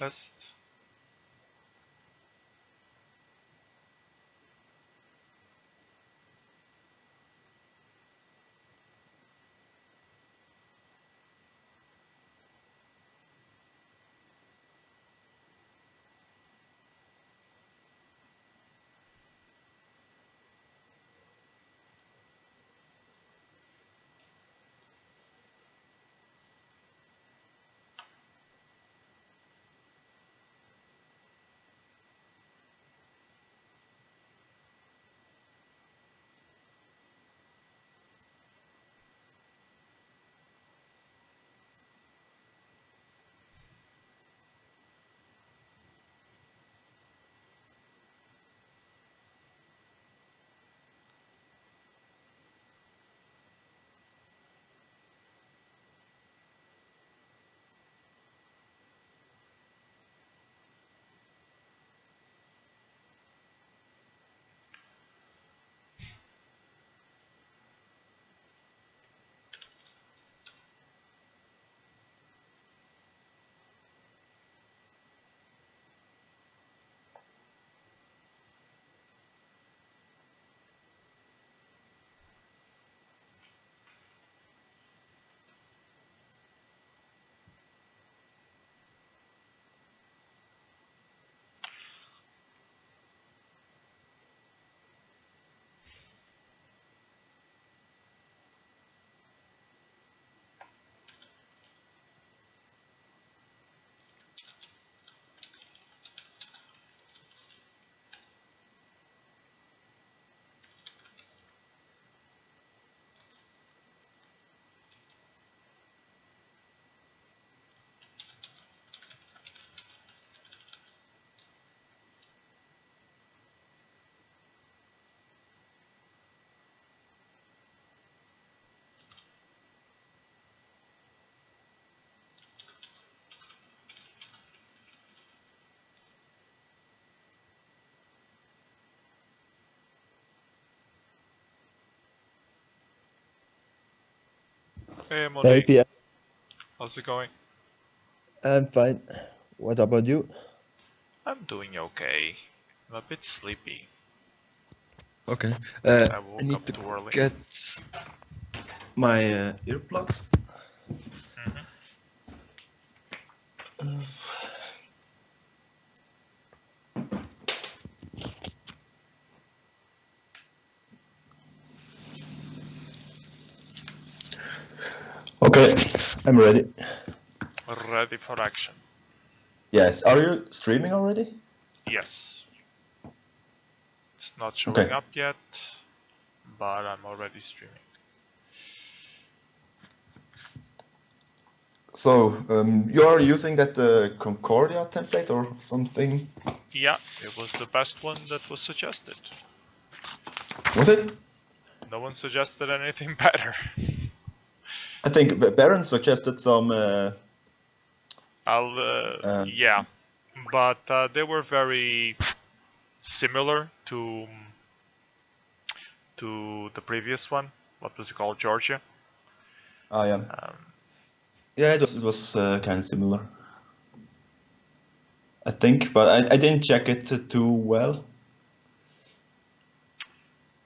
Test. Hey, Modi. Hey, PS. How's it going? I'm fine. What about you? I'm doing okay. I'm a bit sleepy. Okay. I I woke need up to too early. get my earplugs. Mhm. Uh, Okay, I'm ready. Ready for action. Yes. Are you streaming already? Yes. It's not showing Okay. up yet, but I'm already streaming. So, you are using that Concordia template or something? Yeah, it was the best one that was suggested. Was it? No one suggested anything better. I think Baron suggested some. Yeah, but they were very similar to the previous one. What was it called? Georgia. Yeah. Um, Yeah, it was kind of similar. I think, but I didn't check it too well.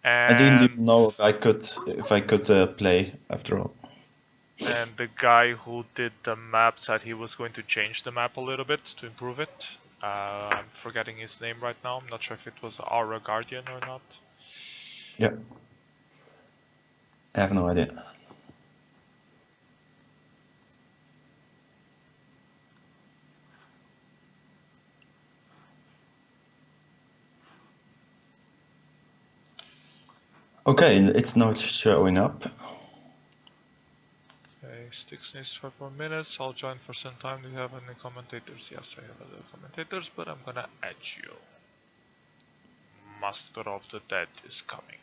I didn't and even know if I could play after all. and the guy who did the map said he was going to change the map a little bit to improve it. I'm forgetting his name right now. I'm not sure if it was Aura Guardian or not. Yeah. I have no idea. Okay, it's not showing up. Okay, Styx needs 5 more minutes. I'll join for some time. Do you have any commentators? Yes, I have other commentators, but I'm gonna add you. Master of the Dead is coming.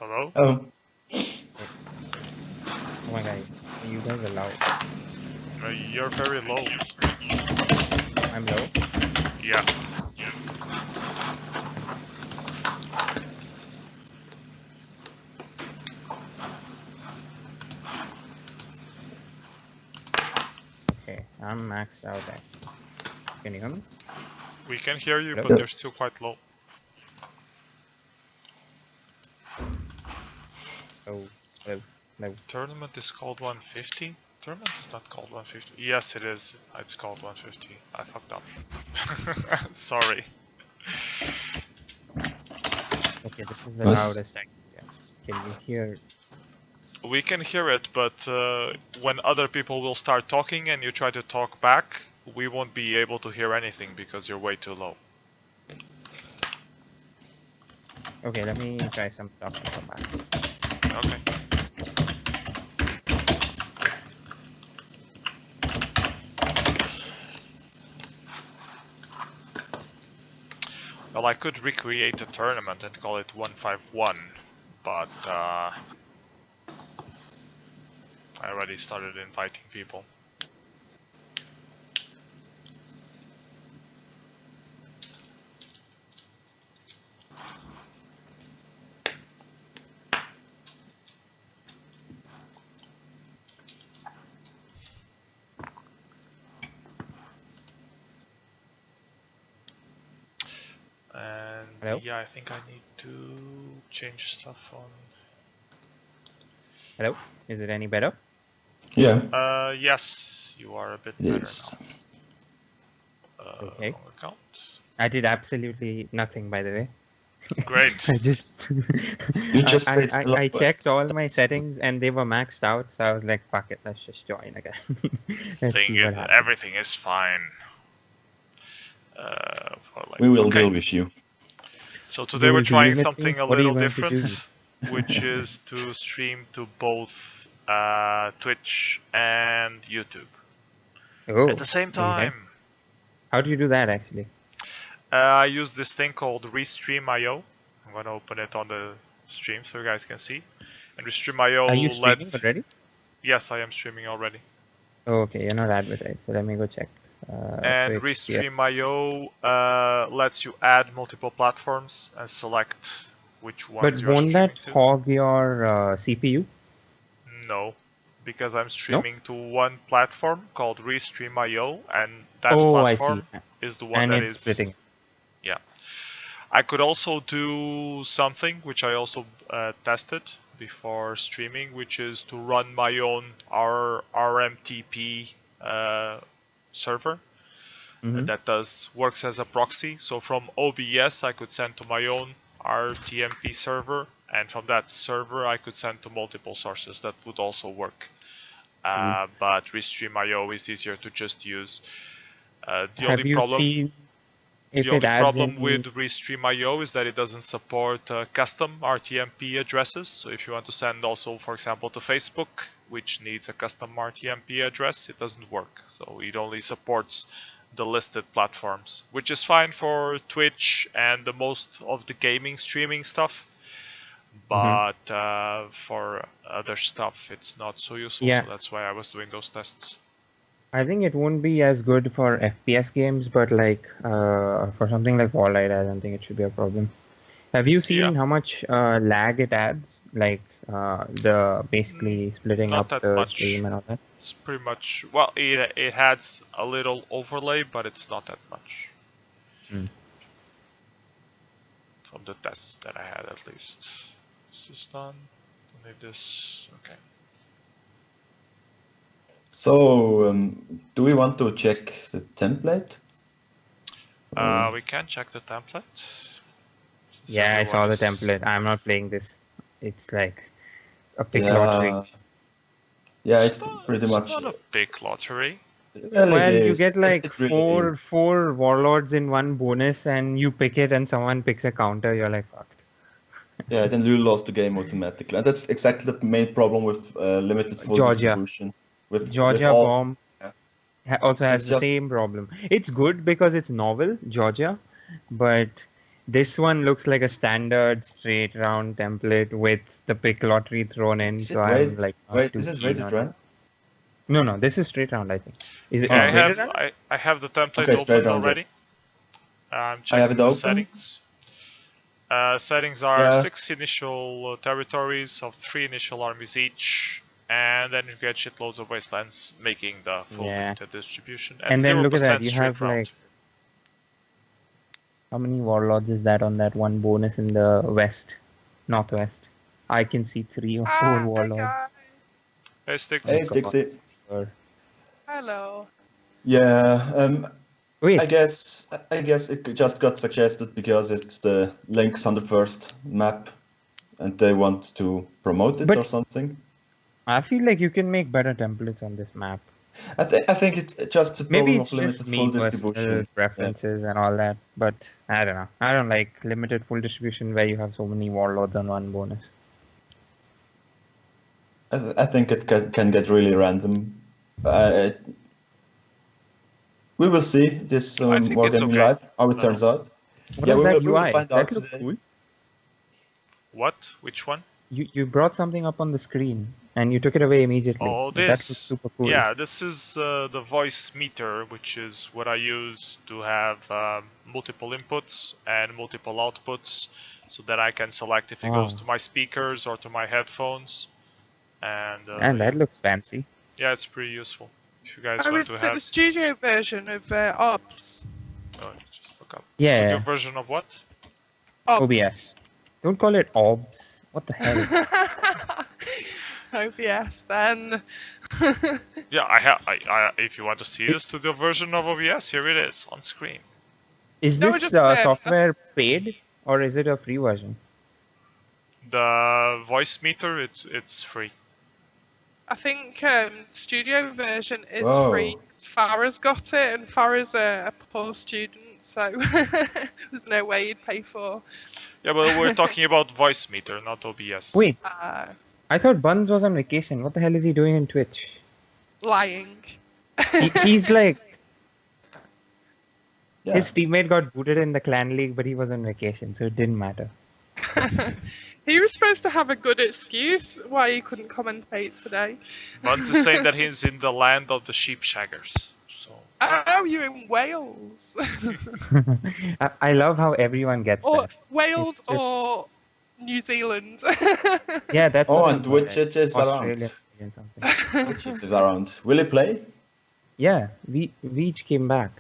Hello? Oh, Oh my god, you guys are loud. You're very low. I'm low. Yeah. Okay, I'm maxed out actually. Can you hear me? We can hear you, Hello? but you're still quite low. Oh, hello, hello. Tournament is called 150? Tournament is not called 150. Yes, it is. It's called 150. I fucked up. Sorry. Okay, this is the Nice. loudest I can get. Can you hear? We can hear it, but when other people will start talking and you try to talk back, we won't be able to hear anything because you're way too low. Okay, let me try some stuff and come back. Okay. Well, I could recreate a tournament and call it 151, but I already started inviting people. And Hello? yeah, I think I need to change stuff on. Hello? Is it any better? yeah, Yes, you are a bit it better is. now. Okay. Wrong account. I did absolutely nothing, by the way. Great. I just You just said hello. I checked all my settings and they were maxed out, so I was like, fuck it, let's just join again. Let's see what happens. Everything is fine. We will okay. deal with you. So today we're You'll deal trying with me? something a What are you little going to do? different, which is to stream to both Twitch and YouTube Oh, at the same okay. time. How do you do that actually? I use this thing called Restream.io. I'm gonna open it on the stream so you guys can see. And Restream.io Are you streaming lets. already? Yes, I am streaming already. Oh, okay, you're not advertised, so let me go check. And Twitch, Restream.io lets you add multiple platforms and select which But ones you are won't streaming that to. hog your CPU? No, because I'm No? streaming to one platform called Restream.io, and that Oh, I see. platform is the one And that it's is. splitting. Yeah. I could also do something which I also tested before streaming, which is to run my own RMTP server. Mm-hmm. That works as a proxy. So from OBS I could send to my own RTMP server, and from that server I could send to multiple sources. That would also work. But Restream.io is easier to just use. The Have you seen if the it only adds problem any... with Restream.io is that it doesn't support custom RTMP addresses. So if you want to send also, for example, to Facebook, which needs a custom RTMP address, it doesn't work. So it only supports the listed platforms, which is fine for Twitch and the most of the gaming streaming stuff. But for other stuff, it's not so useful. Yeah. So that's why I was doing those tests. I think it won't be as good for FPS games, but like for something like WarLight, I don't think it should be a problem. Have you seen how much lag it adds? Like the basically splitting Not up that the much. stream and all that? It's pretty much, well, it has a little overlay, but it's not that much. From the tests that I had, at least. This is done. Don't need this. Okay. So, do we want to check the template? We can check the template. Yeah, I saw the template. I'm not playing this. It's like a pick lottery. Yeah, it's pretty much. It's not a big lottery. Well, it is. You get like it really is. four warlords in one bonus, and you pick it, and someone picks a counter. You're like fucked. Yeah, then you lost the game automatically, and that's exactly the main problem with limited full Georgia. distribution. With Georgia bomb also has It's the same problem. It's good because it's novel, Georgia, but This one looks like a standard straight round template with the pick lottery thrown in. Is So it I'm like not wait, too is it keen rated on it. run? No, this is straight round. I think. Is it? Yeah, Is it rated run? I have the template Okay, straight open round, yeah. already. I'm I have checking it the open. settings. Settings are Yeah. 6 initial territories of 3 initial armies each, and then you get shitloads of wastelands, making the full Yeah. limited distribution. And then 0% look at that. You straight have round. like how many warlords is that on that one bonus in the west, northwest? I can see 3 or 4 Hi warlords. guys. Hey, Styx. Hey, God. Stixie. Hello. Yeah, Wait, I guess it just got suggested because it's the links on the first map, and they want to promote it But- or something. I feel like you can make better templates on this map. I think it's just a Maybe problem it's of limited just full me personal distribution. preferences and all that, but I don't know. I don't like limited full distribution where you have so many warlords on one bonus. I think it can get really random. We will see this I think War it's Gaming okay. Live, how it No. turns out. What Yeah, is we that will UI? find That out looks today. cool. What? Which one? You brought something up on the screen and you took it away immediately. Oh, That looks this. super cool. Yeah, this is the voice meter, which is what I use to have multiple inputs and multiple outputs, so that I can select if it goes Wow. to my speakers or to my headphones. And And that looks fancy. yeah, it's pretty useful. If you guys I want was to at have, the studio version of OBS. oh, just forgot. Yeah. Studio version of what? OBS. Don't call it OBS. What the hell? OBS then. Yeah, I have. I if you want to see the studio version of OBS, here it is on screen. Is No, this just, software paid or is it a free version? The voice meter, it's free. I think studio version is Whoa. free. Farah's got it, and Farah's a poor student, so there's no way he'd pay for. Yeah, but we're talking about voice meter, not OBS. Wait, Uh, I thought Buns was on vacation. What the hell is he doing in Twitch? lying. He's like, Yeah. his teammate got booted in the clan league, but he was on vacation, so it didn't matter. He was supposed to have a good excuse why he couldn't commentate today. Buns is saying that he's in the land of the sheep shaggers. So Oh, you're in Wales. I love how everyone gets Or that. Wales It's just- or New Zealand. Yeah, that's Oh, what and I'm which wondering. it is around. Australia and something. Which is around. Will he play? Yeah, Veej came back.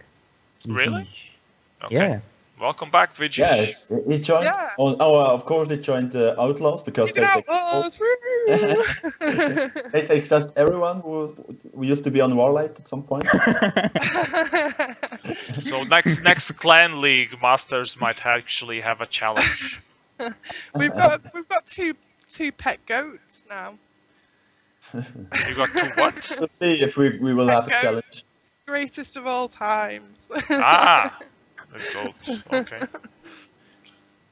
Really? Veej. okay. Yeah. Welcome back, Vigish. Yes, he joined. Yeah. Of course, he joined the Outlaws because Even they take, Outlaws, woo! they take just everyone who used to be on WarLight at some point. So next clan league, Masters might actually have a challenge. we've got two pet goats now. You got two what? We'll see if we will have a Okay. challenge. Greatest of all times. Ah, the goat. Okay.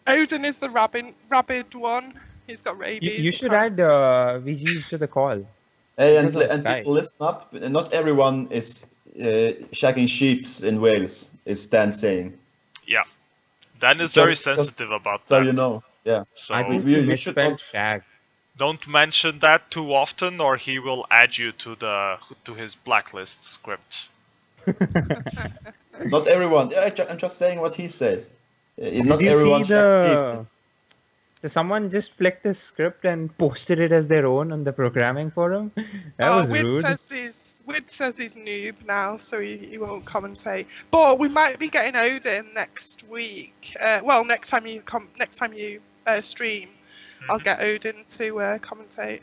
Odin is the rabid one. He's got rabies. You should add VGs to the call. Hey, and, Because of and Sky. people listen up. Not everyone is shagging sheeps in Wales, is Dan saying. Yeah. Dan is very Just- sensitive about So that. you know, yeah. So I think we- you we should misspelled not- shag. don't mention that too often, or he will add you to his blacklist script. Not everyone. I'm just saying what he says. Not Did you everyone see shags sheep. someone just flicked the script and posted it as their own on the programming forum? That was Wid rude. says he's noob now, so he won't commentate. But we might be getting Odin next week. Well, next time you stream, I'll Mhm. get Odin to commentate.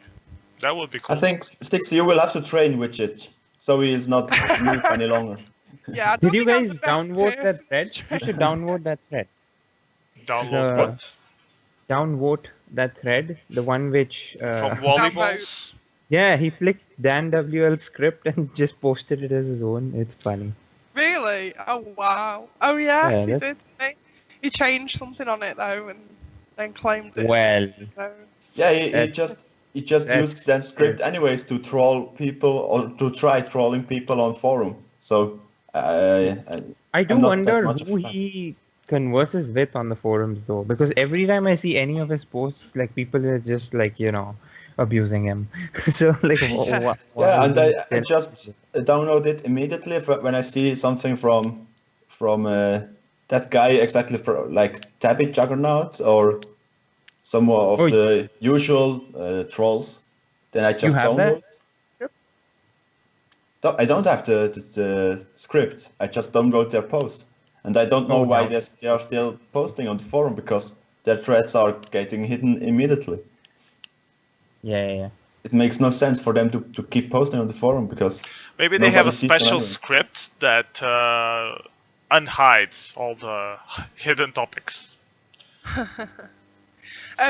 That would be cool. I think Styx, you will have to train Widget, so he is not noob any longer. Yeah. I Did don't you think I'm guys the best downvote that person thread? to You train. should downvote that thread. Download the- what? Downvote that thread, the one which From Wally Downvote. Balls? yeah, he flicked Dan WL script and just posted it as his own. It's funny. Really? Oh wow. Oh yes, he Yeah, did. Didn't he changed something on it though, and then claimed it. Well, So, Yeah, he That's- just that's- used that script anyways to troll people or to try trolling people on forum. So I do I'm not that wonder much who of a fan. he converses with on the forums though, because every time I see any of his posts, like people are just like abusing him. So like, Yeah. Yeah, and I just download it immediately when I see something from that guy exactly like Tabby Juggernaut or some more of Oh, the usual trolls. Then I just have that? download. I don't have the script. I just download their posts, and I don't know why they are still posting on the forum because their threads are getting hidden immediately. Yeah. It makes no sense for them to keep posting on the forum because Maybe they have a nobody sees them special anyway. script that unhides all the hidden topics.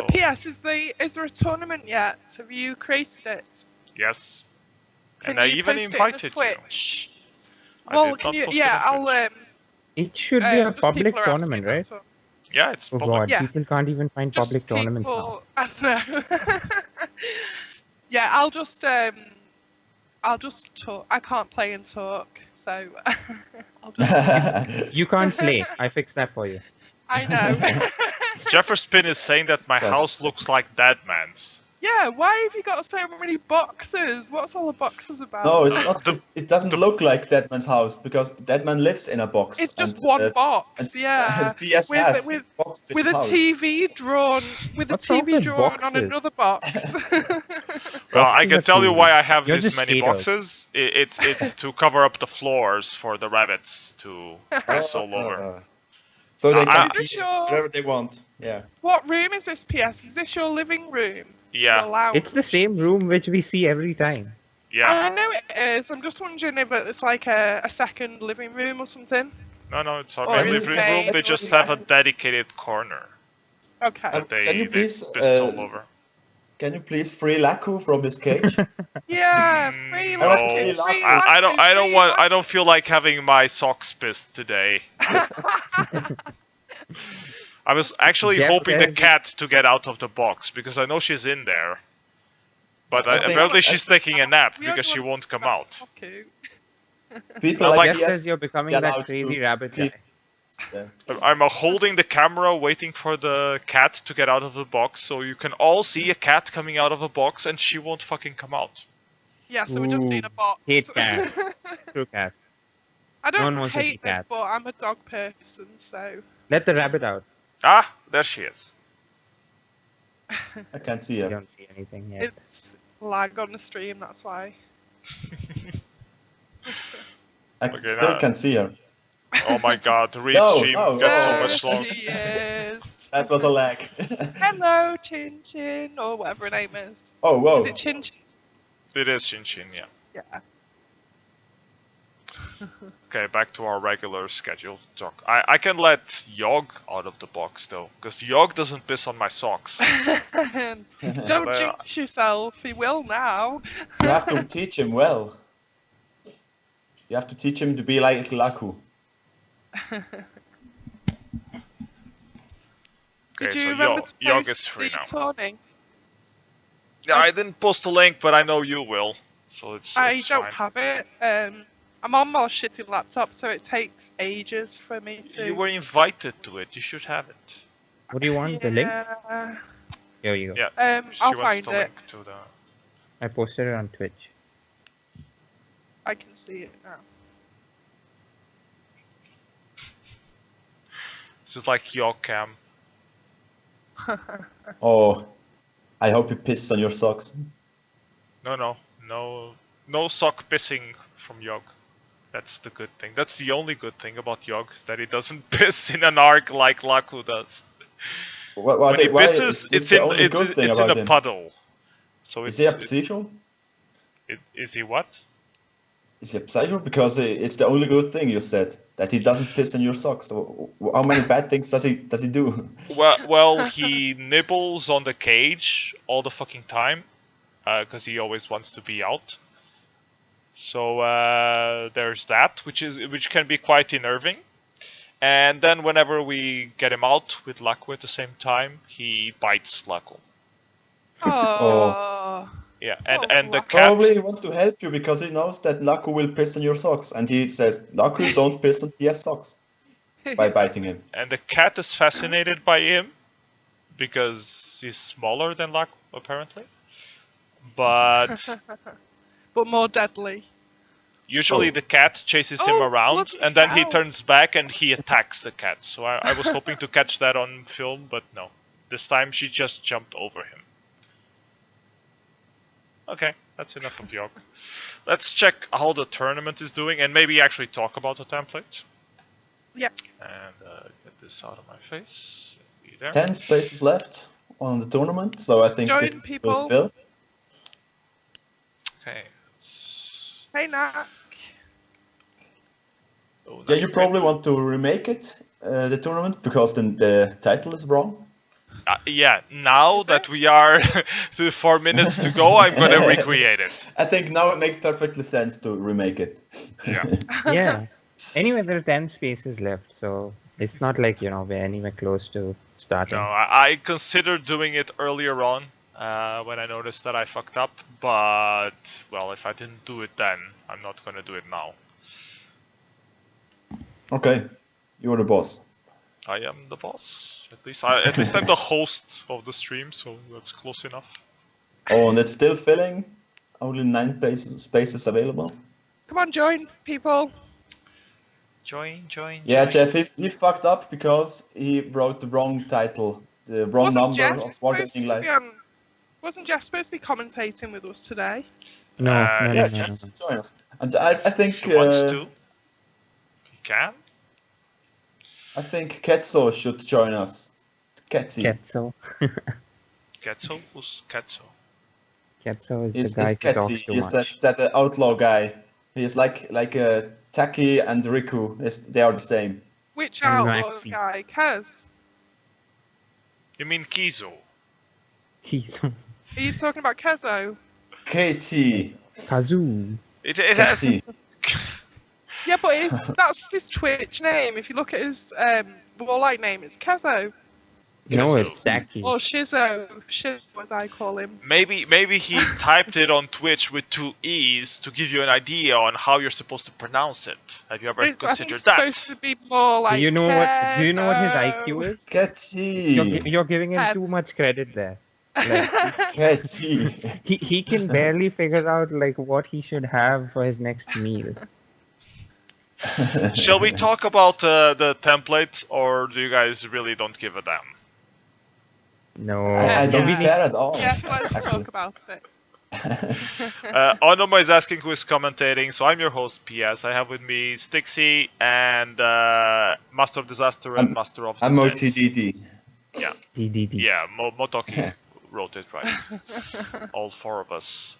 P.S. Is there a tournament yet? Have you created it? Yes. Can And I you even post invited it on Twitch? I Well, did can not you? post it Yeah, on I'll. Twitch. It should be a Just public people are asking, tournament, right? that's all. Yeah, it's Oh public. god, Yeah. people can't even find Just public tournaments people. now. I know. Yeah, I'll just talk. I can't play and talk, so I'll just. You can't play. I fixed that for you. I know. Jefferspin is saying that my Stop. house looks like Deadman's. Yeah, why have you got so many boxes? What's all the boxes about? No, it's not. The- It doesn't look like Deadman's house because Deadman lives in a box. It's just and, one box, and- yeah. and PS With- has with- boxes in With his a house. TV drawn, with a What's wrong TV with drawn on boxes? another box. Well, I Boxes can are tell you cool. why I have You're this just many skaters. boxes. It's to cover up the floors for the rabbits to piss all over. So they I- can Is this see your- whatever they want. Yeah. What room is this, PS? Is this your living room? Yeah, Your lounge? It's the same room which we see every time. yeah. I know it is. I'm just wondering if it's like a second living room or something. No, it's our Or main is living it- room. They just have a dedicated corner Okay. that Can they you please, piss all over. Can you please free Laku from his cage? Yeah, Mm, free no, lucky, free I don't. I don't free want. I lucky. don't feel like having my socks pissed today. I was actually Jeff hoping the says cat to get out of the box because I know she's in there. But I think- apparently she's taking a nap We don't because she want- won't come out. Okay. People Well, like Jeff PS says you're becoming get that out crazy to rabbit keep- guy. I'm holding the camera waiting for the cat to get out of the box so you can all see a cat coming out of a box and she won't fucking come out. Yeah, so we're just seeing a box. Hate cats. True cats. I No one don't wants to see hate them, cats. but I'm a dog person, so. Let the rabbit out. Ah, there she is. I can't see You her. don't see anything yet. It's lag on the stream, that's why. I Okay, still now- can't see her. Oh my god, the No, restream no, gets so no. much longer. She is. That was a lag. Hello, Chin Chin, or whatever her name is. Oh, whoa. Is it Chin Chin? It is Shin Shin, yeah. Yeah. Okay, back to our regular scheduled talk. I can let Yog out of the box though, because Yog doesn't piss on my socks. Don't Well, jinx yourself, he will now. You have to teach him well. You have to teach him to be like Laku. Did Okay, you so remember to Yog post is free the now. tourney? Yeah, I didn't post a link, but I know you will, so it's I don't fine. have it. I'm on my shitty laptop, so it takes ages for me to. You were invited to it. You should have it. What do you want? The link? Yeah. Here you go. Yeah. She I'll wants find the it. link to the. I posted it on Twitch. I can see it now. This is like Yog Cam. Oh, I hope he pisses on your socks. No sock pissing from Yog. That's the good thing. That's the only good thing about Yog, is that he doesn't piss in an arc like Laku does. When he Why pisses, is this it's the in only good thing it's in about a him? puddle. So Is it's he a psycho? is he what? Is he a psycho? Because it's the only good thing you said, that he doesn't piss in your socks. So how many bad things does he do? Well, he nibbles on the cage all the fucking time, because he always wants to be out. So there's that, which can be quite unnerving. And then whenever we get him out with Laku at the same time, he bites Laku. Oh. Yeah, Oh, and the Laku. cat. Probably he wants to help you because he knows that Laku will piss in your socks. And he says, Laku, don't piss on PS socks. by biting him. And the cat is fascinated by him because he's smaller than Lack, apparently. But But more deadly. usually Oh. the cat chases him Oh, around, bloody and then he hell. turns back and he attacks the cat. So I was hoping to catch that on film, but no. This time she just jumped over him. Okay, that's enough of York. Let's check how the tournament is doing and maybe actually talk about the template. Yep. And get this out of my face. Be there. 10 spaces left on the tournament, so I think Join it people. will fill. Okay. Hey, Nat. So Yeah, now you probably want to remake it, the tournament, because the title is wrong. yeah, now Is that it? we are to 4 minutes to go, I'm gonna recreate it. I think now it makes perfectly sense to remake it. Yeah. Yeah. Anyway, there are 10 spaces left, so it's not like, we're anywhere close to starting. No, I considered doing it earlier on when I noticed that I fucked up, but well, if I didn't do it then, I'm not gonna do it now. Okay, you're the boss. I am the boss. At least I'm the host of the stream, so that's close enough. Oh, and it's still filling. Only 9 spaces available. Come on, join people. Join. Yeah, join. Jeff, he fucked up because he wrote the wrong title, the wrong Wasn't number Jeff of supposed Wargaming to Live. be on? Wasn't Jeff supposed to be commentating with us today? No, no, Yeah, no, Jeff, no. join us. And I think He wants to. He can. I think Ketso should join us. Ketsi. Ketso. Ketso? Who's Ketso? Ketso is He's the guy who Ketsi. talks too He's much. that outlaw guy. He's like Taki and Riku. They are the same. Which And outlaw Maxi. guy? Kaz? You mean Kizo? He's Are you talking about Kezo? KT. Kazoo. It has. Ketsi. Yeah, but that's his Twitch name. If you look at his WarLight name, it's Kezo. No, Ketso. it's Saki. Or Shizo. Shizo, as I call him. Maybe he typed it on Twitch with 2 E's to give you an idea on how you're supposed to pronounce it. Have you ever I think considered it's that? supposed to be more like Do you know what? Do you know what his Kezo. IQ is? Ketsi. You're giving him Ted. too much credit there. Like, Ketsi. he can barely figure out like what he should have for his next meal. Shall we talk about the template, or do you guys really don't give a damn? No, I don't we Yeah. care at all. Yes, let's actually. talk about it. Onoma is asking who is commentating, so I'm your host, PS. I have with me Styxy and Master of Disaster and Master of I'm Death. OTDD. Yeah, DDD. yeah, Motoki wrote it right. All 4 of us.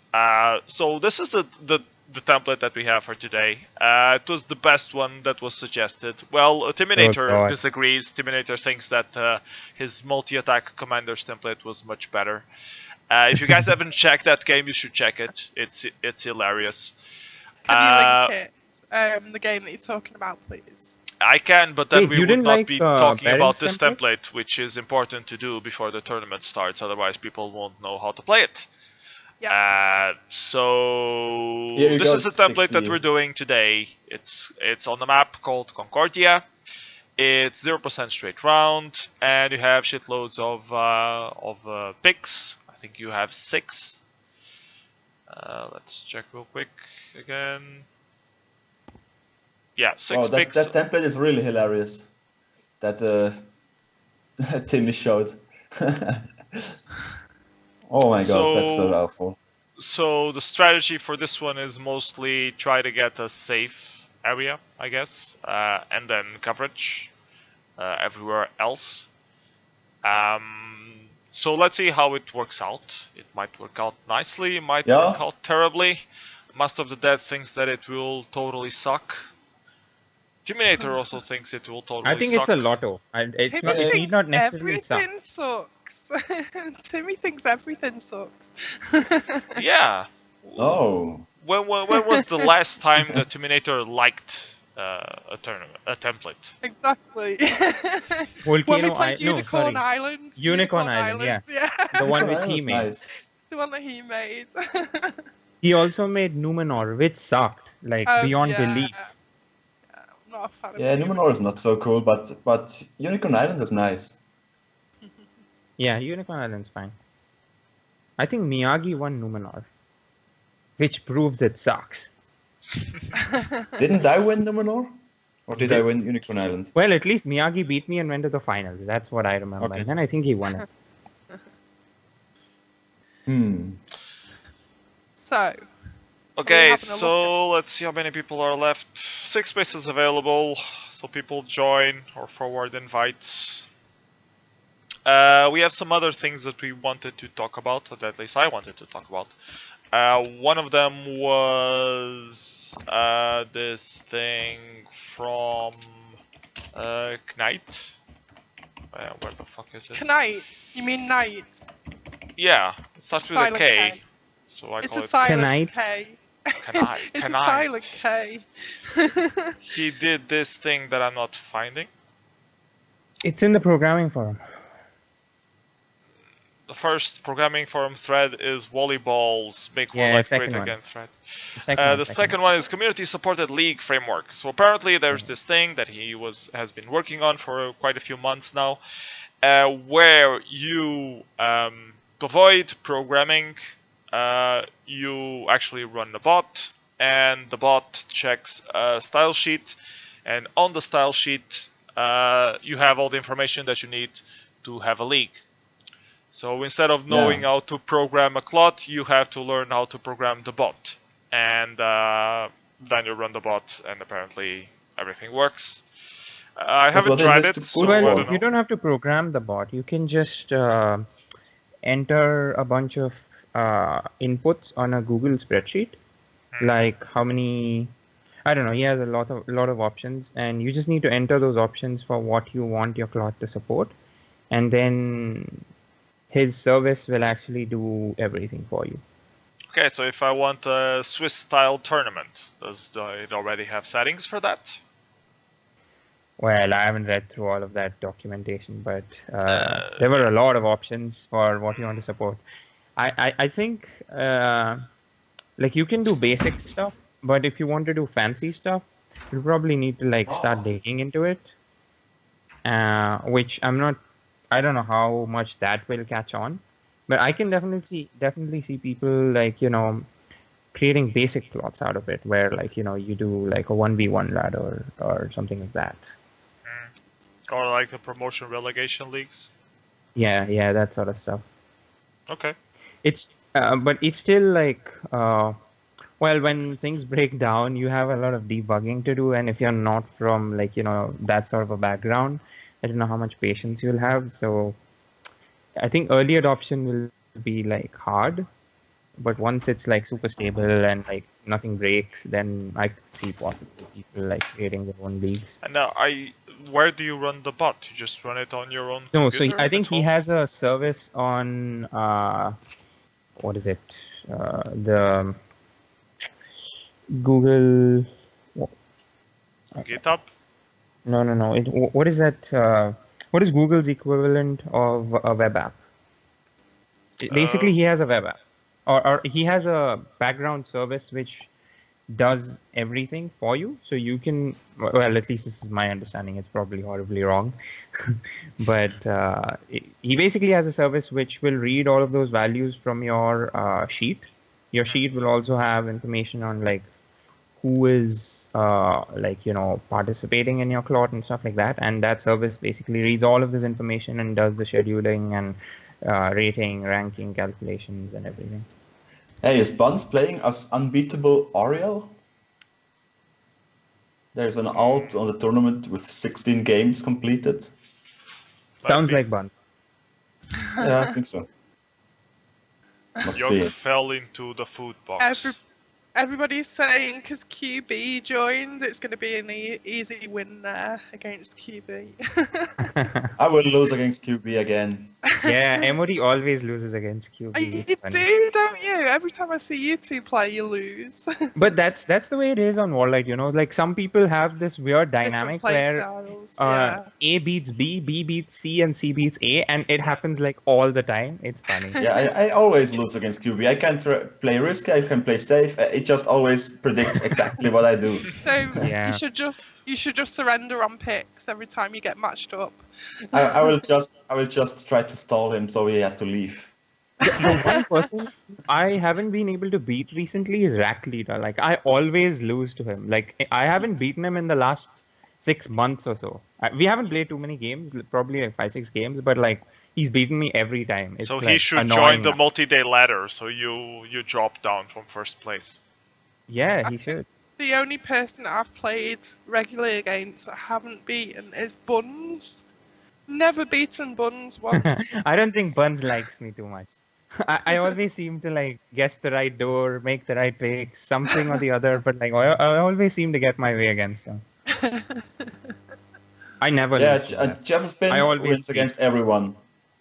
So this is the template that we have for today. It was the best one that was suggested. Well, Timinator God. disagrees. Timinator thinks that his multi-attack commander's template was much better. If you guys haven't checked that game, you should check it. It's hilarious. Can you link it? The game that you're talking about, please. I can, but then Wait, we you would didn't not like, be talking about Baron's this template? template, which is important to do before the tournament starts. Otherwise, people won't know how to play it. Yeah. So Here you this go, is the template that Styxy. we're doing today. It's on a map called Concordia. It's 0% straight round, and you have shitloads of picks. I think you have 6. Let's check real quick again. Yeah, 6 Oh, that picks. template is really hilarious. That Timmy showed. Oh my god, that's so awful. So the strategy for this one is mostly try to get a safe area, I guess, and then coverage everywhere else. So let's see how it works out. It might work out nicely, it might Yeah. work out terribly. Master of the Dead thinks that it will totally suck. Timinator also thinks it will totally suck. I think it's a lotto. It Timmy need not necessarily suck. everything sucks. Timmy thinks everything sucks. Yeah. Oh. When was the last time the Timinator liked a template? Exactly. Volcano When we played no, Unicorn sorry. Island. Unicorn Island, yeah. The one which That he was made. nice. The one that he made. He also made Numenor, which sucked, like Oh, beyond yeah. belief. I'm Not a fan of Yeah, Numenor. Numenor is not so cool, but Unicorn Island is nice. Yeah, Unicorn Island's fine. I think Miyagi won Numenor, which proves it sucks. Didn't I win Numenor? Or did I win Unicorn Island? Well, at least Miyagi beat me and went to the finals. That's what I remember. Okay. And then I think he won it. So, Okay, having a look so let's see how many people are left. 6 spaces available, so people join or forward invites. We have some other things that we wanted to talk about, or at least I wanted to talk about. One of them was this thing from Knight. Where the fuck is it? Knight? You mean Knight? Yeah, it starts with a Silent K. K. So I It's call a it silent Knight. K. Knight. It's a Knight. silent K. He did this thing that I'm not finding. It's in the programming forum. The first programming forum thread is Volleyball's Make Yeah, WarLight second Great one. Again thread. The second one is Community Supported League Framework. So apparently there's this thing that he has been working on for quite a few months now, where you to avoid programming, you actually run the bot, and the bot checks a style sheet, and on the style sheet you have all the information that you need to have a league. So instead of knowing how to program a clot, you have to learn how to program the bot, and then you run the bot, and apparently everything works. I haven't what is tried this it, good so for? I Well, don't know. you don't have to program the bot. You can just enter a bunch of inputs on a Google spreadsheet, like how many. I don't know. He has a lot of options, and you just need to enter those options for what you want your clot to support, and then his service will actually do everything for you. Okay, so if I want a Swiss-style tournament, does it already have settings for that? Well, I haven't read through all of that documentation, but there were a lot of options for what you want to support. I think like you can do basic stuff, but if you want to do fancy stuff, you probably need to like start digging into it. Which I don't know how much that will catch on, but I can definitely see people like, you know, creating basic plots out of it, where like, you know, you do like a 1v1 ladder or something like that. Or like the promotion relegation leagues? Yeah, that sort of stuff. Okay. It's but it's still like well, when things break down, you have a lot of debugging to do, and if you're not from like, you know, that sort of a background, I don't know how much patience you'll have. So I think early adoption will be like hard, but once it's like super stable and like nothing breaks, then I could see possibly people like creating their own leagues. And now, where do you run the bot? You just run it on your own No, so computer I at think he home? has a service on what is it? The Google. GitHub? No. What is that? What is Google's equivalent of a web app? Basically, he has a web app, or he has a background service which does everything for you. So you can, well, at least this is my understanding. It's probably horribly wrong, but he basically has a service which will read all of those values from your sheet. Your sheet will also have information on like who is like, you know, participating in your clot and stuff like that, and that service basically reads all of this information and does the scheduling and rating, ranking, calculations, and everything. Hey, is Buns playing as unbeatable Ariel? There's an alt on the tournament with 16 games completed. Sounds like Bun. Yeah, I think so. Must Young be. fell into the food box. Everybody's saying because QB joined, it's going to be an easy win there against QB. I will lose against QB again. Yeah, Emory always loses against QB. You It's funny. do, don't you? Every time I see you two play, you lose. But that's the way it is on WarLight, you know. Like some people have this weird dynamic Different play where styles. Yeah. A beats B, B beats C, and C beats A, and it happens like all the time. It's funny. Yeah, I always lose against QB. I can't play risky, I can play safe. It just always predicts exactly what I do. So Yeah. you should just surrender on picks every time you get matched up. I will just try to stall him so he has to leave. The one person I haven't been able to beat recently is Rack Leader. Like I always lose to him. Like I haven't beaten him in the last 6 months or so. We haven't played too many games, probably like 5-6 games, but like he's beaten me every time. It's So like he should annoying join the now. multi-day ladder, so you drop down from first place. Yeah, he should. The only person I've played regularly against that I haven't beaten is Buns. Never beaten Buns once. I don't think Buns likes me too much. I always seem to like guess the right door, make the right pick, something or the other, but like I always seem to get my way against him. I never Yeah, lose to that. Jeff Spin I always wins beat. against everyone.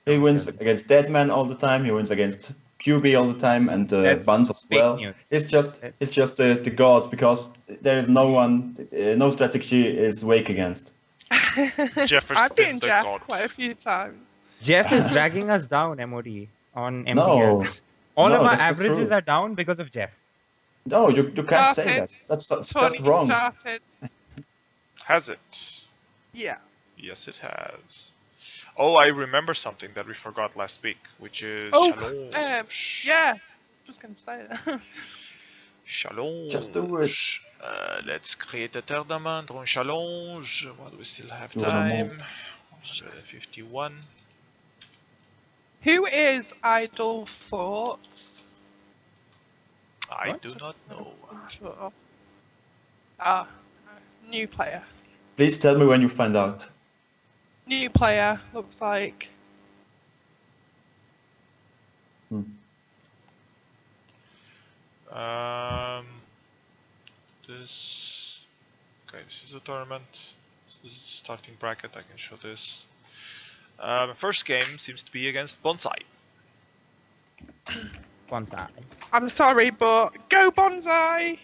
He No, wins doesn't. against Deadman all the time. He wins against QB all the time, and That's Buns as fake well. news. It's just the god because there is no one, no strategy is weak against. Jefferson I've beaten the Jeff god. quite a few times. Jeff is dragging us down, MOD, on MPL. No, All no, of our that's not averages true. are down because of Jeff. No, you can't say Started. that. That's Tourney wrong. started. Has it? Yeah. Yes, it has. Oh, I remember something that we forgot last week, which is Oh, challenge. yeah. Just gonna say that. Challenge. Just do it. Let's create a tournament on challenge. What do we still have Tournament. time? 151. Who is Idle Thoughts? I What? do not know. Sure. Ah, new player. Please tell me when you find out. New player, looks like. This. Okay, this is a tournament. This is starting bracket. I can show this. First game seems to be against Bonsai. Bonsai. I'm sorry, but go Bonsai!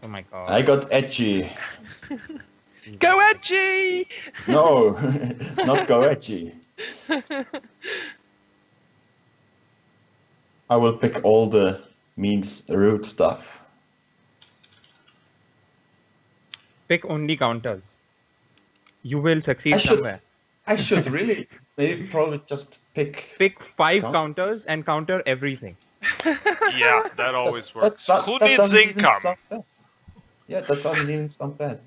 Oh my god. I got edgy. Go Edgy! No, not go edgy. I will pick all the means root stuff. Pick only counters. You will succeed I should- somewhere. I should really, maybe probably just pick. Pick 5 Count- counters and counter everything. Yeah, that always works. That Who needs doesn't even income? sound bad. Yeah, that doesn't even sound bad.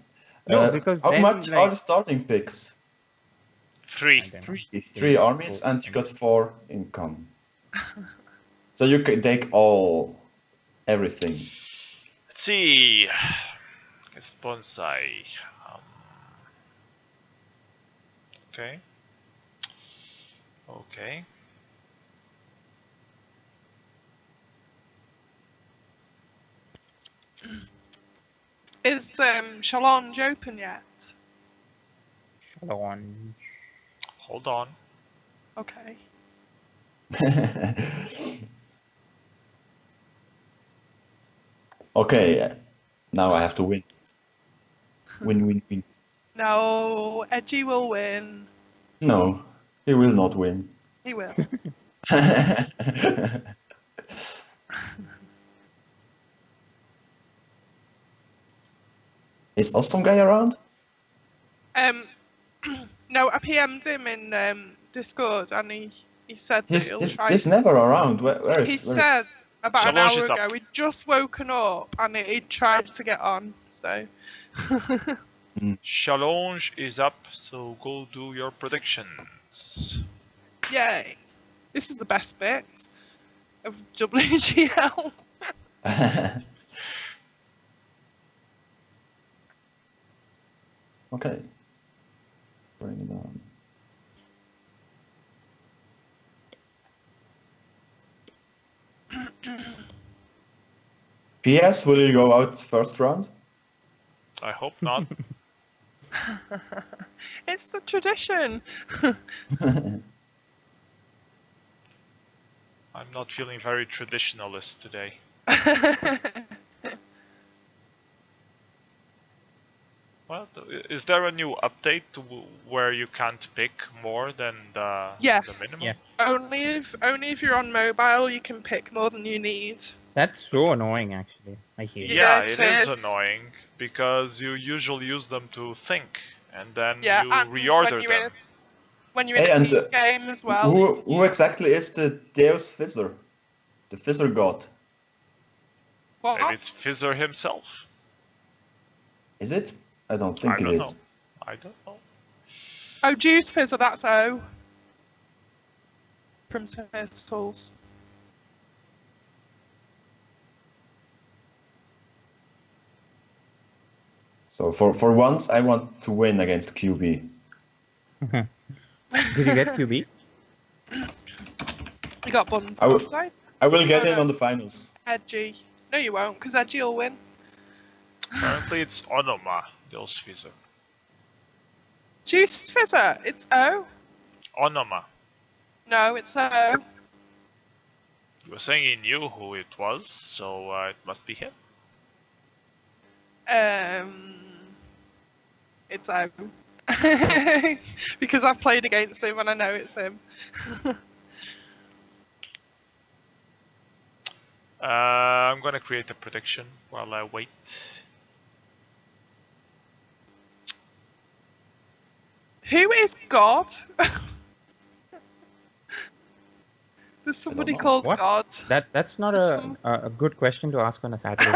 No, because how then, much like- are the starting picks? 3. I don't know. Three armies, and you got 4 income. So you can take everything. Let's see. It's Bonsai. Okay. Okay. Is Challenge open yet? Challenge. Hold on. Okay. Okay, now I have to win. Win. No, Edgy will win. No, he will not win. He will. Is Awesome Guy around? No, I PM'd him in Discord, and he said that he'll try. He's never around. Where He is? said about Challenge an is hour up. ago he'd just woken up and he tried to get on. So. Challenge is up, so go do your predictions. Yay! This is the best bit of WGL. Okay. Bring it on. PS, will you go out first round? I hope not. It's the tradition. I'm not feeling very traditionalist today. Well, is there a new update where you can't pick more than the Yes. minimum? Yes. Only if you're on mobile you can pick more than you need. That's so annoying, actually. I hate it. Yeah, Yeah, it it is is. annoying because you usually use them to think and then Yeah, you and reorder them. When you're in Hey, a and team game as well. who exactly is the Deus Fizzer? The Fizzer god? What? Maybe it's Fizzer himself. Is it? I don't I think it don't is. know. I don't know. Oh, Juice Fizzer, that's O. From Turtles. So for once, I want to win against QB. Did you get QB? You got buns I will- outside? I will get Oh, in no. on the finals. Edgy. No, you won't, because Edgy will win. Apparently it's Onoma, Deus Fizzer. Juice Fizzer, it's O. Onoma. No, it's O. You were saying he knew who it was, so it must be him. It's O. Because I've played against him and I know it's him. I'm gonna create a prediction while I wait. Who is God? There's somebody know. called What? God. That's not a good question to ask on a Saturday.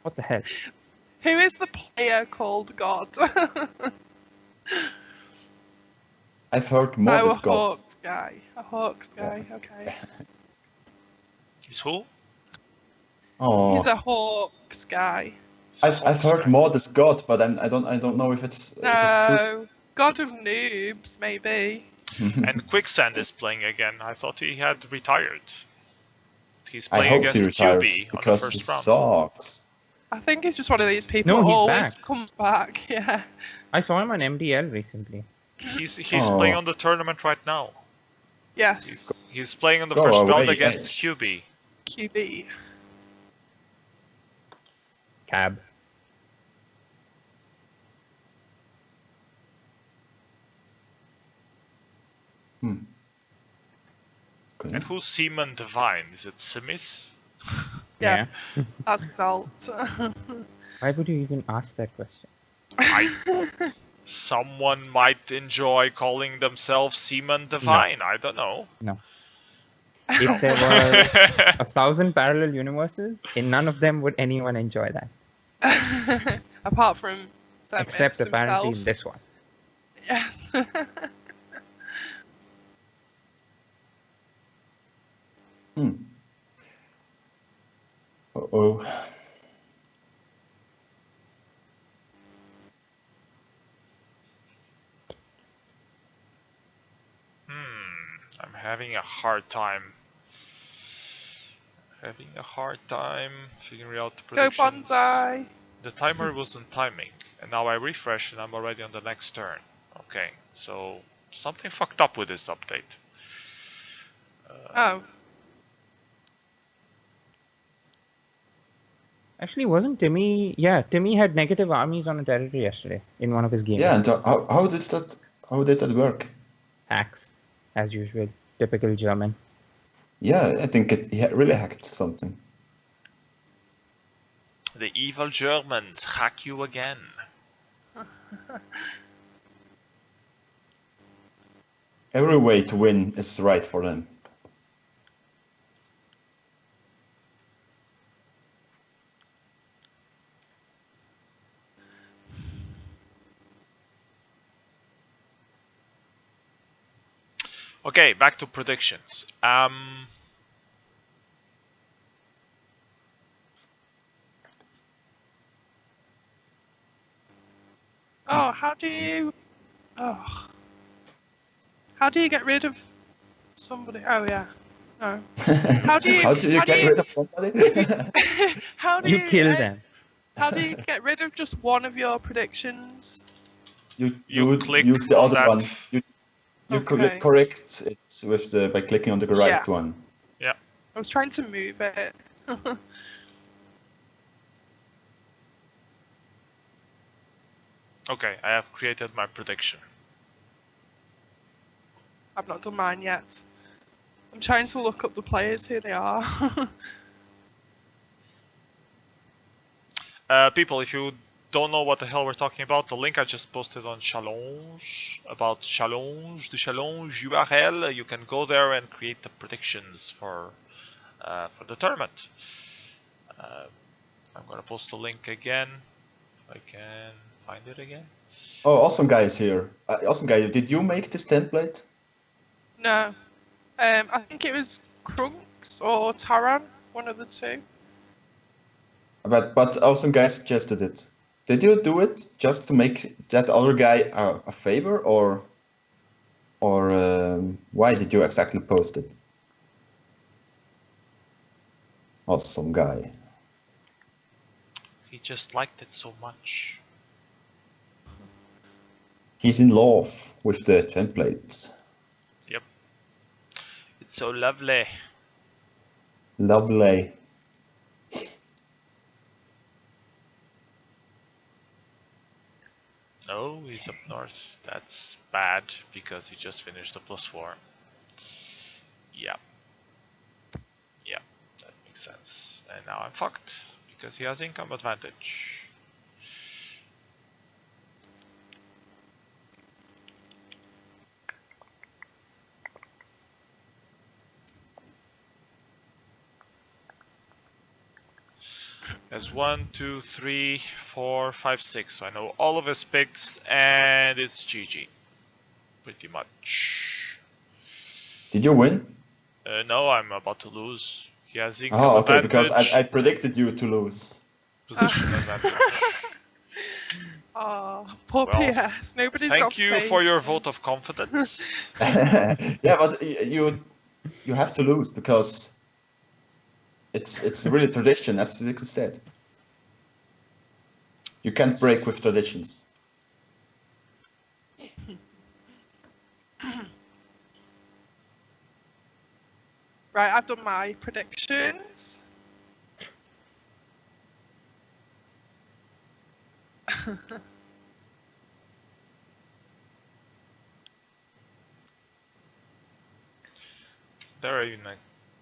What the hell? Who is the player called God? I've heard Oh, Modest a god. Hawks guy. A Hawks guy, okay. Is who? Oh, He's a Hawks guy. I've heard Modest god, but I don't know if it's true. No. God of Noobs, maybe. And Quicksand is playing again. I thought he had retired. He's I playing hope he against retired QB on the because he first round. sucks. I think he's just one of these people No, who he's always back. comes back. Yeah. I saw him on MDL recently. He's Oh. playing on the tournament right now. Yes. He's playing on the Go first round away, against Edge. QB. QB. Cab. Okay. And who's Seaman Divine? Is it Simis? Yeah. That's Exalt. Why would you even ask that question? Someone might enjoy calling themselves Seaman Divine. I don't know. No. If there were 1,000 parallel universes, in none of them would anyone enjoy that. Apart from Themis Except apparently himself. this one. Yes. Uh-oh. I'm having a hard time. Figuring out the Go predictions. Bonsai. The timer wasn't timing, and now I refresh and I'm already on the next turn. Okay, so something fucked up with this update. Oh. Actually, wasn't Timmy? Yeah, Timmy had negative armies on a territory yesterday in one of his games. Yeah, and how did that work? Hacks, as usual. Typical German. Yeah, I think he really hacked something. The evil Germans hack you again. Every way to win is right for them. Okay, back to predictions. Oh, how do you... Oh. How do you get rid of somebody? Oh, yeah. No. How do you... How do you get rid of somebody? How do You kill them. How do you get rid of just one of your predictions? you click use the on other that. one. You Okay. correct it with by clicking on the right Yeah. one. I was trying to move it. Okay, I have created my prediction. I've not done mine yet. I'm trying to look up the players, who they are. People, if you don't know what the hell we're talking about, the link I just posted on Challenge, about Challenge, the Challenge URL, you can go there and create the predictions for the tournament. I'm gonna post the link again, if I can find it again. Oh, awesome guy is here. Awesome guy, did you make this template? No. I think it was Krunks or Taran, one of the two. But awesome guy suggested it. Did you do it just to make that other guy a favor, or why did you exactly post it? Awesome guy. He just liked it so much. He's in love with the templates. Yep. It's so lovely. Lovely. No, he's up north. That's bad because he just finished the +4. Yeah. Yeah, that makes sense. And now I'm fucked because he has income advantage. There's 1, 2, 3, 4, 5, 6. So I know all of his picks, and it's GG. Pretty much. Did you win? No, I'm about to lose. He has income Oh, okay, advantage. because I predicted you to lose. Position advantage. Oh, poor Well, PS. Nobody's got thank you faith. for your vote of confidence. Yeah, but you have to lose because it's really tradition, as Styx said. You can't break with traditions. Right, I've done my predictions.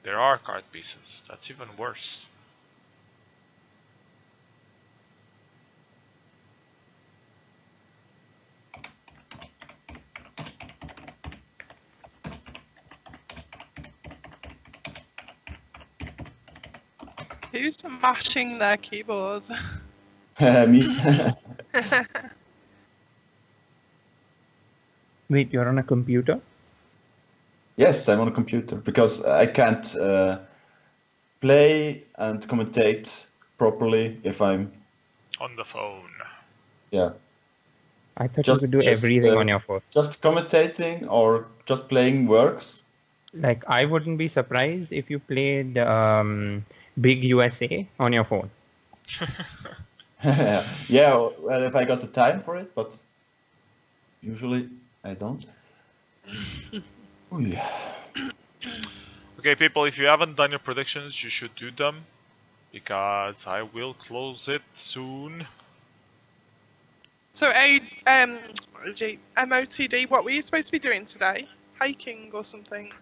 There are card pieces. That's even worse. Who's mashing their keyboard? Me. Wait, you're on a computer? Yes, I'm on a computer because I can't play and commentate properly if I'm On the phone. yeah. I thought you could do everything on your phone. Just commentating or just playing works. Like, I wouldn't be surprised if you played Big USA on your phone. Yeah, well, if I got the time for it, but usually I don't. Oh, yeah. Okay, people, if you haven't done your predictions, you should do them because I will close it soon. So, MOTD, what were you supposed to be doing today? Hiking or something?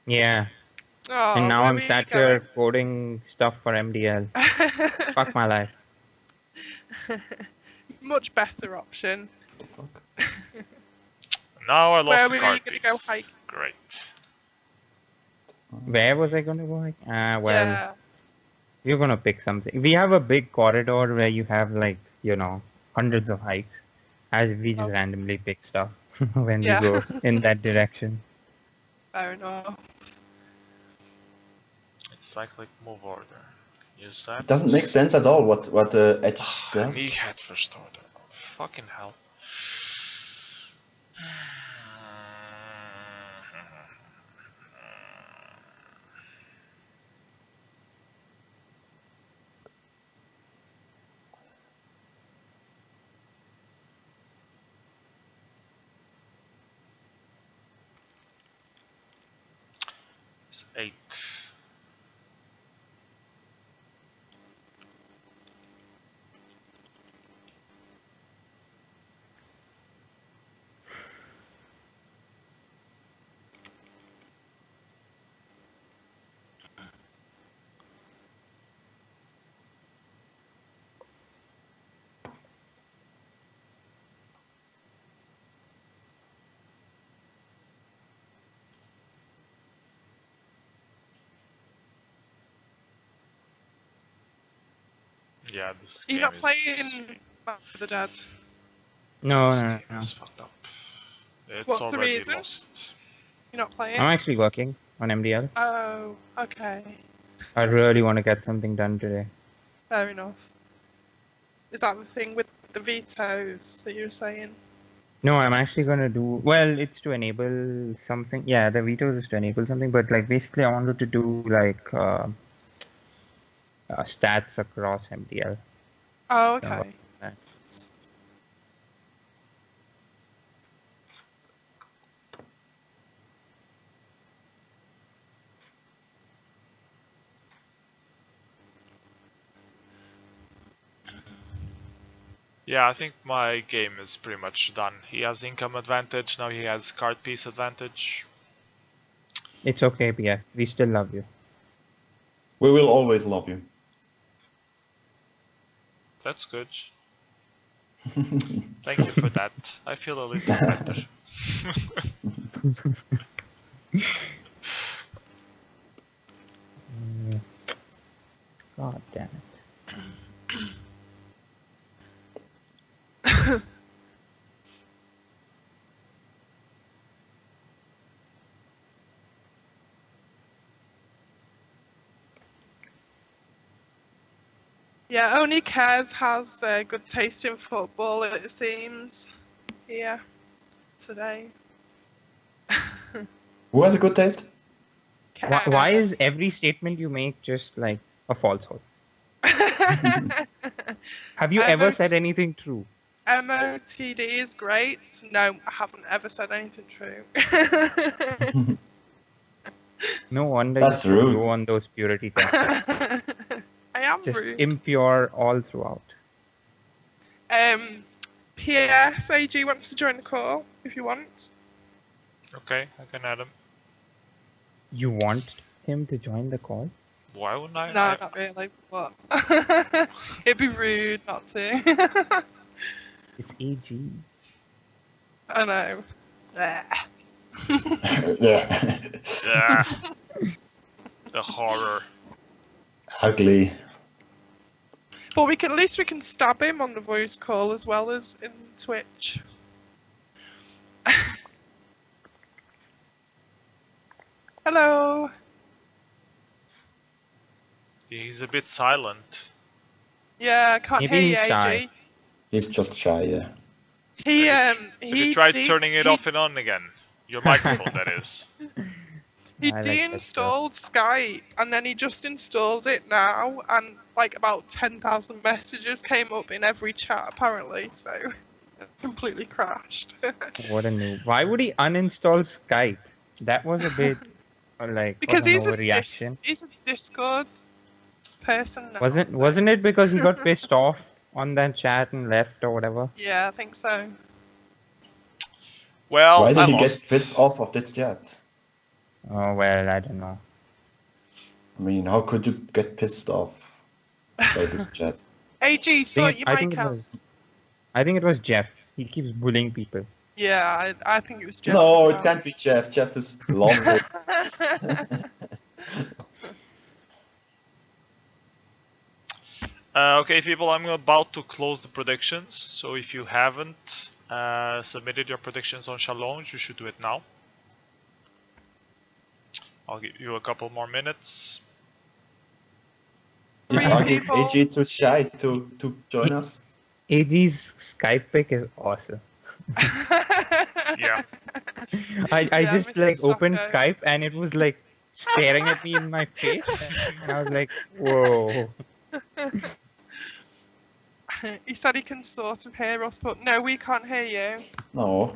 Yeah. Oh, And now where I'm were you sat here coding stuff for MDL. going? Fuck my life. Much better option. The fuck? Now I lost Where the were you card gonna piece. go hiking? Great. Where was I going to go? Well, Yeah. you're going to pick something. We have a big corridor where you have, like, hundreds of hikes. As we just randomly pick stuff when we go in that direction. Fair enough. It's cyclic move order. Use that. It doesn't make sense at all what the edge does. Me head first order. Fucking hell. It's 8. Yeah, this You're game not is... playing Back to the Dead. No, This no, game no. is fucked up. It's What's the already reason? lost. You're not playing? I'm actually working on MDL. Oh, okay. I really want to get something done today. Fair enough. Is that the thing with the vetoes that you were saying? No, I'm actually gonna do. Well, it's to enable something. Yeah, the vetoes is to enable something, but like basically, I wanted to do like stats across MDL. Oh, So, okay. that- Yeah, I think my game is pretty much done. He has income advantage, now he has card piece advantage. It's okay, Pierre. We still love you. We will always love you. That's good. Thank you for that. I feel a little better. God damn it. Yeah, only Kaz has good taste in football, it seems. Here, today. Who has a good taste? Why is Kaz. every statement you make just like a falsehood? Have you ever said anything true? MOTD is great. No, I haven't ever said anything true. No wonder That's you rude. go on those purity tests. I am Just rude. impure all throughout. PS AG wants to join the call if you want. Okay, I can add him. You want him to join the call? Why wouldn't I? No, not really. But it'd be rude not to. It's AG. I know. Yeah. Yeah. The horror. Ugly. But we can at least we can stab him on the voice call as well as in Twitch. Hello. He's a bit silent. Yeah, I can't Maybe hear he's you, shy. AG. He's just shy, yeah. He Have you tried turning it he- off and on again? Your microphone, that is. He I like that deinstalled Skype and then he just installed it now, and like about 10,000 messages came up in every chat apparently, so it completely crashed. What a noob. Why would he uninstall Skype? That was a bit like Because of an he's overreaction. he's a Discord person now. Wasn't it because he got pissed off on that chat and left or whatever? Yeah, I think so. Well, Why I did he lost. get pissed off of this chat? Oh well, I don't know. I mean, how could you get pissed off by this chat? AG, sort your mic out. I think it was Jeff. He keeps bullying people. Yeah, I think it was Jeff. No, as it well. can't be Jeff. Jeff is lovely. Okay, people, I'm about to close the predictions. So if you haven't submitted your predictions on Challenge, you should do it now. I'll give you a couple more minutes. Is AG too shy to join us? AG's Skype pic is awesome. Yeah. I Yeah, just Mr. like opened Socko. Skype and it was like staring at me in my face. And I was like, whoa. He said he can sort of hear us, but no, we can't hear you. No.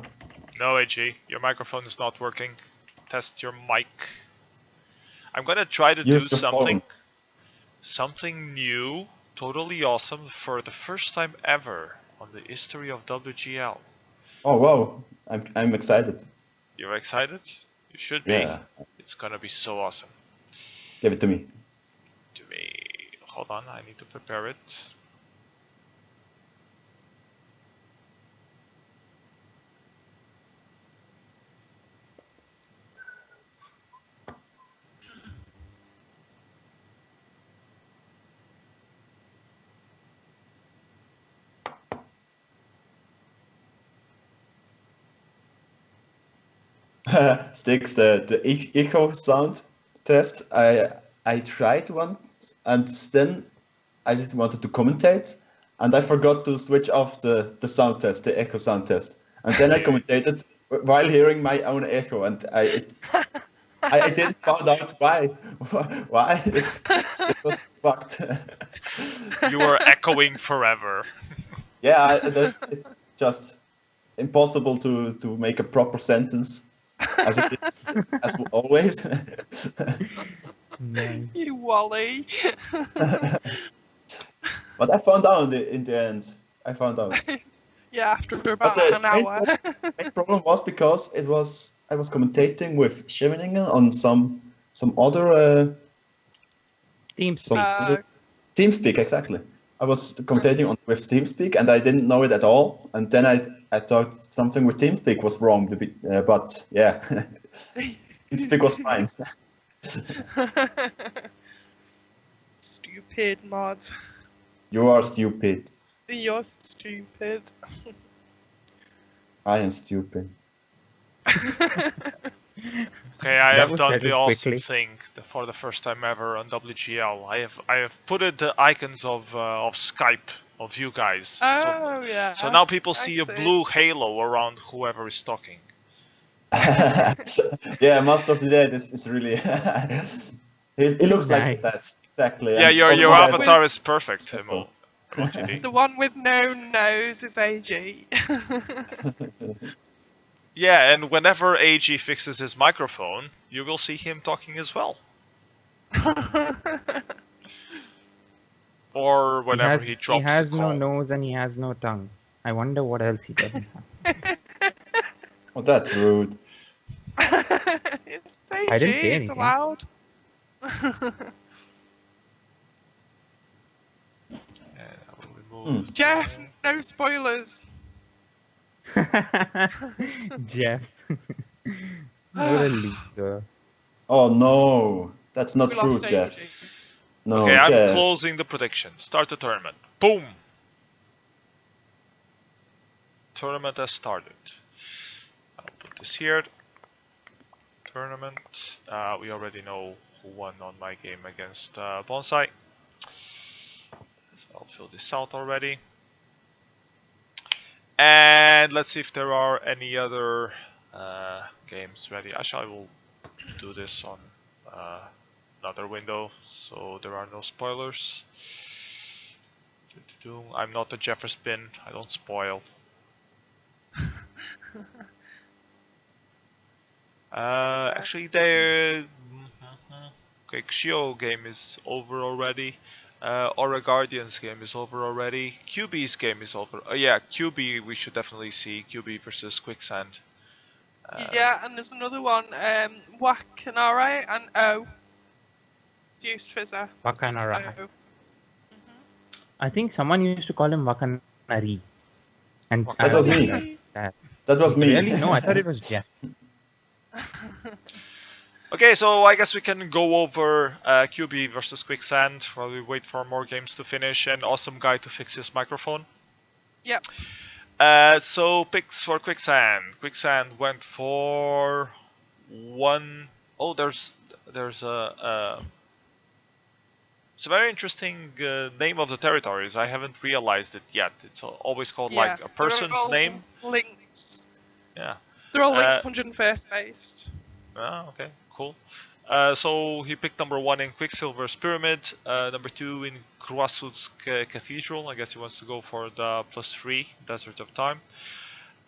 No, AG, your microphone is not working. Test your mic. I'm gonna try to Use do your something. phone. Something new, totally awesome, for the first time ever on the history of WGL. Oh wow, I'm excited. You're excited? You should be. Yeah. It's gonna be so awesome. Give it to me. To me. Hold on, I need to prepare it. Styx, the echo sound test. I tried one, and then I didn't wanted to commentate, and I forgot to switch off the sound test, the echo sound test, and then I commentated while hearing my own echo, and I didn't find out why. Why it was fucked. You were echoing forever. Yeah, it's just impossible to make a proper sentence, as it is, as always. Nice. You Wally. But I found out in the end. I found out. Yeah, after But about the an hour. main problem was because I was commentating with Scheveningen on some other TeamSpeak. TeamSpeak, exactly. I was commentating with TeamSpeak, and I didn't know it at all. And then I thought something with TeamSpeak was wrong, but yeah, TeamSpeak was fine. Stupid mod. You are stupid. You're stupid. I am stupid. Okay, I That have was done settled the awesome quickly. thing for the first time ever on WGL. I have put the icons of Skype of you guys. Oh, yeah. So now people I see a blue halo around whoever is talking. Yeah, most of the day this is really. He looks like Nice. that exactly. Yeah, and your also has- avatar is perfect, Subtle. MOTD. The one with no nose is AG. Yeah, and whenever AG fixes his microphone, you will see him talking as well. Or whenever he drops he has the no call. nose and he has no tongue. I wonder what else he doesn't have. Oh, that's rude. It's AG, I didn't say it's anything. allowed. And I will remove Jeff, no spoilers. Jeff. What a loser. Oh no, that's not We true, lost Jeff. AG. No, Okay, I'm Jeff. closing the prediction. Start the tournament. Boom! Tournament has started. I'll put this here. Tournament. We already know who won on my game against Bonsai. So I'll fill this out already. And let's see if there are any other games ready. Actually, I will do this on another window, so there are no spoilers. I'm not a Jefferspin, I don't spoil. Actually, okay, Xio game is over already. Aura Guardians game is over already. QB's game is over. Yeah, QB we should definitely see. QB versus Quicksand. Yeah, and there's another one, Wakanare and O. Deuce Fizzer. Wakanara. O. I think someone used to call him Wakanari. And That was me. That was me. Really? No, I thought it was Jeff. Okay, so I guess we can go over QB versus Quicksand while we wait for more games to finish and Awesome Guy to fix his microphone. Yep. So picks for Quicksand. Quicksand went for one. Oh, there's a. It's a very interesting name of the territories. I haven't realized it yet. It's always called like a person's they're all name. Links. Yeah. They're all links 101st based. Ah, okay, cool. So he picked number 1 in Quicksilver's Pyramid, number 2 in Croissant's Cathedral. I guess he wants to go for the +3 Desert of Time.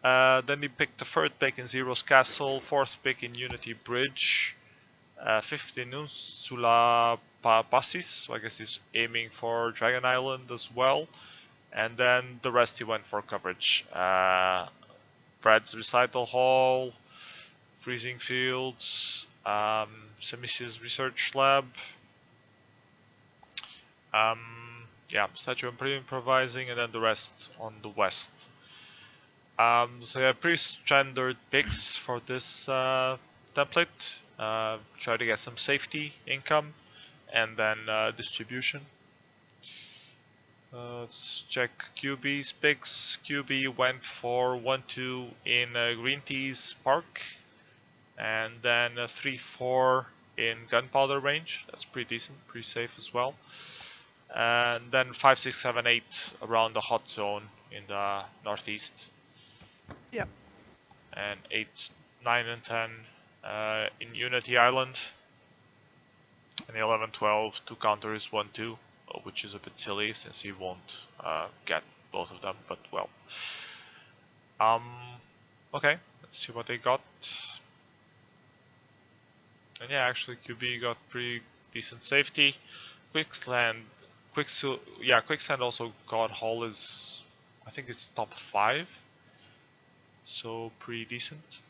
Then he picked the 3rd pick in Zero's Castle, 4th pick in Unity Bridge, 5th in Unsula Passis. So I guess he's aiming for Dragon Island as well. And then the rest he went for coverage. Brad's Recital Hall, Freezing Fields, Semisi's Research Lab, yeah, Statue of Improvising, and then the rest on the west. So yeah, pretty standard picks for this template. Try to get some safety income, and then distribution. Let's check QB's picks. QB went for 1-2 in Green Tea's Park. and then 3-4 in gunpowder range. That's pretty decent, pretty safe as well. And then 5, 6, 7, 8 around the hot zone in the northeast. Yep. And 8, 9, and 10 in Unity Island. And 11, 12 to counter is 1, 2, which is a bit silly since he won't get both of them. But well, okay. Let's see what they got. And yeah, actually QB got pretty decent safety. Quicksand also got Hull is, I think it's top 5, so pretty decent.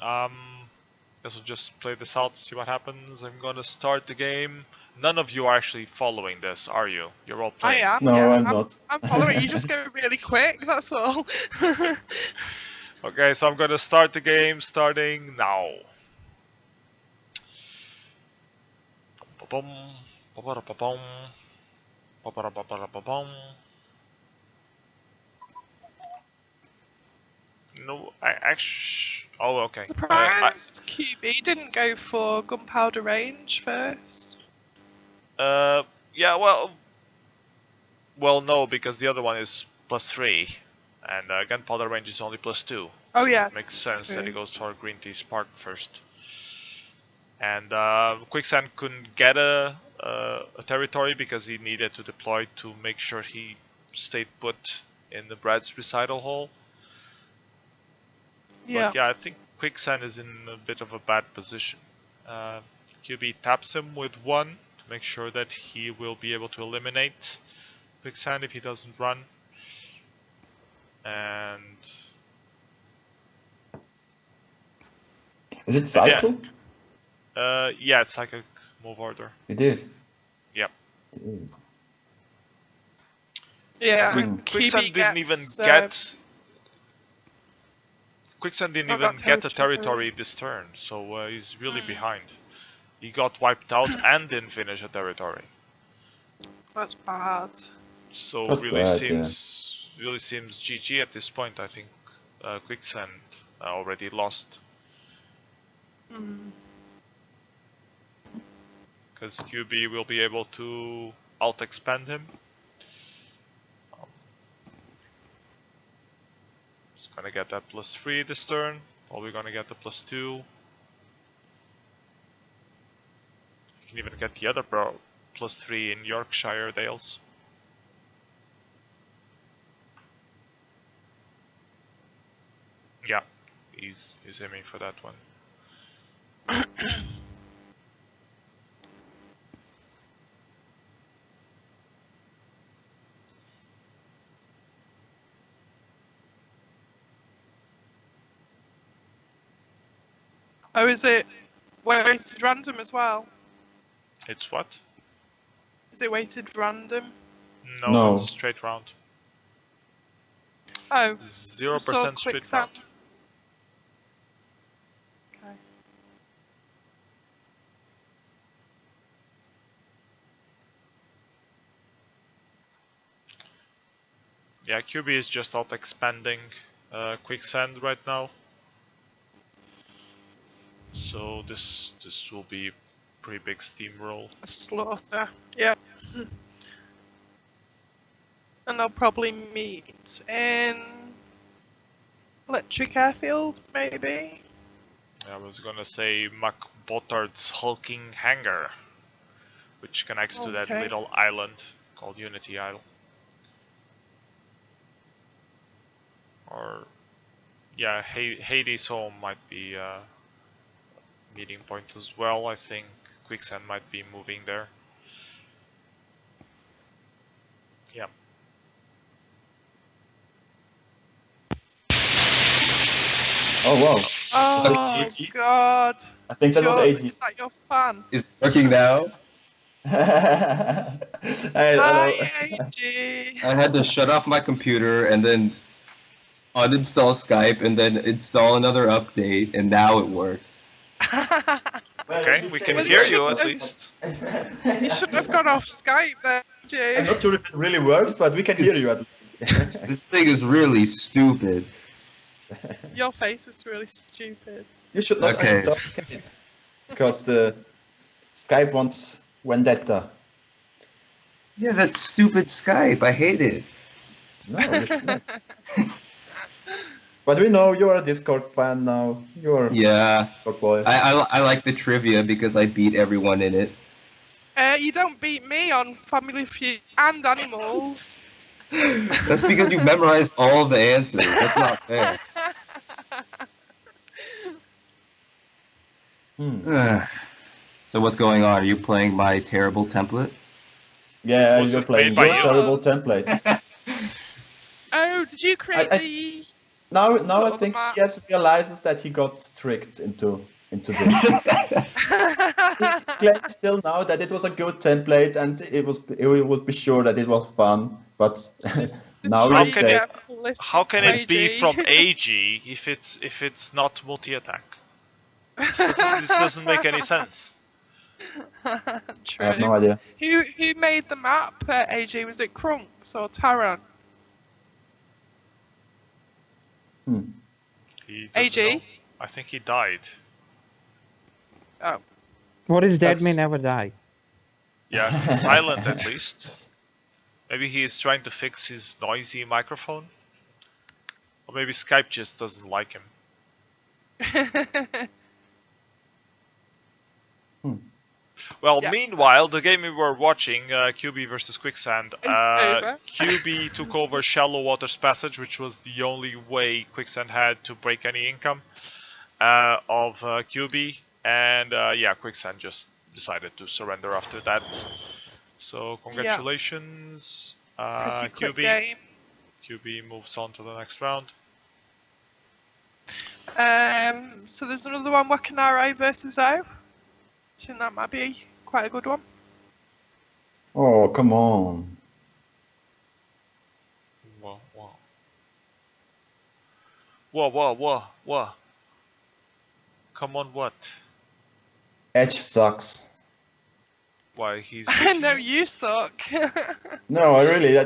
Guess we'll just play this out, see what happens. I'm gonna start the game. None of you are actually following this, are you? You're all playing. I am. No, yeah. I'm not. I'm following. You just go really quick. That's all. Okay, so I'm gonna start the game starting now. Ba-bum, ba-ba-da-ba-bum, ba-ba-da-ba-ba-da-ba-bum. No, I actually. Oh, okay. Surprised QB didn't go for gunpowder range first. Yeah, well, no, because the other one is +3, and gunpowder range is only +2. Oh yeah. It makes sense that he true. goes for Green Tea Spark first. And Quicksand couldn't get a territory because he needed to deploy to make sure he stayed put in the Brad's recital hole. Yeah. But yeah, I think Quicksand is in a bit of a bad position. QB taps him with 1 to make sure that he will be able to eliminate Quicksand if he doesn't run. And Is it cycle? yeah, it's like a move order. It is. Yep. It is. Yeah. Quicksand QB didn't even gets, get. Quicksand didn't not even got get a territory. territory this turn, so he's really behind. He got wiped out and didn't finish a territory. That's bad. So That's really bad, seems GG at this point. I think Quicksand already lost because QB will be able to out expand him. Just gonna get that +3 this turn. Probably gonna get the +2. You can even get the other +3 in Yorkshire Dales. Yeah, he's aiming for that one. Oh, is it weighted random as well? It's what? Is it weighted random? No, it's straight round. Oh. 0% straight round. Okay. Yeah, QB is just out expanding Quicksand right now. So this will be pretty big steamroll. A slaughter. Yeah. And they'll probably meet in Electric Airfield, maybe? I was gonna say MacBotard's hulking hangar, which connects to that little island called Unity Isle. Or, yeah, Hades Home might be a meeting point as well. I think Quicksand might be moving there. Yeah. Oh wow. Oh god. I think that was George, 80. is that your fan? Is it working now? Hey, Hi, hello. AG. I had to shut off my computer and then uninstall Skype and then install another update, and now it worked. Okay, we can Well, hear you you at shouldn't least. You shouldn't have gone off Skype there, I'm Jay. not sure if it really works, but we can hear you at least. This thing is really stupid. Your face is really stupid. You should not Okay. uninstall Skype because the Skype wants vendetta. Yeah, that stupid Skype. I hate it. No, you should not. But we know you're a Discord fan now. You're Yeah, Discord boy. I like the trivia because I beat everyone in it. You don't beat me on Family Feud and Animals. That's because you memorized all the answers. That's not fair. So what's going on? Are you playing my terrible template? Yeah, Was you're it playing made by your you? terrible templates. Oh, did you create the? Now I the think map? he has realizes that he got tricked into this. He claims still now that it was a good template and he would be sure that it was fun, but now How he's can saying, How can it be from AG if it's not multi-attack? This doesn't make any sense. True. I have no idea. Who made the map at AG? Was it Krunks or Taran? He doesn't AG? know. I think he died. Oh. What is dead may That's- never die. Yeah, he's silent at least. Maybe he is trying to fix his noisy microphone. Or maybe Skype just doesn't like him. Well, Yes. meanwhile, the game we were watching, QB versus Quicksand, over. QB took over Shallow Waters Passage, which was the only way Quicksand had to break any income of QB, and yeah, Quicksand just decided to surrender after that. So congratulations, Pretty quick QB. game. QB moves on to the next round. So there's another one, Wakanare versus O. I think that might be quite a good one. oh, come on. Whoa, whoa. Whoa, whoa, whoa, whoa. Come on, what? Edge sucks. Why, he's... No, you suck. No, really,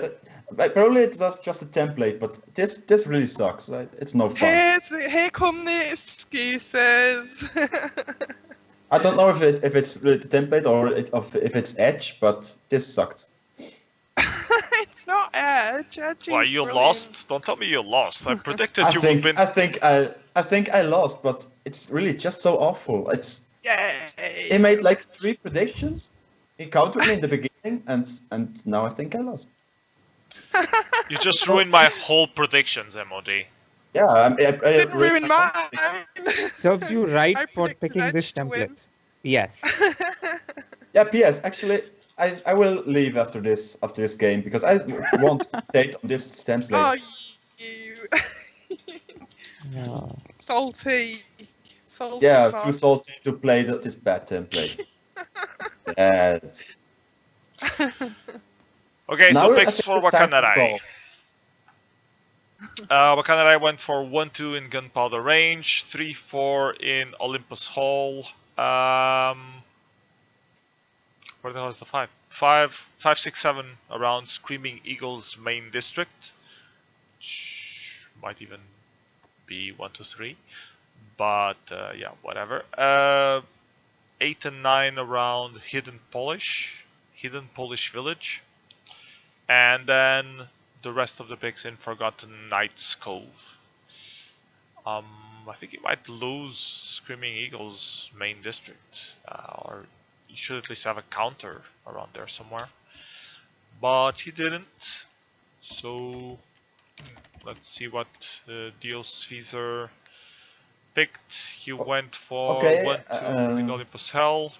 probably it was just a template, but this really sucks. It's no fun. Here come the excuses. I don't know if it's really the template or if it's Edge, but this sucked. It's not Edge. Edge Why, is you brilliant. lost? Don't tell me you lost. I predicted I you would win. think I lost, but it's really just so awful. Yay. He made like 3 predictions. He countered me in the beginning, and now I think I lost. You just ruined my whole predictions, MOD. Yeah, I Didn't really- ruin mine. Serves you right I for predicted picking Edge this to template. win. Yes. Yeah, PS. Actually, I will leave after this game because I want to update on this Oh, template. you. No. Salty. Salty. Yeah, man. too salty to play this bad template. Yes. Okay, Now so I picks think for it's time to Wakanarai. stall. Wakanarai went for 1-2 in Gunpowder Range, 3-4 in Olympus Hall. Where the hell is the 5? 5, 6, 7 around Screaming Eagle's main district. Which might even be 1, 2, 3. But yeah, whatever. 8 and 9 around Hidden Polish Village. And then the rest of the picks in Forgotten Knight's Cove. I think he might lose Screaming Eagle's main district, or he should at least have a counter around there somewhere. But he didn't. So let's see what Dios Feezer picked. He went for Okay, 1-2 in Olympus Hell.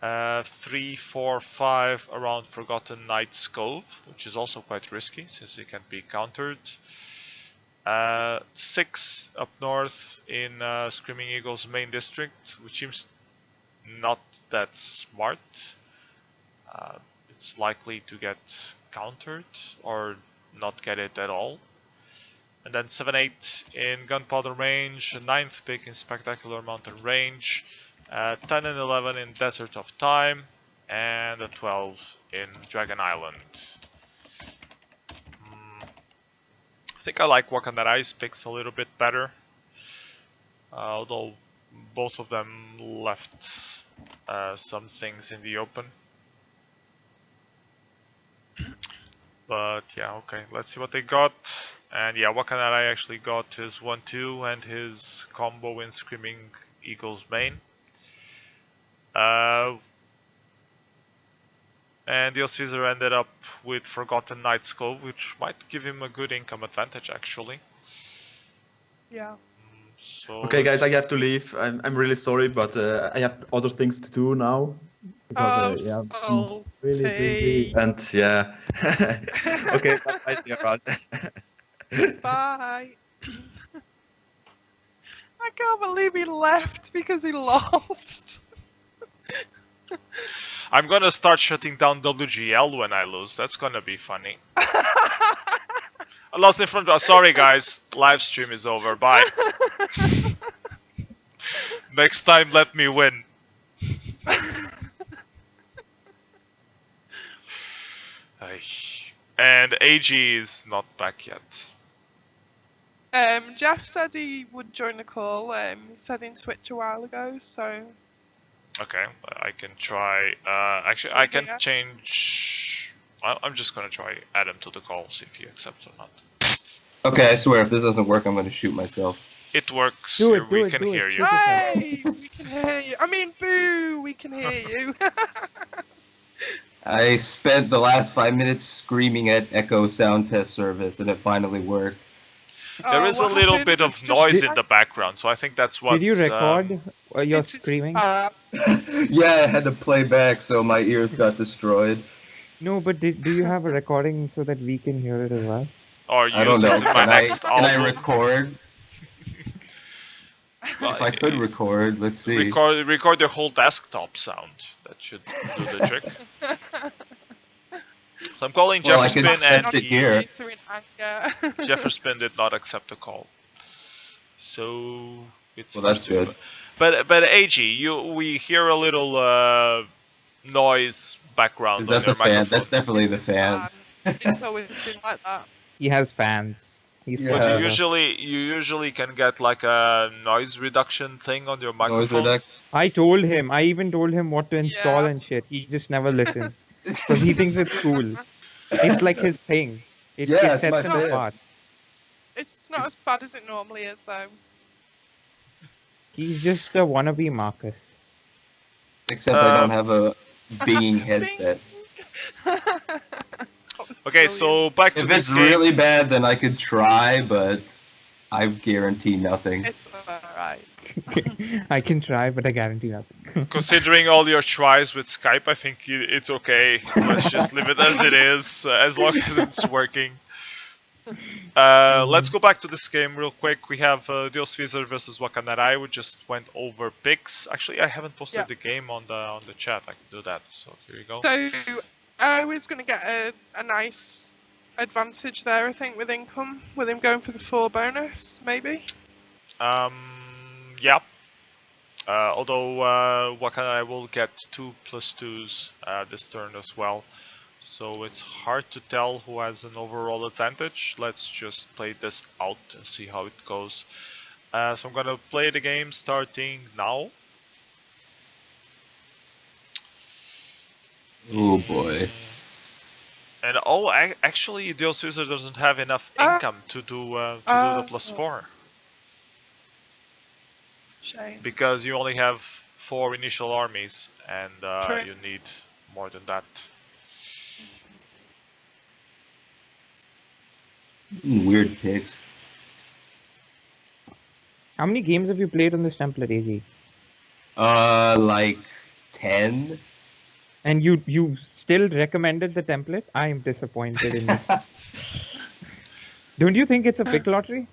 3, 4, 5 around Forgotten Knight's Cove, which is also quite risky since it can be countered. 6 up north in Screaming Eagle's main district, which seems not that smart. It's likely to get countered or not get it at all. And then 7, 8 in Gunpowder Range, 9th pick in Spectacular Mountain Range, 10 and 11 in Desert of Time, and a 12 in Dragon Island. I think I like Wakanarai's picks a little bit better. Although both of them left some things in the open. But yeah, okay, let's see what they got. And yeah, Wakanarai actually got his 1-2 and his combo in Screaming Eagle's main. And the Caesar ended up with Forgotten Knight's Cove, which might give him a good income advantage actually. Yeah. So Okay, guys, I have to leave. I'm really sorry, but I have other things to do now. Because, yeah, I'm really busy. Salty. And yeah. Okay, bye. See you around. Bye. I can't believe he left because he lost. I'm gonna start shutting down WGL when I lose. That's gonna be funny. I lost in front of. Sorry, guys. Live stream is over. Bye. Next time, let me win. And AG is not back yet. Jeff said he would join the call. He said in Twitch a while ago, so. Okay, I can try. Actually, I can change. I'm just gonna try add him to the call, see if he accepts or not. Okay, I swear, if this doesn't work, I'm gonna shoot myself. It works. Do it, We can hear you. Hey, we can hear you. I mean, boo, we can hear you. I spent the last 5 minutes screaming at Echo Sound Test Service, and it finally worked. There is a little bit of noise in the background, so I think that's what. Did you record your screaming? Yeah, I had to play back, so my ears got destroyed. No, but do you have a recording so that we can hear it as well? Or I don't use it know. in my next Can I album. record? If I could record, let's see. Record the whole desktop sound. That should do the trick. So I'm calling Well, I Jefferspin, can and test it here. Jefferspin did not accept the call. So it's Well, that's good. But AG, we hear a little noise background Is on that your the fan? microphone. That's definitely the fan. It's always been like that. He has fans. He's Yeah. But you usually can get like a noise reduction thing on your Noise microphone. reduction. I told him. I even told him what to install Yeah. and shit. He just never listens because he thinks it's cool. It's like his thing. It Yeah, it's sets my him thing. apart. It's not as bad as it normally is, though. He's just a wannabe Marcus. Except I don't have a Bing headset. Okay, so back to If this it's game. really bad, then I could try, but I guarantee nothing. It's alright. I can try, but I guarantee nothing. Considering all your tries with Skype, I think it's okay. Let's just leave it as it is, as long as it's working. Let's go back to this game real quick. We have Dios Caesar versus Wakanarai. We just went over picks. Actually, I haven't posted the game on the chat. I can do that. So here you go. So I was going to get a nice advantage there, I think, with income, with him going for the 4 bonus, maybe. Yeah. Although Wakanarai will get 2+2s this turn as well. So it's hard to tell who has an overall advantage. Let's just play this out and see how it goes. So I'm gonna play the game starting now. Oh boy. And actually, Dios Caesar doesn't have enough income to do the +4. Shame. Because you only have 4 initial armies, and you need more than that. Weird picks. How many games have you played on this template, AG? Like 10. And you still recommended the template? I am disappointed in you. Don't you think it's a pick lottery?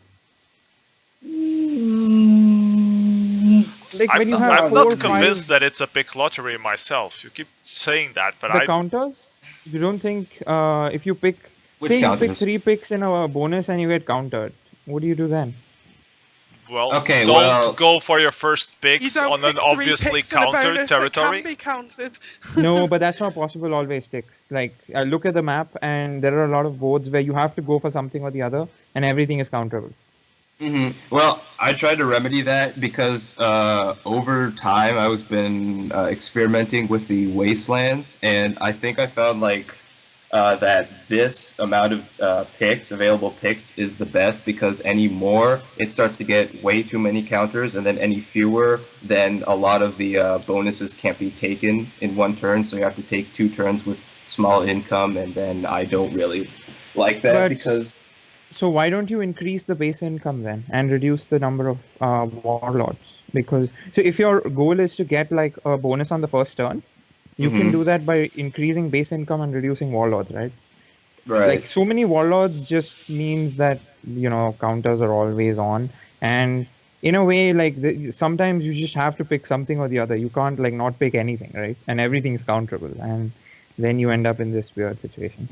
Like when you have I'm 4 or not 5 convinced that it's a pick lottery myself. You keep saying that, but the counters? You don't think if you pick, Which say you counters? pick 3 picks in a bonus and you get countered, what do you do then? Well, Okay, don't well- go for your first You picks don't on an pick 3 obviously picks in a countered bonus territory. that can be counted. No, but that's not possible always, Styx. Like, look at the map, and there are a lot of boards where you have to go for something or the other, and everything is counterable. Well, I tried to remedy that because over time I was been experimenting with the wastelands, and I think I found like that this amount of available picks, is the best, because any more it starts to get way too many counters, and then any fewer, then a lot of the bonuses can't be taken in one turn, so you have to take 2 turns with small income, and then I don't really like that But- because. So why don't you increase the base income then and reduce the number of warlords? Because so if your goal is to get like a bonus on the first turn, you can do that by increasing base income and reducing warlords, right? Right. Like so many warlords just means that counters are always on, and in a way like sometimes you just have to pick something or the other. You can't like not pick anything, right? And everything is counterable, and then you end up in this weird situation.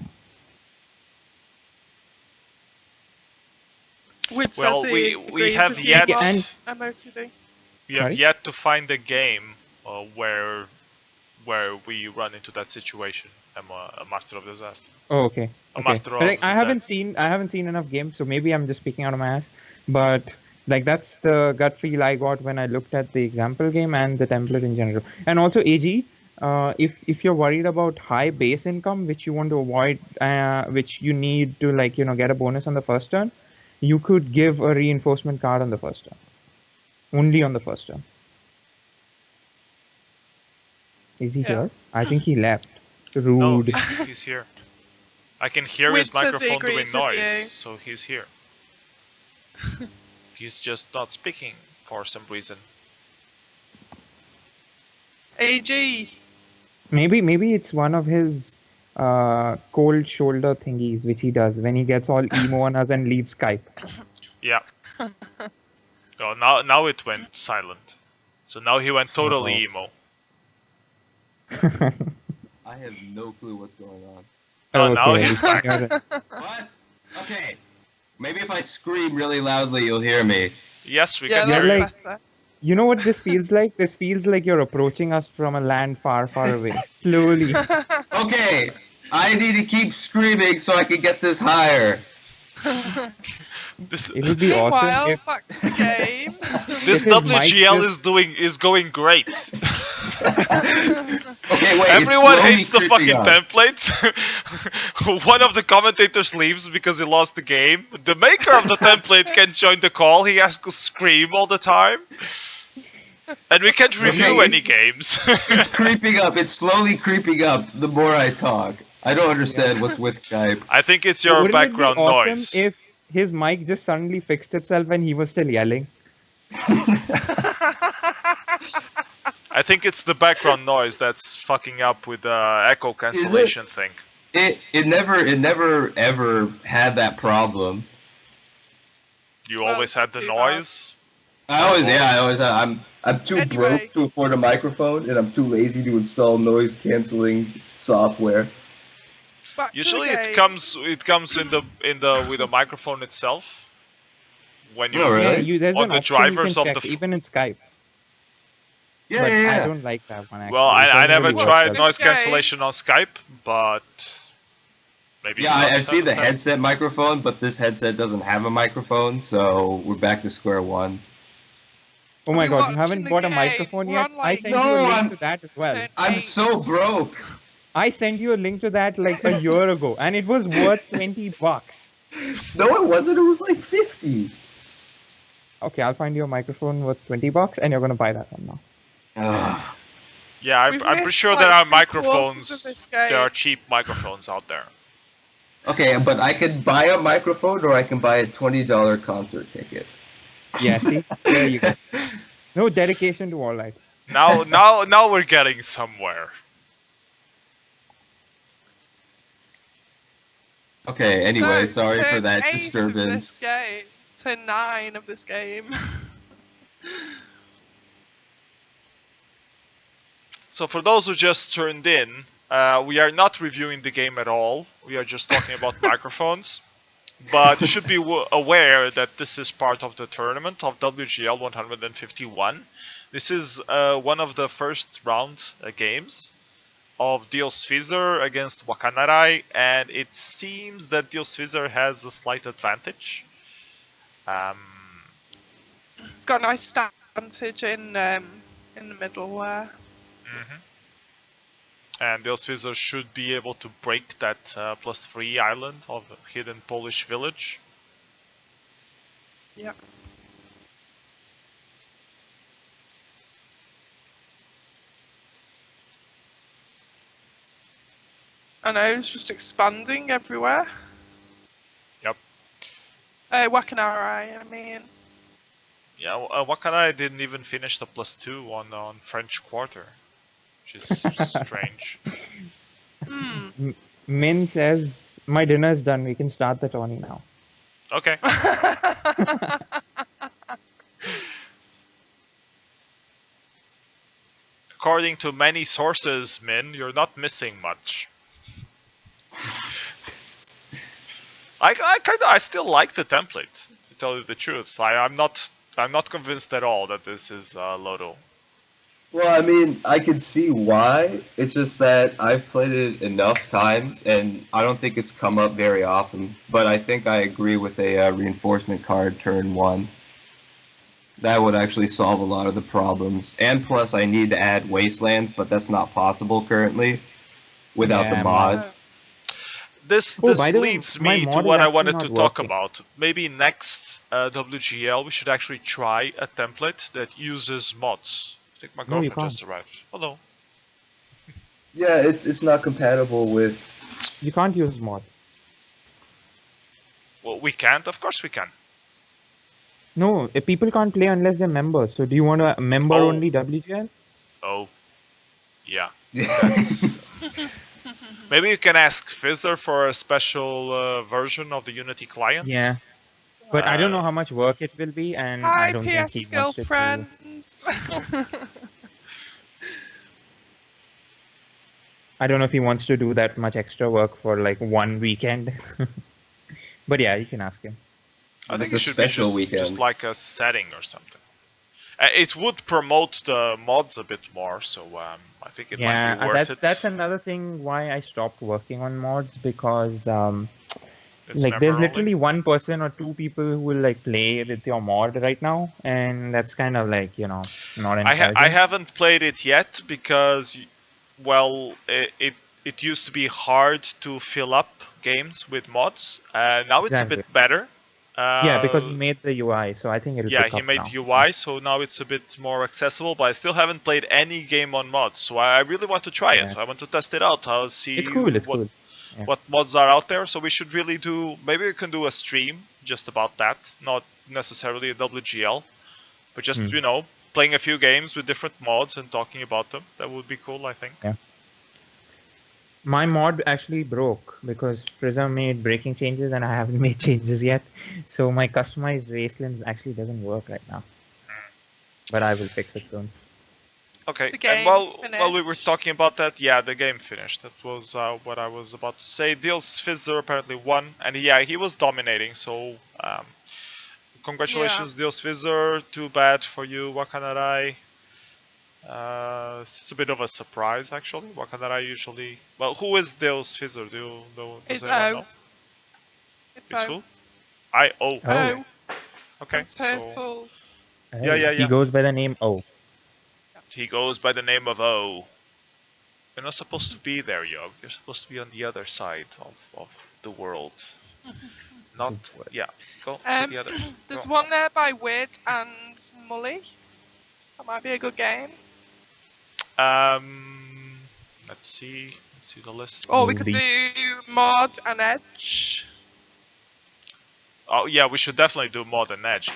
Which Well, says we agrees have with you, yet what And- MOCD. we have Sorry? yet to find a game where we run into that situation. I'm a master of disaster. Oh, okay. A Okay. master But, of like, I haven't seen enough games, so maybe I'm just speaking out of my ass. But like that's the gut feel I got when I looked at the example game and the template in general. And also AG, if you're worried about high base income, which you want to avoid, which you need to like get a bonus on the first turn, you could give a reinforcement card on the first turn. Only on the first turn. Is he Yeah. here? I think he left. No, Rude. he's here. I can hear Which his says he microphone doing agrees with you. noise, so he's here. He's just not speaking for some reason. AG. Maybe it's one of his cold shoulder thingies which he does when he gets all emo on us and leaves Skype. Yeah. Oh, now it went silent. So now he went totally emo. I have no clue what's going on. Oh, now Okay. he's back. What? Okay. Maybe if I scream really loudly, you'll hear me. Yes, we Yeah, can You're hear you. like- better. You know what this feels like? This feels like you're approaching us from a land far, far away. Slowly. Okay. I need to keep screaming so I can get this higher. This, It would be awesome Meanwhile, if back to the game. this if his mic WGL just- is going great. Okay, wait. Everyone it's slowly hates the creeping fucking up. template. One of the commentators leaves because he lost the game. The maker of the template can join the call. He has to scream all the time. And we can't review any it's- games. It's creeping up. It's slowly creeping up the more I talk. I don't understand what's with Skype. I think it's your Wouldn't it be background awesome noise. if his mic just suddenly fixed itself and he was still yelling? I think it's the background noise that's fucking up with the echo cancellation thing. It never ever had that problem. You Well, always had the too bad. noise. I always I'm too Anyway. broke to afford a microphone, and I'm too lazy to install noise canceling software. Back to the Usually game. it comes in the with the microphone itself. When you Oh, really? Yeah, there's On an the option you drivers can of check, the even in Skype. Yeah, But yeah, I yeah. don't like that one actually. well, It I doesn't never really work tried well. noise Okay. cancellation on Skype, but maybe. Yeah, you I've seen the understand. headset microphone, but this headset doesn't have a microphone, so we're back to square one. Oh my Are we god, you watching haven't the bought a game? microphone We're yet? on, I like, sent you a No, link I'm- to that as well. Turn I'm 8. so broke. I sent you a link to that like a year ago, and it was worth $20. No, it wasn't. It was like 50. Okay, I'll find you a microphone worth $20, and you're gonna buy that one now. Ugh. Yeah, I'm We've pretty missed, sure like, there are 3/4 microphones. of this There game. are cheap microphones out there. Okay, but I can buy a microphone, or I can buy a $20 concert ticket. Yeah, see, there you go. No dedication to WarLight. Now we're getting somewhere. Okay, anyway, So, sorry for turn that 8 disturbance. Of this game. Turn 9 of this game. So for those who just turned in, we are not reviewing the game at all. We are just talking about microphones. But you should be aware that this is part of the tournament of WGL 151. This is one of the first round games of Dios Fizzer against Wakanarai, and it seems that Dios Fizzer has a slight advantage. It's got a nice advantage in the middleware. And Dios Fizzer should be able to break that +3 island of hidden Polish village. Yep. I know, it's just expanding everywhere. Yep. Wakanarai, I mean. Yeah, Wakanarai didn't even finish the +2 on French Quarter, which is strange. Min says, my dinner is done. We can start the tourney now. Okay. According to many sources, Min, you're not missing much. I still like the template, to tell you the truth. I'm not convinced at all that this is Lodo. Well, I mean, I could see why. It's just that I've played it enough times, and I don't think it's come up very often. But I think I agree with a reinforcement card turn 1. That would actually solve a lot of the problems. And plus, I need to add Wastelands, but that's not possible currently without the mods. This leads me to what I wanted to talk about. Maybe next WGL we should actually try a template that uses mods. I think my girlfriend just arrived. Hello. Yeah, it's not compatible with... You can't use mod. Well, we can't? Of course we can. No, people can't play unless they're members. So do you want a member-only WGL? Oh. Yeah. Maybe you can ask Fizzer for a special version of the Unity client. Yeah. But I don't know how much work it will be, and Hi, I don't think he wants to. girlfriends. I don't know if he wants to do that much extra work for like one weekend. But yeah, you can ask him. I think it should be just like a setting or something. It would promote the mods a bit more, so I think it might be worth it. That's another thing why I stopped working on mods, because like there's literally one person or two people who will like play with your mod right now, and that's kind of like, you know, not encouraging. I haven't played it yet because, well, it used to be hard to fill up games with mods. Now it's a bit better. Yeah, because he made the UI, so I think it'll pick up he made the UI, so now it's a bit more accessible, but I still haven't played any game on mods, so I really want to try it. I want to test it out. I'll see what mods are out there, so we should really do... Maybe we can do a stream just about that, not necessarily a WGL, but just, you know, playing a few games with different mods and talking about them. That would be cool, I think. Yeah. My mod actually broke because Frizzer made breaking changes and I haven't made changes yet. So my customized Wastelands actually doesn't work right now. But I will fix it soon. Okay, and while we were talking about that, yeah, the game finished. That was what I was about to say. Dios Fizzer apparently won, and yeah, he was dominating, so congratulations, Dios Fizzer. Too bad for you, Wakanarai. It's a bit of a surprise, actually. Wakanarai usually... Well, who is Dios Fizzer? Do you know? Does anyone know? It's O. Who? I-O. O. Okay. It's Turtles. Yeah. He goes by the name O. He goes by the name of O. You're not supposed to be there, Yog. You're supposed to be on the other side of the world. Not... Yeah. Go to the other... There's one there by Wid and Mully. That might be a good game. Let's see the list. Or we could do Mod and Edge. Oh yeah, we should definitely do Mod and Edge.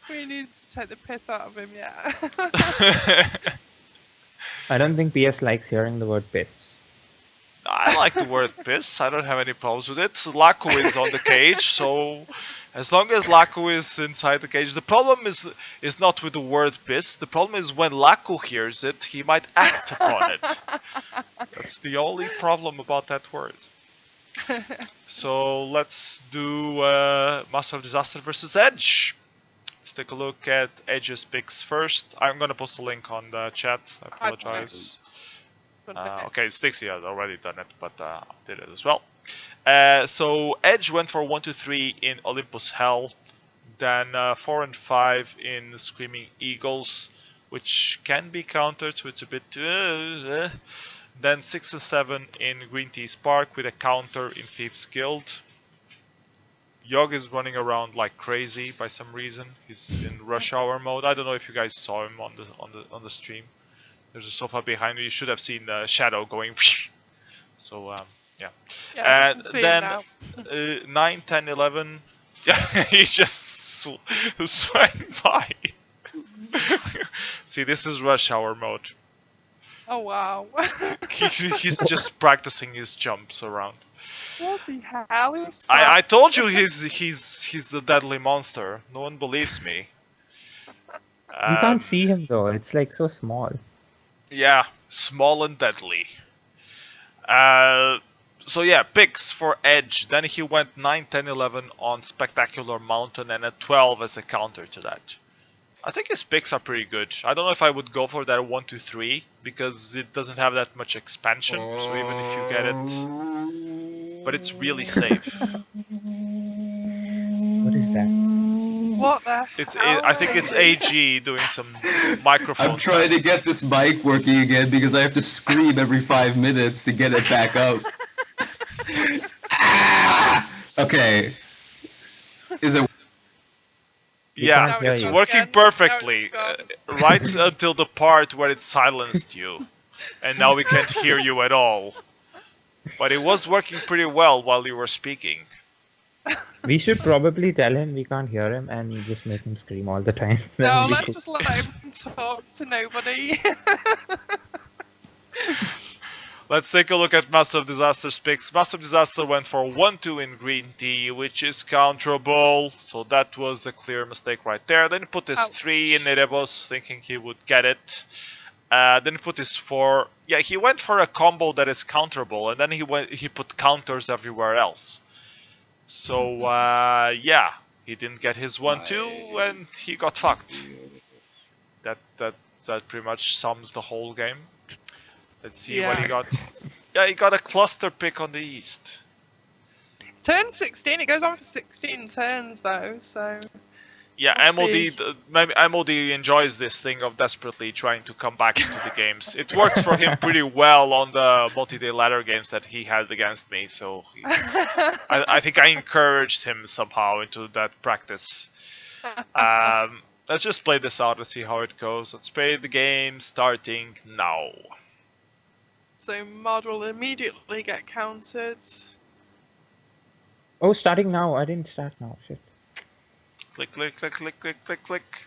We need to take the piss out of him, yeah. I don't think PS likes hearing the word piss. I like the word piss. I don't have any problems with it. Laku is on the cage, so as long as Laku is inside the cage. The problem is not with the word piss. The problem is when Laku hears it, he might act upon it. That's the only problem about that word. So let's do Master of Disaster versus Edge. Let's take a look at Edge's picks first. I'm gonna post a link on the chat. I apologize. Okay, Styx had already done it, but did it as well. So Edge went for 1, 2, 3 in Olympus Hell, then 4 and 5 in Screaming Eagles, which can be countered, so it's a bit. Then 6 and 7 in Green Tea Spark with a counter in Thieves Guild. Yogg is running around like crazy by some reason. He's in rush hour mode. I don't know if you guys saw him on the stream. There's a sofa behind me. You should have seen the shadow going. So yeah. Yeah, And then 9, 10, 11. Yeah, he's just swaying by. See, this is rush hour mode. Oh wow. He's just practicing his jumps around. Bloody hell, he's I fast. told you he's the deadly monster. No one believes me. We can't see him though. It's like so small. Yeah, small and deadly. So yeah, picks for Edge. Then he went 9, 10, 11 on Spectacular Mountain and a 12 as a counter to that. I think his picks are pretty good. I don't know if I would go for that 1, 2, 3 because it doesn't have that much expansion. So even if you get it, but it's really safe. What is that? What the hell? I think it's AG doing some microphone. I'm trying to get this mic working again because I have to scream every 5 minutes to get it back up. Ah! Okay. Is it? Yeah, hear it's you. working Again. perfectly. Now it's Right until the part where it silenced you. And now we can't hear you at all. But it was working pretty well while you were speaking. We should probably tell him we can't hear him and just make him scream all the time. No, That'd be let's cool. just let him talk to nobody. Let's take a look at Master of Disaster's picks. Master of Disaster went for 1, 2 in Green Tea, which is counterable. So that was a clear mistake right there. Then he put his 3 in Erebos, thinking he would get it. Then he put his 4. Yeah, he went for a combo that is counterable, and then he put counters everywhere else. So yeah, he didn't get his 1, 2, and he got fucked. That pretty much sums the whole game. Let's see what he got. Yeah, he got a cluster pick on the east. Turn 16, it goes on for 16 turns though, so... Yeah, Must be. maybe MOD enjoys this thing of desperately trying to come back into the games. It works for him pretty well on the multi-day ladder games that he had against me, so I think I encouraged him somehow into that practice. Let's just play this out and see how it goes. Let's play the game starting now. So Mod will immediately get counted. Oh, starting now. I didn't start now. Shit. Click, click, click, click, click, click, click.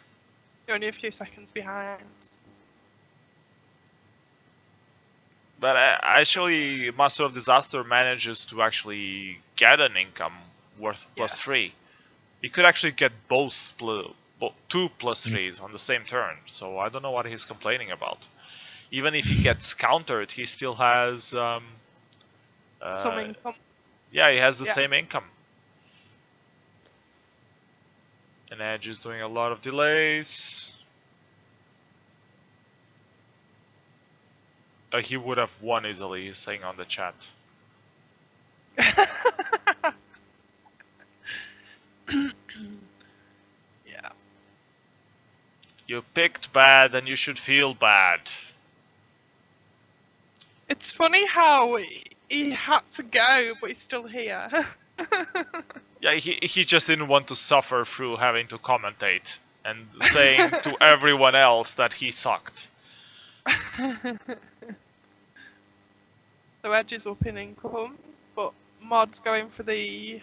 You're only a few seconds behind. But actually, Master of Disaster manages to actually get an income worth +3. He could actually get both 2 +3s on the same turn. So I don't know what he's complaining about. Even if he gets countered, he still has Some income. yeah, he has the same income. And Edge is doing a lot of delays. He would have won easily, he's saying on the chat. Yeah. You picked bad and you should feel bad. It's funny how he had to go, but he's still here. Yeah, he just didn't want to suffer through having to commentate and saying to everyone else that he sucked. So Edge is up in income, but Mod's going for the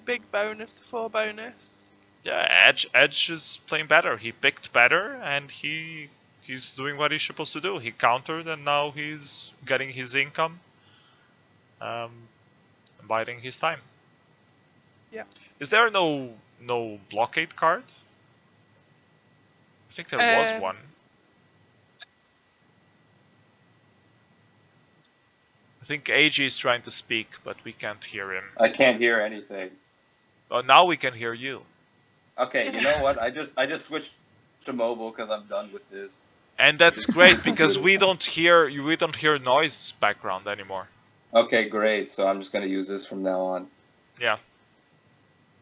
big bonus, the 4 bonus. Yeah, Edge is playing better. He picked better, and he's doing what he's supposed to do. He countered, and now he's getting his income, biding his time. Yeah. Is there no blockade card? I think there was one. I think AG is trying to speak, but we can't hear him. I can't hear anything. Oh, now we can hear you. Okay, you know what? I just switched to mobile because I'm done with this. And that's great because we don't hear noise background anymore. Okay, great. So I'm just gonna use this from now on. Yeah.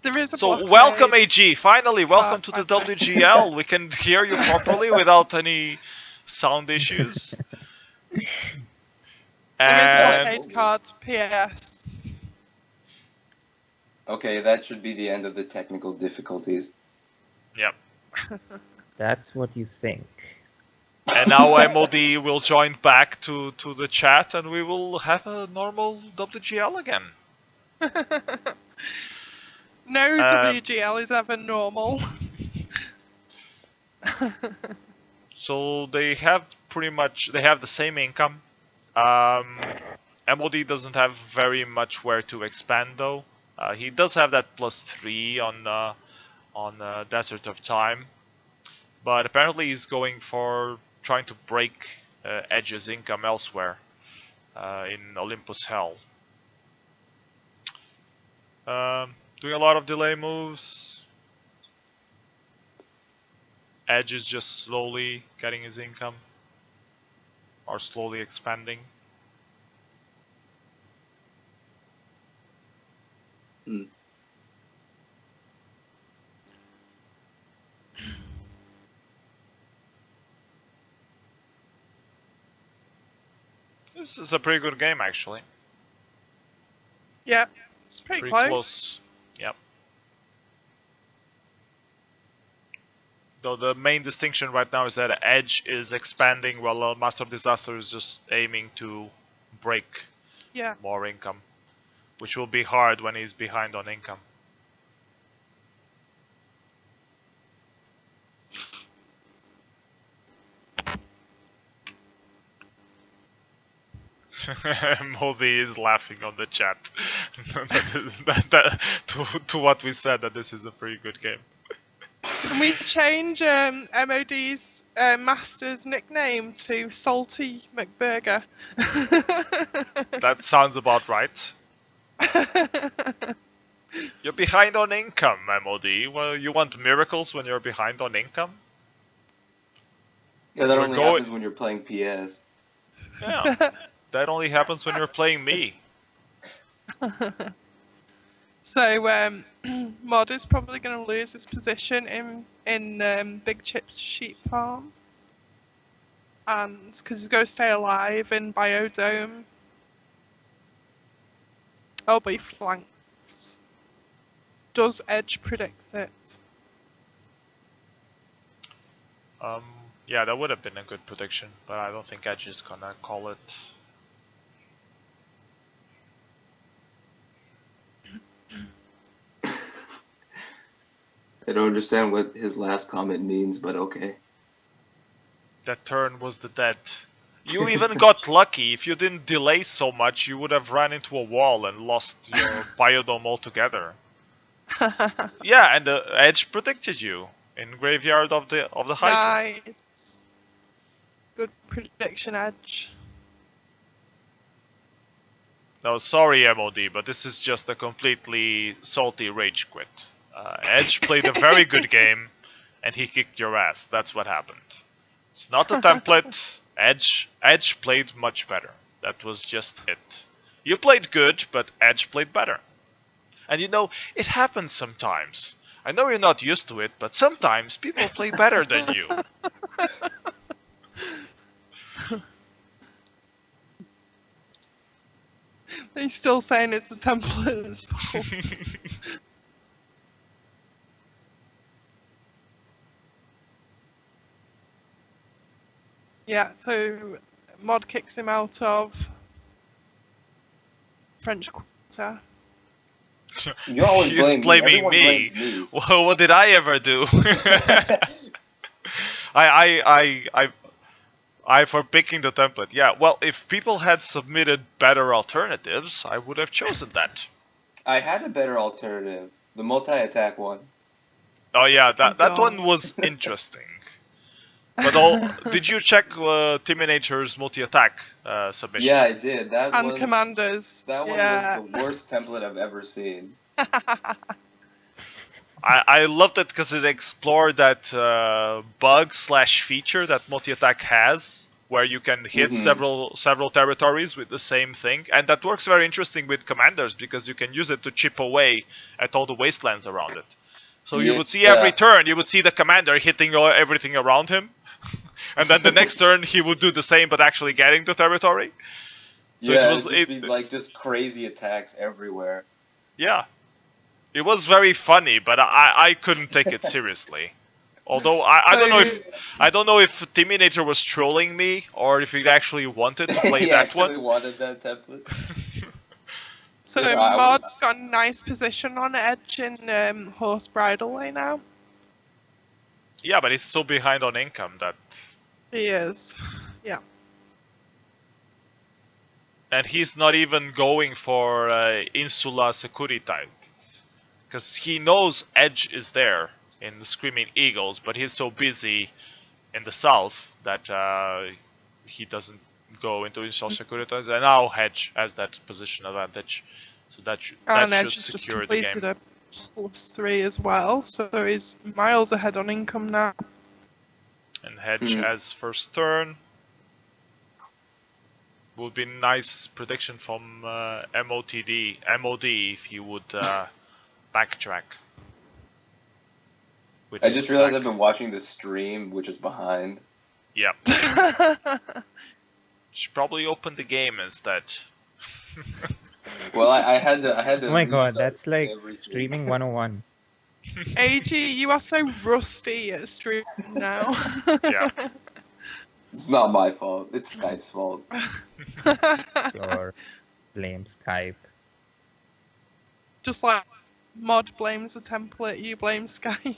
There is a So blockade. welcome AG. Finally, welcome to the WGL. We can hear you properly without any sound issues. There is a And blockade card, PS. Okay, that should be the end of the technical difficulties. yep. That's what you think. And now MOD will join back to the chat, and we will have a normal WGL again. No WGL is ever normal. So they have the same income. MOD doesn't have very much where to expand though. He does have that +3 on Desert of Time, but apparently he's going for trying to break Edge's income elsewhere in Olympus Hell. Doing a lot of delay moves. Edge is just slowly getting his income, or slowly expanding. This is a pretty good game, actually. Yeah, it's pretty close. Yep. Though the main distinction right now is that Edge is expanding while Master of Disaster is just aiming to break more income, which will be hard when he's behind on income. Modi is laughing on the chat to what we said, that this is a pretty good game. Can we change MOD's master's nickname to Salty McBurger? That sounds about right. You're behind on income, MOD. Well, you want miracles when you're behind on income? Yeah, that only happens when you're playing PS. Yeah, that only happens when you're playing me. So Mod is probably going to lose his position in Big Chip's sheep farm, and because he's going to stay alive in Biodome. Oh, but he flanks. Does Edge predict it? Yeah, that would have been a good prediction, but I don't think Edge is gonna call it. I don't understand what his last comment means, but okay. That turn was the dead. You even got lucky. If you didn't delay so much, you would have run into a wall and lost your biodome altogether. Yeah, and the Edge predicted you in Graveyard of the Hydra. Nice. Good prediction, Edge. No, sorry MOD, but this is just a completely salty rage quit. Edge played a very good game, and he kicked your ass. That's what happened. It's not a template. Edge played much better. That was just it. You played good, but Edge played better. And you know, it happens sometimes. I know you're not used to it, but sometimes people play better than you. He's still saying it's the template's fault. Yeah, so Mod kicks him out of French Quarter. You always He's blame blaming Everyone me. blames me. Well, what did I ever do? I for picking the template. Yeah, well, if people had submitted better alternatives, I would have chosen that. I had a better alternative. The multi-attack one. Oh yeah, that God. one was interesting. But did you check Terminator's multi-attack submission? Yeah, I did. That And was Commanders. that one Yeah. was the worst template I've ever seen. I loved it because it explored that bug/feature that multi-attack has, where you can hit several territories with the same thing, and that works very interesting with Commanders because you can use it to chip away at all the wastelands around it. So you would see every turn, you would see the commander hitting everything around him, and then the next turn he would do the same, but actually getting the territory. So yeah, it'd be like just crazy attacks everywhere. Yeah, it was very funny, but I couldn't take it seriously. Although I don't know if Terminator was trolling me or if he actually wanted to play that one. He wanted that template. So Mod's got a nice position on edge in horse bridle way now. Yeah, but he's so behind on income that... He is, yeah. And he's not even going for Insula Security, because he knows edge is there in the Screaming Eagles, but he's so busy in the south that he doesn't go into Insula Security, and now Hedge has that position advantage. So that should secure the game. A +3 as well, so he's miles ahead on income now. And Hedge has first turn. Would be nice prediction from MOD if he would backtrack. I just realized I've been watching the stream, which is behind. Yep. Should probably open the game instead. Well, I had to. Oh my god, that's like streaming 101. AG, you are so rusty at streaming now. Yeah. It's not my fault. It's Skype's fault. Sure. Blame Skype. Just like Mod blames the template, you blame Skype.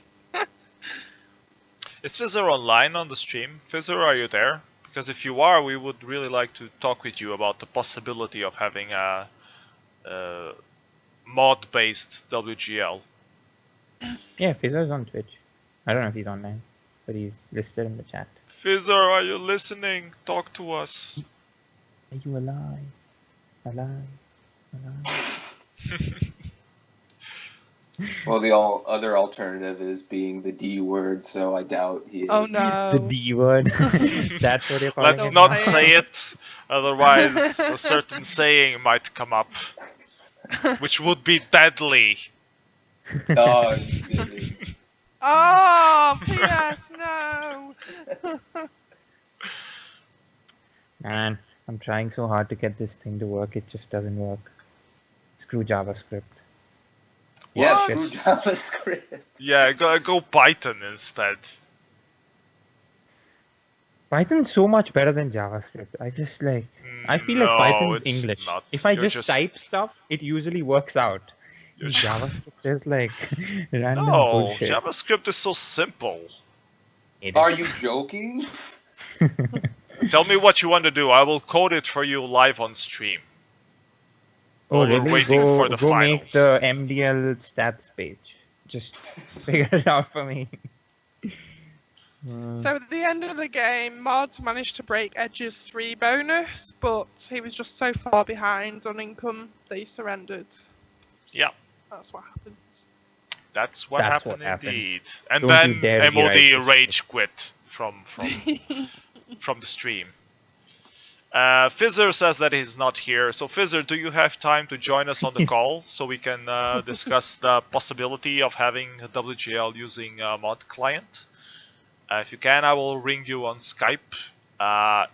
Is Fizzer online on the stream? Fizzer, are you there? Because if you are, we would really like to talk with you about the possibility of having a mod-based WGL. Yeah, Fizzer's on Twitch. I don't know if he's online, but he's listed in the chat. Fizzer, are you listening? Talk to us. Are you alive? Alive? Well, the other alternative is being the D word, so I doubt he is. Oh no. The D word. That's what you're calling Let's it? not say it, otherwise a certain saying might come up, which would be deadly. Oh, you didn't. Oh, P.S. No. Man, I'm trying so hard to get this thing to work, it just doesn't work. Screw JavaScript. Yeah, What? screw JavaScript. Yeah, go Python instead. Python's so much better than JavaScript. I feel like Python's it's English. not. If I You're just type stuff, it usually works out. You're JavaScript is like random No, bullshit. JavaScript is so simple. Are you joking? Tell me what you want to do. I will code it for you live on stream. Oh, While we're really? waiting for the go make finals. the MDL stats page. Just figure it out for me. So at the end of the game, Mod managed to break Edge's 3 bonus, but he was just so far behind on income that he surrendered. Yeah, That's what happens. that's what That's happened what happened. indeed. And Don't you dare then be right, MOD rage quit from the stream. Fizzer says that he's not here. So Fizzer, do you have time to join us on the call so we can discuss the possibility of having a WGL using a mod client? If you can, I will ring you on Skype.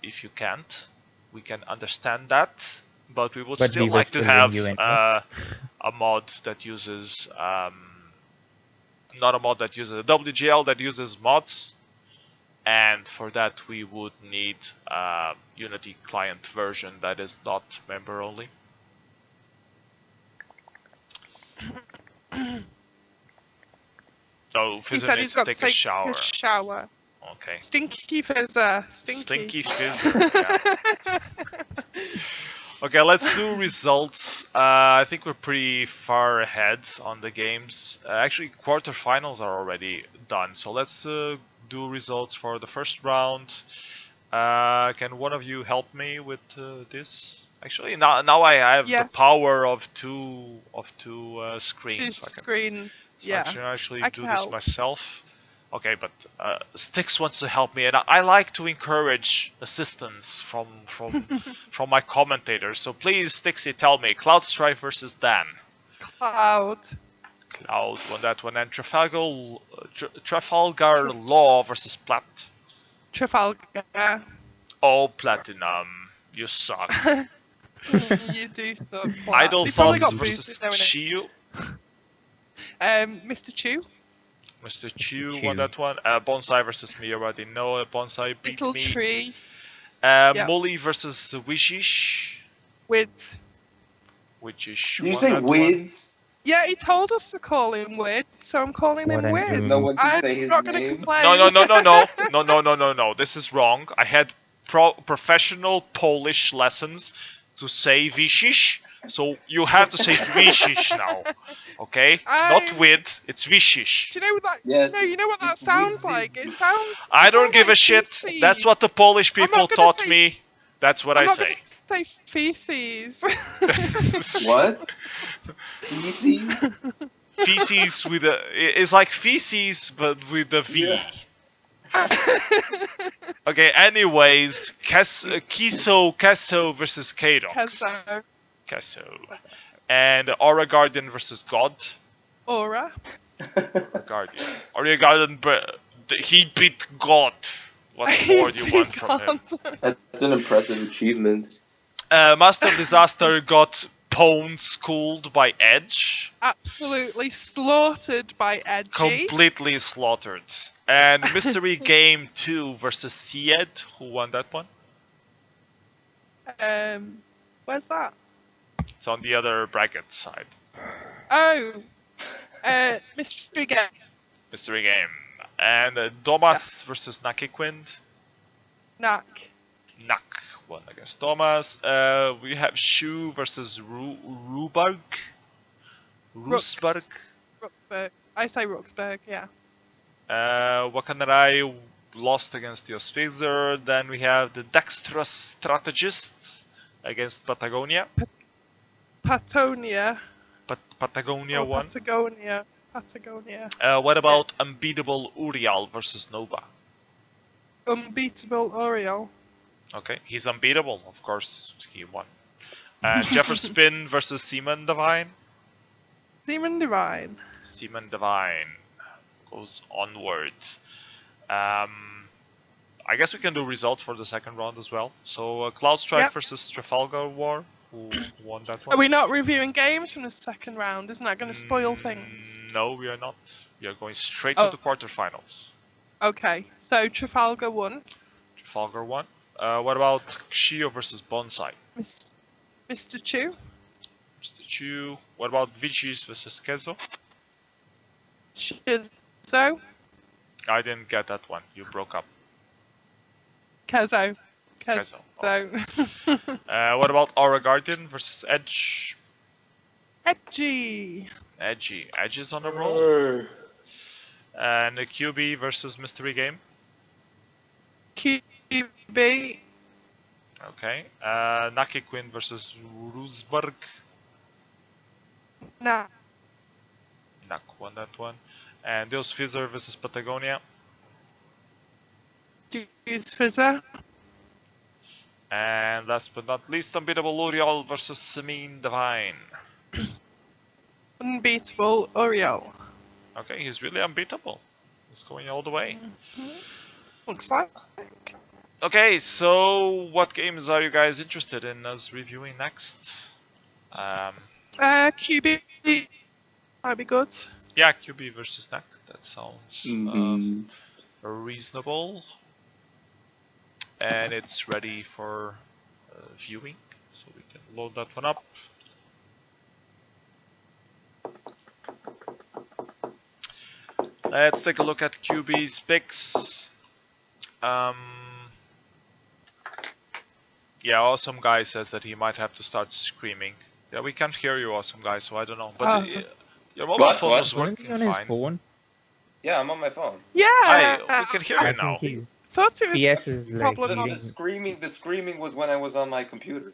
If you can't, we can understand that. But we would still like to have a mod that uses, not a mod that uses a WGL, that uses mods. And for that, we would need a Unity client version that is not member only. So He Fizzer said needs he's to got to take a shower. his shower. Okay. Stinky Fizzer. Stinky Fizzer. Yeah. Okay, let's do results. I think we're pretty far ahead on the games. Actually, quarterfinals are already done, so let's do results for the first round. Can one of you help me with this? Actually, now I have the Yes. power of two screens. Two So I can, screens. so Yeah. I can actually I do can this help. myself. Okay, but Styx wants to help me, and I like to encourage assistance from from my commentators. So please, Styxy, tell me, Cloud Strife versus Dan. Cloud. Cloud won that one, and Trafalgar Law versus Plat. Trafalgar. Oh, Platinum, you suck. You do suck. Idle He probably Thoughts got versus boosted, knowing Chiu. Mr. Chu. Mr. Chu Chu. won that one. Bonsai versus me, already know. Bonsai beat Little me. Tree. Yep. Molly versus Wishish. With. Wishish Did you won say that one. Wiz? Yeah, he told us to call him Wid, so I'm calling What him an Wid. No one can I'm say his not going to name. complain. No. This is wrong. I had professional Polish lessons to say Wishish, so you have to say Wishish now. Okay? Not with, it's Wishish. Do you know what that? Yes, No, you know what that it's sounds Wiz. like? It sounds. I it don't sounds give like a shit. feces. That's what the Polish I'm not people gonna taught say- me. That's what I'm I not say. going to say feces. What? Feces? Feces with a, it's like feces but with a V. Yeah. Okay, anyways, Kiso versus Kadox. Kazo. Kesso. And Aura Guardian versus God. Aura. Guardian. Aura Guardian, he beat God. What more do you want from him? That's an impressive achievement. Master of Disaster got pwned schooled by Edge. Absolutely slaughtered by Edgy. Completely slaughtered. And Mystery Game 2 versus Sied. Who won that one? Where's that? It's on the other bracket side. Oh, Mystery Game. Mystery Game. And Domas versus Nakiquind. Knack. Nak won against Thomas. We have Shu versus Ruberg. Rusberg. Ruxberg. I say Ruxberg, yeah. Wakanerai lost against Yosfizer. Then we have the Dexterous Strategist against Patagonia. Patonia. Patagonia Or won. Patagonia. Patagonia. What about Unbeatable Uriel versus Nova? Unbeatable Oriole. Okay, he's unbeatable, of course, he won. Jefferspin versus Seaman Divine. Demon Divine. Seaman Divine goes onward. I guess we can do results for the second round as well. So Cloud Strike Yep. versus Trafalgar War. Who won that Are one? we not reviewing games from the second round? Isn't that going to spoil things? No, we are not. We are going straight Oh. to the quarterfinals. Okay, so Trafalgar won. Trafalgar won. What about Shio versus Bonsai? Mr. Chu. Mr. Chu. What about Vichis versus Kezo? Shizo. I didn't get that one. You broke up. Kezo. Kezo. Kezo. What about Aura Guardian versus Edge? Edgy. Edgy. Edge is on a roll. And the QB versus Mystery Game. QB. Okay. Naki Quinn versus Rusberg. Nah. Nak won that one. And Deus Fizzer versus Patagonia. Use Fizzer. And last but not least, Unbeatable L'Oreal versus Semin Divine. Unbeatable Oriole. Okay, he's really unbeatable. He's going all the way. Looks like. Okay, so what games are you guys interested in us reviewing next? QB might be good. Yeah, QB versus NAC. That sounds Mhm. reasonable. And it's ready for viewing, so we can load that one up. Let's take a look at QB's picks. Yeah, Awesome Guy says that he might have to start screaming. Yeah, we can't hear you, Awesome Guy, so I don't know. But your mobile phone was Wasn't working he on his fine. phone? Yeah, I'm on my phone. Yeah. Hi, we can hear you I now. think he's Thought it was PS is a like problem on eating. The screaming was when I was on my computer.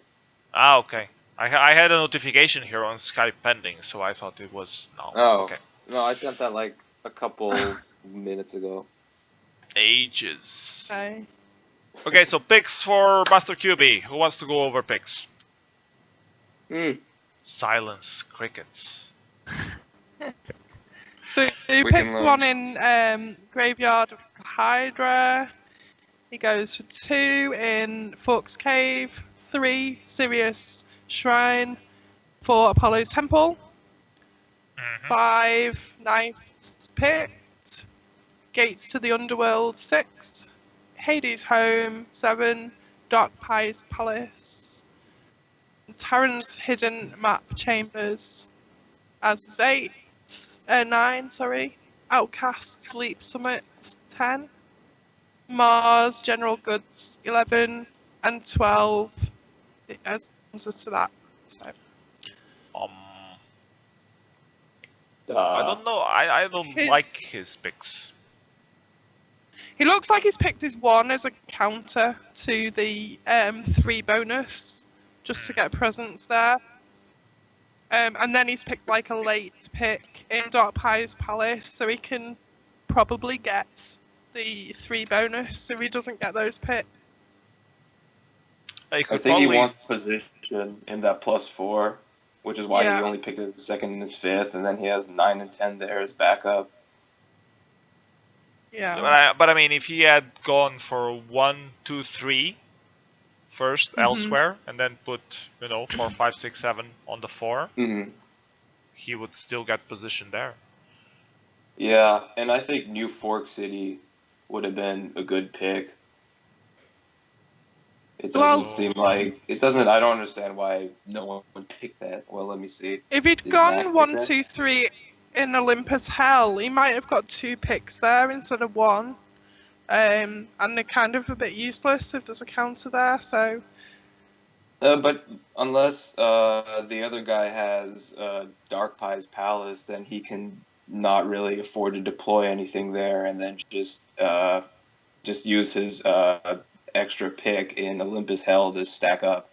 Ah, okay. I had a notification here on Skype pending, so I thought it was no. Oh. Okay. No, I sent that like a couple minutes ago. Ages. Okay. Okay, so picks for Master QB. Who wants to go over picks? Silence, crickets. So he We can, picks one in Graveyard of Hydra. He goes for 2 in Forks Cave, 3 Sirius Shrine, 4 Apollo's Temple, 5 Knife's Pit, Gates to the Underworld 6, Hades Home 7, Dark Pie's Palace, Terran's Hidden Map Chambers as is 9, Outcast Sleep Summit 10, Mars General Goods 11, and 12 as answers to that. So I don't know. I don't His- like his picks. he looks like he's picked his 1 as a counter to the 3 bonus, just to get presence there. And then he's picked like a late pick in Dark Pie's Palace, so he can probably get the 3 bonus if he doesn't get those picks. He I could think he probably- wants position in that +4, which is why Yeah. he only picked his 2nd and his 5th, and then he has 9 and 10 there as backup. Yeah. But I mean, if he had gone for 1, 2, 3 first elsewhere, and then put 4, 5, 6, 7 on the 4, he would still get position there. Yeah, and I think New Fork City would have been a good pick. It doesn't seem like it doesn't. I don't understand why no one would pick that. Well, let me see. If he'd Did gone Mac pick 1, that? 2, 3 in Olympus Hell, he might have got 2 picks there instead of 1. And they're kind of a bit useless if there's a counter there, so. But unless the other guy has Dark Pie's Palace, then he can not really afford to deploy anything there, and then just use his extra pick in Olympus Hell to stack up.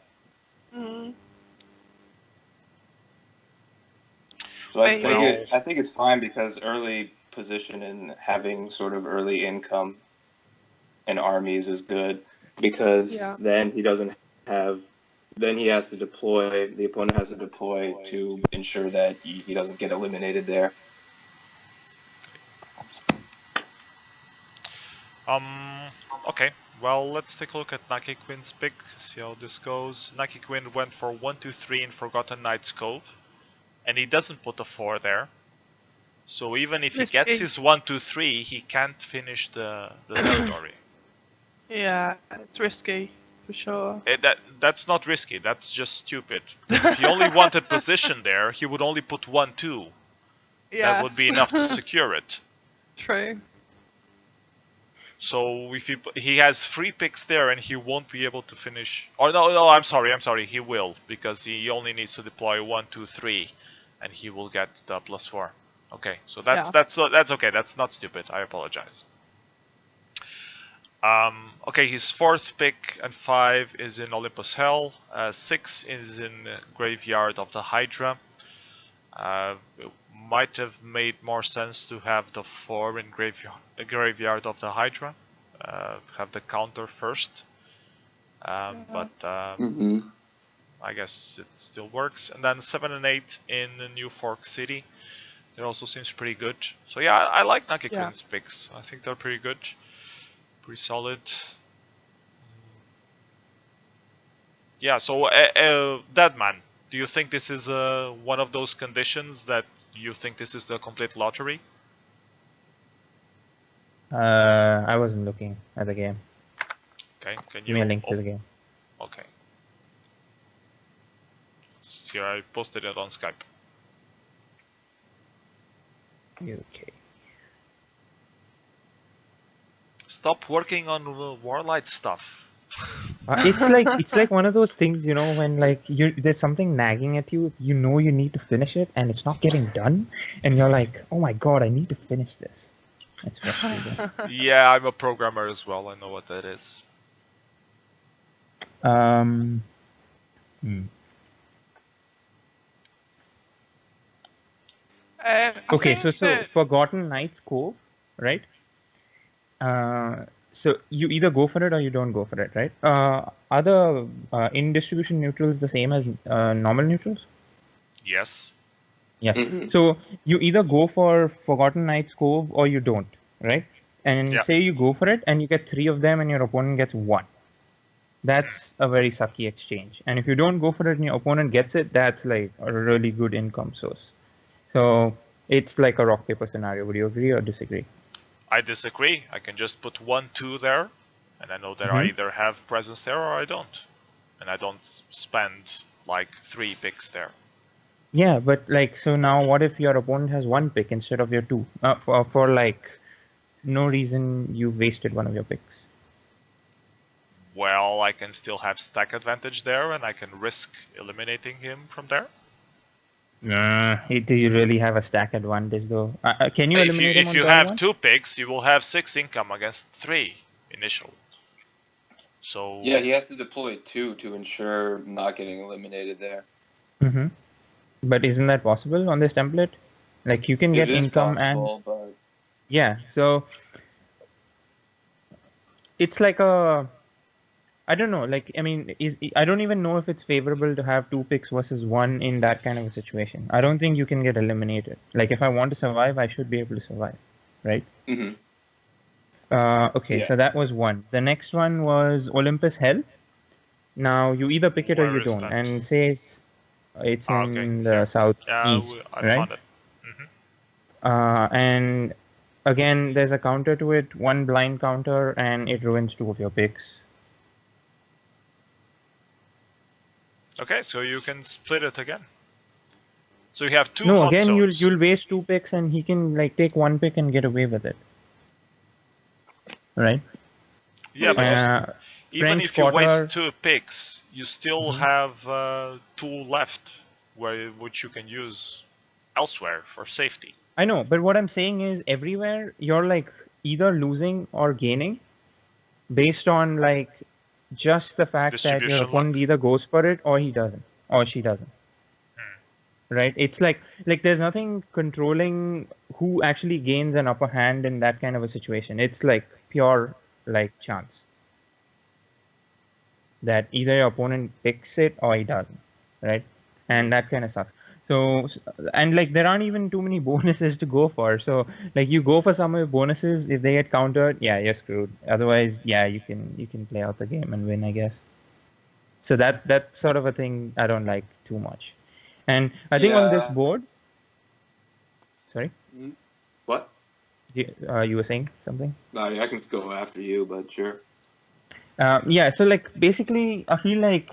So I think it's fine because early position and having sort of early income in armies is good because then he doesn't have. Then he has to deploy. The opponent has to deploy to ensure that he doesn't get eliminated there. Okay. Well, let's take a look at Naki Quinn's pick. See how this goes. Naki Quinn went for 1, 2, 3 in Forgotten Knight's Cove, and he doesn't put a 4 there. So even if he gets his 1, 2, 3, he can't finish the territory. Yeah, it's risky for sure. That's not risky. That's just stupid. If he only wanted position there, he would only put 1, 2. Yeah, That would be enough to secure it. True. So if he has 3 picks there and he won't be able to finish. Or no, I'm sorry. He will, because he only needs to deploy 1, 2, 3, and he will get the +4. Okay, so that's okay. That's not stupid. I apologize. Okay, his 4th pick and 5 is in Olympus Hell. 6 is in Graveyard of the Hydra. It might have made more sense to have the 4 in Graveyard of the Hydra. Have the counter first. But I guess it still works. And then 7 and 8 in New Fork City. It also seems pretty good. So yeah, I like Naki Quinn's picks. I think they're pretty good. Pretty solid. Yeah, so Deadman, do you think this is one of those conditions that you think this is the complete lottery? I wasn't looking at the game. Okay, can you give me a link to the game? Okay. Here, I posted it on Skype. Okay. Stop working on WarLight stuff. It's like one of those things, when like there's something nagging at you, you need to finish it, and it's not getting done, and you're like, oh my god, I need to finish this. It's frustrating. Yeah, I'm a programmer as well. I know what that is. Hmm. I Okay, think so that Forgotten Knights Cove, right? So you either go for it or you don't go for it, right? Are the in distribution neutrals the same as normal neutrals? Yes. Yeah. Mhm. So you either go for Forgotten Knights Cove or you don't, right? And Yeah. say you go for it and you get 3 of them and your opponent gets 1. That's a very sucky exchange. And if you don't go for it and your opponent gets it, that's like a really good income source. So it's like a rock paper scenario. Would you agree or disagree? I disagree. I can just put 1, 2 there, and I know that I Mhm. either have presence there or I don't. And I don't spend like 3 picks there. Yeah, but like, so now what if your opponent has 1 pick instead of your 2? For like no reason you've wasted one of your picks. Well, I can still have stack advantage there, and I can risk eliminating him from there. Do you really have a stack advantage though? Can you eliminate him If on you turn have 1? 2 picks, you will have 6 income against 3 initial. So Yeah, he has to deploy 2 to ensure not getting eliminated there. Mm-hmm. But isn't that possible on this template? Like you can It get is income possible, but and yeah, so it's like I don't know. Like, I mean, I don't even know if it's favorable to have 2 picks versus 1 in that kind of a situation. I don't think you can get eliminated. Like, if I want to survive, I should be able to survive, right? mhm. Okay, Yeah. so that was 1. The next one was Olympus Hell. Now, you either pick it or where you is don't. that? And say it's Okay, in the here. southeast, I right? found it. Hmm. And again, there's a counter to it, 1 blind counter, and it ruins 2 of your picks. Okay, so you can split it again. So you have 2 No, hot again, zones. you'll waste 2 picks, and he can like take 1 pick and get away with it, right? Yeah, but even French if you waste Quarter. 2 picks, you still Mhm. have 2 left, which you can use elsewhere for safety. I know, but what I'm saying is everywhere you're like either losing or gaining based on like just the fact that your Distribution luck. opponent either goes for it or he doesn't or she doesn't. Right? It's like there's nothing controlling who actually gains an upper hand in that kind of a situation. It's like pure like chance that either your opponent picks it or he doesn't, right? And that kind of sucks. So, and like there aren't even too many bonuses to go for. So, like you go for some of your bonuses, if they get countered, yeah, you're screwed. Otherwise, yeah, you can play out the game and win, I guess. So that sort of a thing I don't like too much. And I think on this Yeah. board, sorry, What? you were saying something? I can go after you, but sure. Yeah, so like basically, I feel like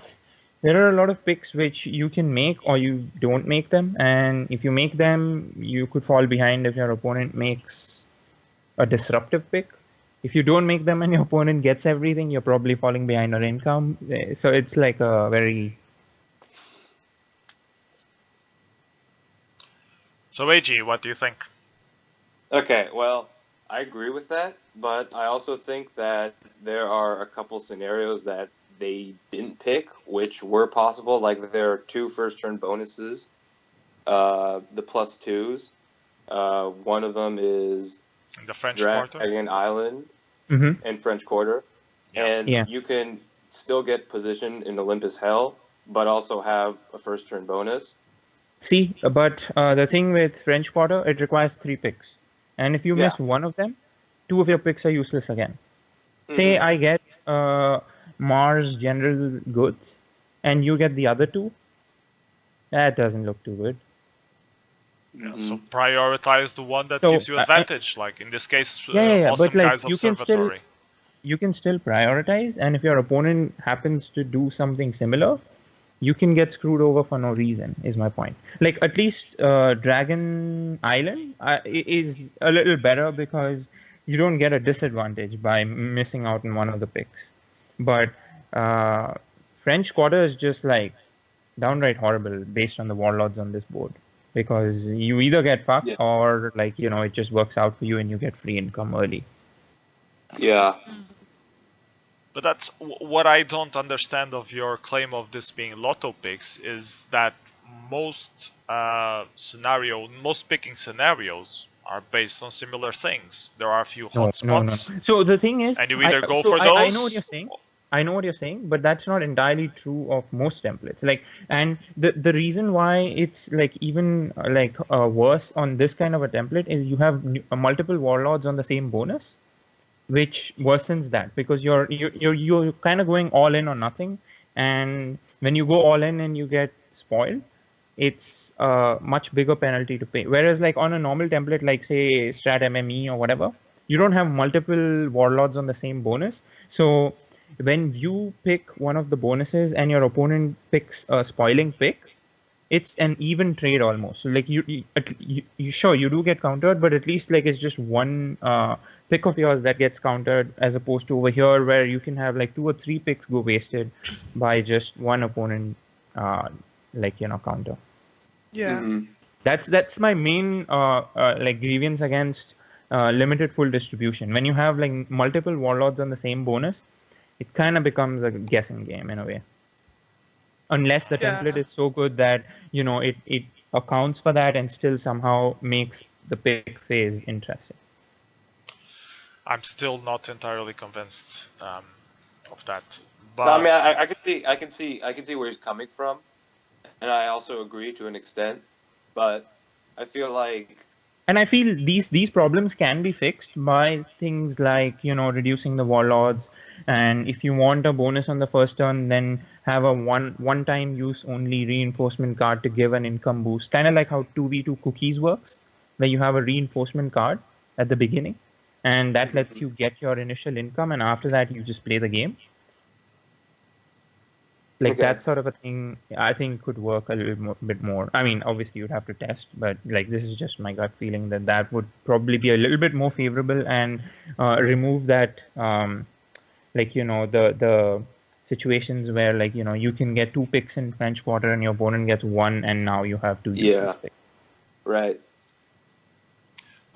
there are a lot of picks which you can make or you don't make them, and if you make them, you could fall behind if your opponent makes a disruptive pick. If you don't make them and your opponent gets everything, you're probably falling behind on income. So it's like a very So AG, what do you think? Okay, well, I agree with that, but I also think that there are a couple scenarios that they didn't pick, which were possible. Like there are 2 first-turn bonuses, the +2s. One of them is In the French Quarter? Dragon Island Mhm. and French Quarter, Yeah. and Yeah. you can still get position in Olympus Hell, but also have a first-turn bonus. See, but the thing with French Quarter, it requires 3 picks, and if you Yeah. miss one of them, 2 of your picks are useless again. Say Mhm. I get Mars General Goods, and you get the other 2. That doesn't look too good. Yeah, so Mhm. prioritize the one that So gives you advantage. Like in this case, yeah. But Awesome like Guys Observatory. you can still prioritize, and if your opponent happens to do something similar, you can get screwed over for no reason. Is my point. Like at least Dragon Island is a little better because you don't get a disadvantage by missing out on one of the picks. But uh, French Quarter is just like downright horrible based on the warlords on this board. because you either get fucked Yeah. or like, you know, it just works out for you and you get free income early. Yeah. But that's what I don't understand of your claim of this being lotto picks is that most picking scenarios are based on similar things. There are a few No. hotspots, So the thing is, and you either go for those. I know what you're saying. I know what you're saying, but that's not entirely true of most templates. Like, and the reason why it's like even worse on this kind of a template is you have multiple warlords on the same bonus, which worsens that because you're kind of going all in or nothing, and when you go all in and you get spoiled, it's a much bigger penalty to pay. Whereas like on a normal template, like say Strat MME or whatever, you don't have multiple warlords on the same bonus. So when you pick one of the bonuses and your opponent picks a spoiling pick, it's an even trade almost. So like you sure you do get countered, but at least like it's just one pick of yours that gets countered, as opposed to over here where you can have like 2 or 3 picks go wasted by just one opponent counter. Yeah. Mhm. That's my main like grievance against limited full distribution. When you have like multiple warlords on the same bonus, it kind of becomes a guessing game in a way. Unless the Yeah. template is so good that, you know, it accounts for that and still somehow makes the pick phase interesting. I'm still not entirely convinced of that. No, But I mean, I can see where he's coming from, and I also agree to an extent. But I feel like, And I feel these problems can be fixed by things like, you know, reducing the warlords, and if you want a bonus on the first turn, then have a one-time use only reinforcement card to give an income boost, kind of like how 2v2 cookies works, where you have a reinforcement card at the beginning, and that lets you get your initial income, and after that you just play the game. Like Okay. that sort of a thing, I think could work a bit more. I mean, obviously you'd have to test, but like this is just my gut feeling that would probably be a little bit more favorable and remove that, like, you know, the situations where like, you know, you can get 2 picks in French Quarter and your opponent gets 1, and now you have 2 useless picks. right.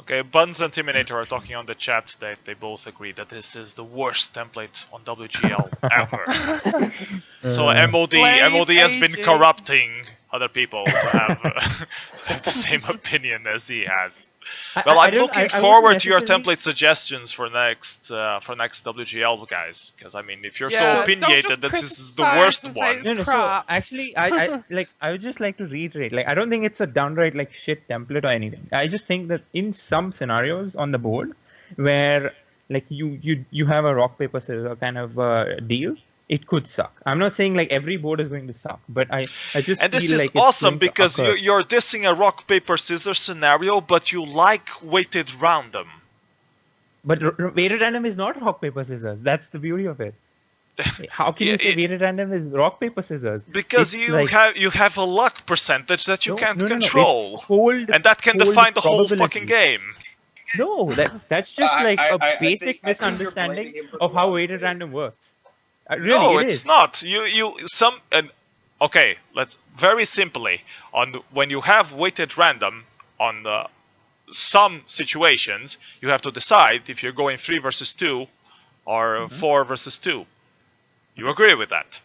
okay, Buns and Timinator are talking on the chat that they both agree that this is the worst template on WGL ever. So MOD has been AG. corrupting other people to have the same opinion as he has. Well, I'm looking forward to your template suggestions for next WGL, guys. Because I mean, if you're so Yeah, opinionated, don't this just is the worst criticize and one. say No, so crap. actually, I like I would just like to reiterate, like I don't think it's a downright like shit template or anything. I just think that in some scenarios on the board where like you have a rock paper scissors kind of deal, it could suck. I'm not saying like every board is going to suck, but I just And feel this is like it's awesome going to because occur. you're dissing a rock paper scissors scenario, but you like weighted random. But weighted random is not rock paper scissors. That's the beauty of it. How can you say weighted random is rock paper scissors? Because It's you have a luck percentage that you can't no. control, It's cold, and that can cold define the whole probability. fucking game. No, that's just like a basic I think you're misunderstanding blaming him for of the how wrong weighted thing. random works. Really, No, it it's is. not. Okay, let's very simply when you have weighted random on some situations, you have to decide if you're going 3 versus 2 or 4 versus 2. You agree with that?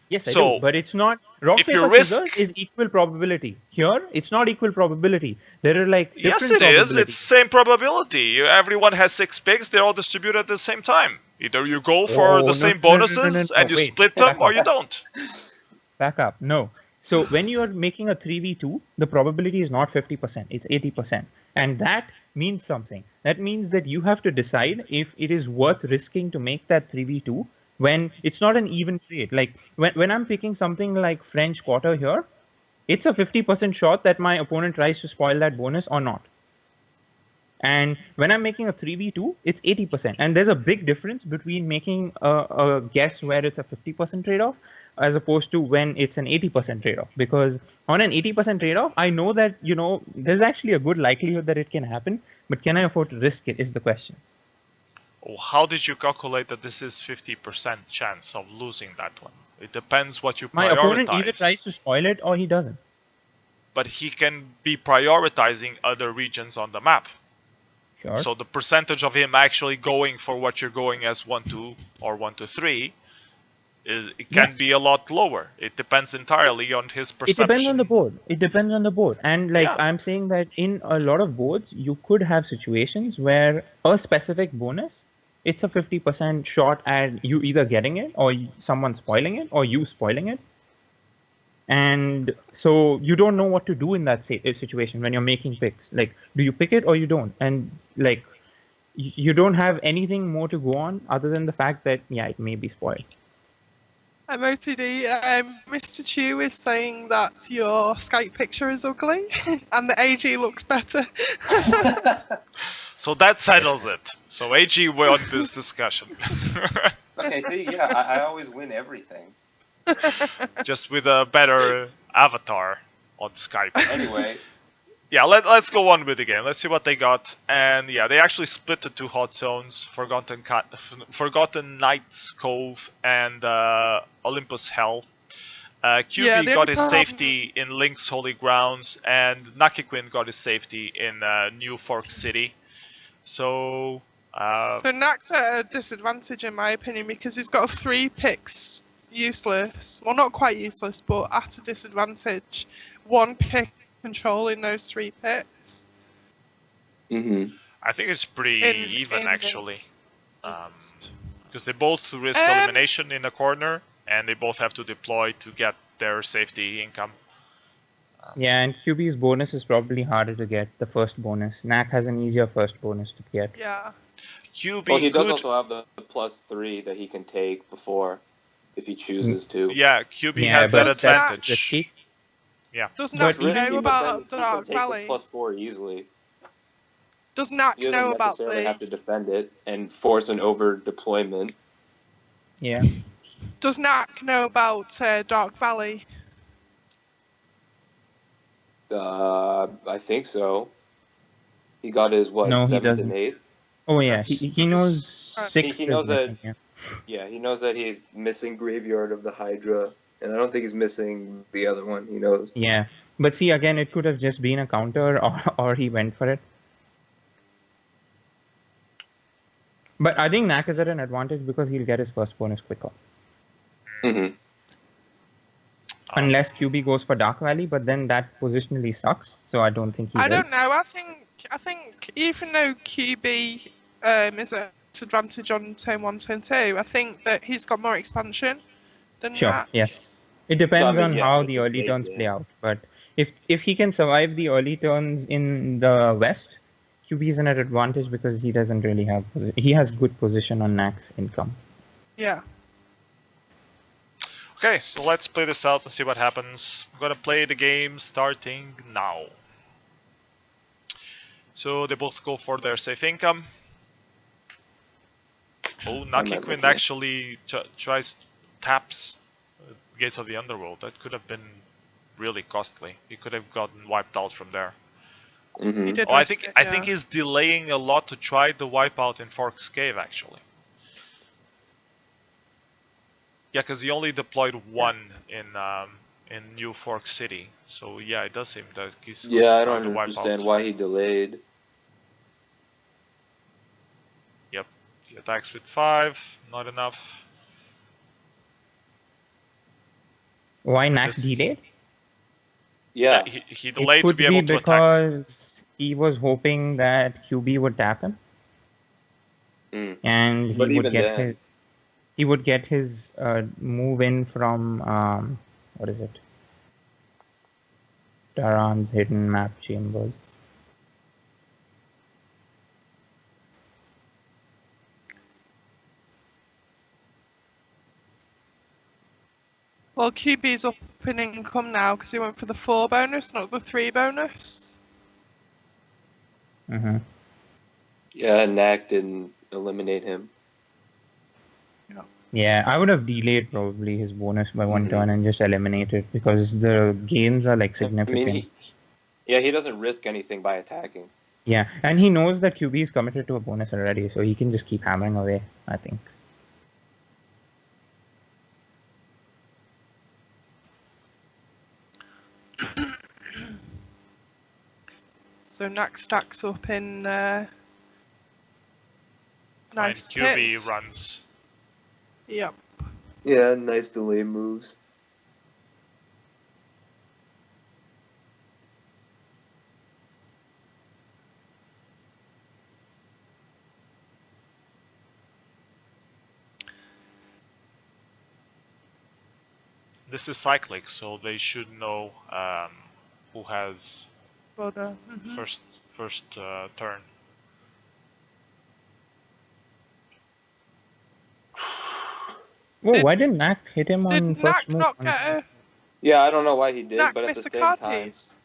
Yes, I So, do. But it's not rock if you paper risk- scissors is equal probability. Here, it's not equal probability. There are like Yes, different it is. probabilities. It's same probability. Everyone has 6 picks. They're all distributed at the same time. Either you go for the same bonuses and you Wait, split them, back or up. you don't. Back up. No. So when you are making a 3v2, the probability is not 50%. It's 80%. And that means something. That means that you have to decide if it is worth risking to make that 3v2 when it's not an even trade. Like when I'm picking something like French Quarter here, it's a 50% shot that my opponent tries to spoil that bonus or not. And when I'm making a 3v2, it's 80%. And there's a big difference between making a guess where it's a 50% trade-off as opposed to when it's an 80% trade-off. Because on an 80% trade-off, I know that, you know, there's actually a good likelihood that it can happen, but can I afford to risk it is the question. How did you calculate that this is 50% chance of losing that one? It depends what you My prioritize. opponent either tries to spoil it or he doesn't. but he can be prioritizing other regions on the map. Sure. So the percentage of him actually going for what you're going as 1-2 or 1-3, it can Yes. be a lot lower. It depends entirely on his It perception. depends on the board. It depends on the board. And like Yeah. I'm saying that in a lot of boards, you could have situations where a specific bonus, it's a 50% shot at you either getting it or someone spoiling it or you spoiling it. And so you don't know what to do in that situation when you're making picks. Like, do you pick it or you don't? And like, you don't have anything more to go on other than the fact that, yeah, it may be spoiled. MOTD, Mr. Chu is saying that your Skype picture is ugly and the AG looks better. So that settles it. So AG won this discussion. Okay, see, yeah, I always win everything. Just with a better avatar on Skype. Anyway, Yeah, let's go on with the game. Let's see what they got. And yeah, they actually split the two hot zones, Forgotten Knights Cove and Olympus Hell. QB they got his have- safety in Link's Holy Grounds, and Nakiquin got his safety in New Fork City. So... So Nak's at a disadvantage in my opinion because he's got 3 picks useless. Well, not quite useless, but at a disadvantage. 1 pick controlling those 3 picks. Mm-hmm. I think it's pretty even, in actually. Because they both risk elimination in a corner, and they both have to deploy to get their safety income. Yeah, and QB's bonus is probably harder to get, the first bonus. Nak has an easier first bonus to get. Yeah. QB Well, he does could... also have the +3 that he can take before, if he chooses to. Yeah, QB Yeah, has but that that's advantage. risky. Yeah. Does But Nak It's risky, know but about then Dark he can take Valley? the +4 easily. Does Nak He doesn't know about necessarily have the... to defend it and force an over deployment. Yeah. Does Nak know about Dark Valley? I think so. He got his what, No, he 7th and doesn't. 8th? Oh yeah, Yes. he knows He 6 he is knows that- missing, yeah. Yeah, he knows that he's missing Graveyard of the Hydra, and I don't think he's missing the other one. He knows. Yeah, but see, again, it could have just been a counter, or he went for it. But I think Nak is at an advantage because he'll get his first bonus quicker. Mm-hmm. Unless QB goes for Dark Valley, but then that positionally sucks, so I don't think he will. I don't know. I think even though QB is at disadvantage on turn 1, turn 2, I think that he's got more expansion than Sure, Nak. yes. It depends I mean, on yeah, how it's the just early late turns game. play out. But if he can survive the early turns in the West, QB is at an advantage because he doesn't really have... He has good position on Nak's income. Yeah. Okay, so let's play this out and see what happens. I'm gonna play the game starting now. So they both go for their safe income. Oh, Nakiquin actually taps Gates of the Underworld. That could have been really costly. He could have gotten wiped out from there. Mm-hmm. He did Oh, I risk think it, I yeah. think he's delaying a lot to try the wipeout in Forks Cave actually. Yeah, because he only deployed 1 in New Fork City. So yeah, it does seem that he's going Yeah, to I try don't the understand wipeout. why he delayed. Yep, he attacks with 5, not enough. Why Nak This- delayed? Yeah. He It delayed to could be be able to attack. because he was hoping that QB would tap him, Mm. and he But would even get then, his move in from what is it? Taran's hidden map chambers. Well, QB's up in income now because he went for the 4 bonus, not the 3 bonus. Mm-hmm. yeah, Nak didn't eliminate him. Yeah, I would have delayed probably his bonus by 1 Mhm. turn and just eliminated because the gains are like I significant. mean, he doesn't risk anything by attacking. Yeah, and he knows that QB is committed to a bonus already, so he can just keep hammering away, I think. So Nak stacks up in nice QB pit. runs. Yep. Yeah, nice delay moves. This is cyclic, so they should know who has But, first turn. Oh, Did- why didn't Nak hit him on Did first Nak move? not get a Yeah, I don't know why he did, Nak but at the miss a same card time, piece?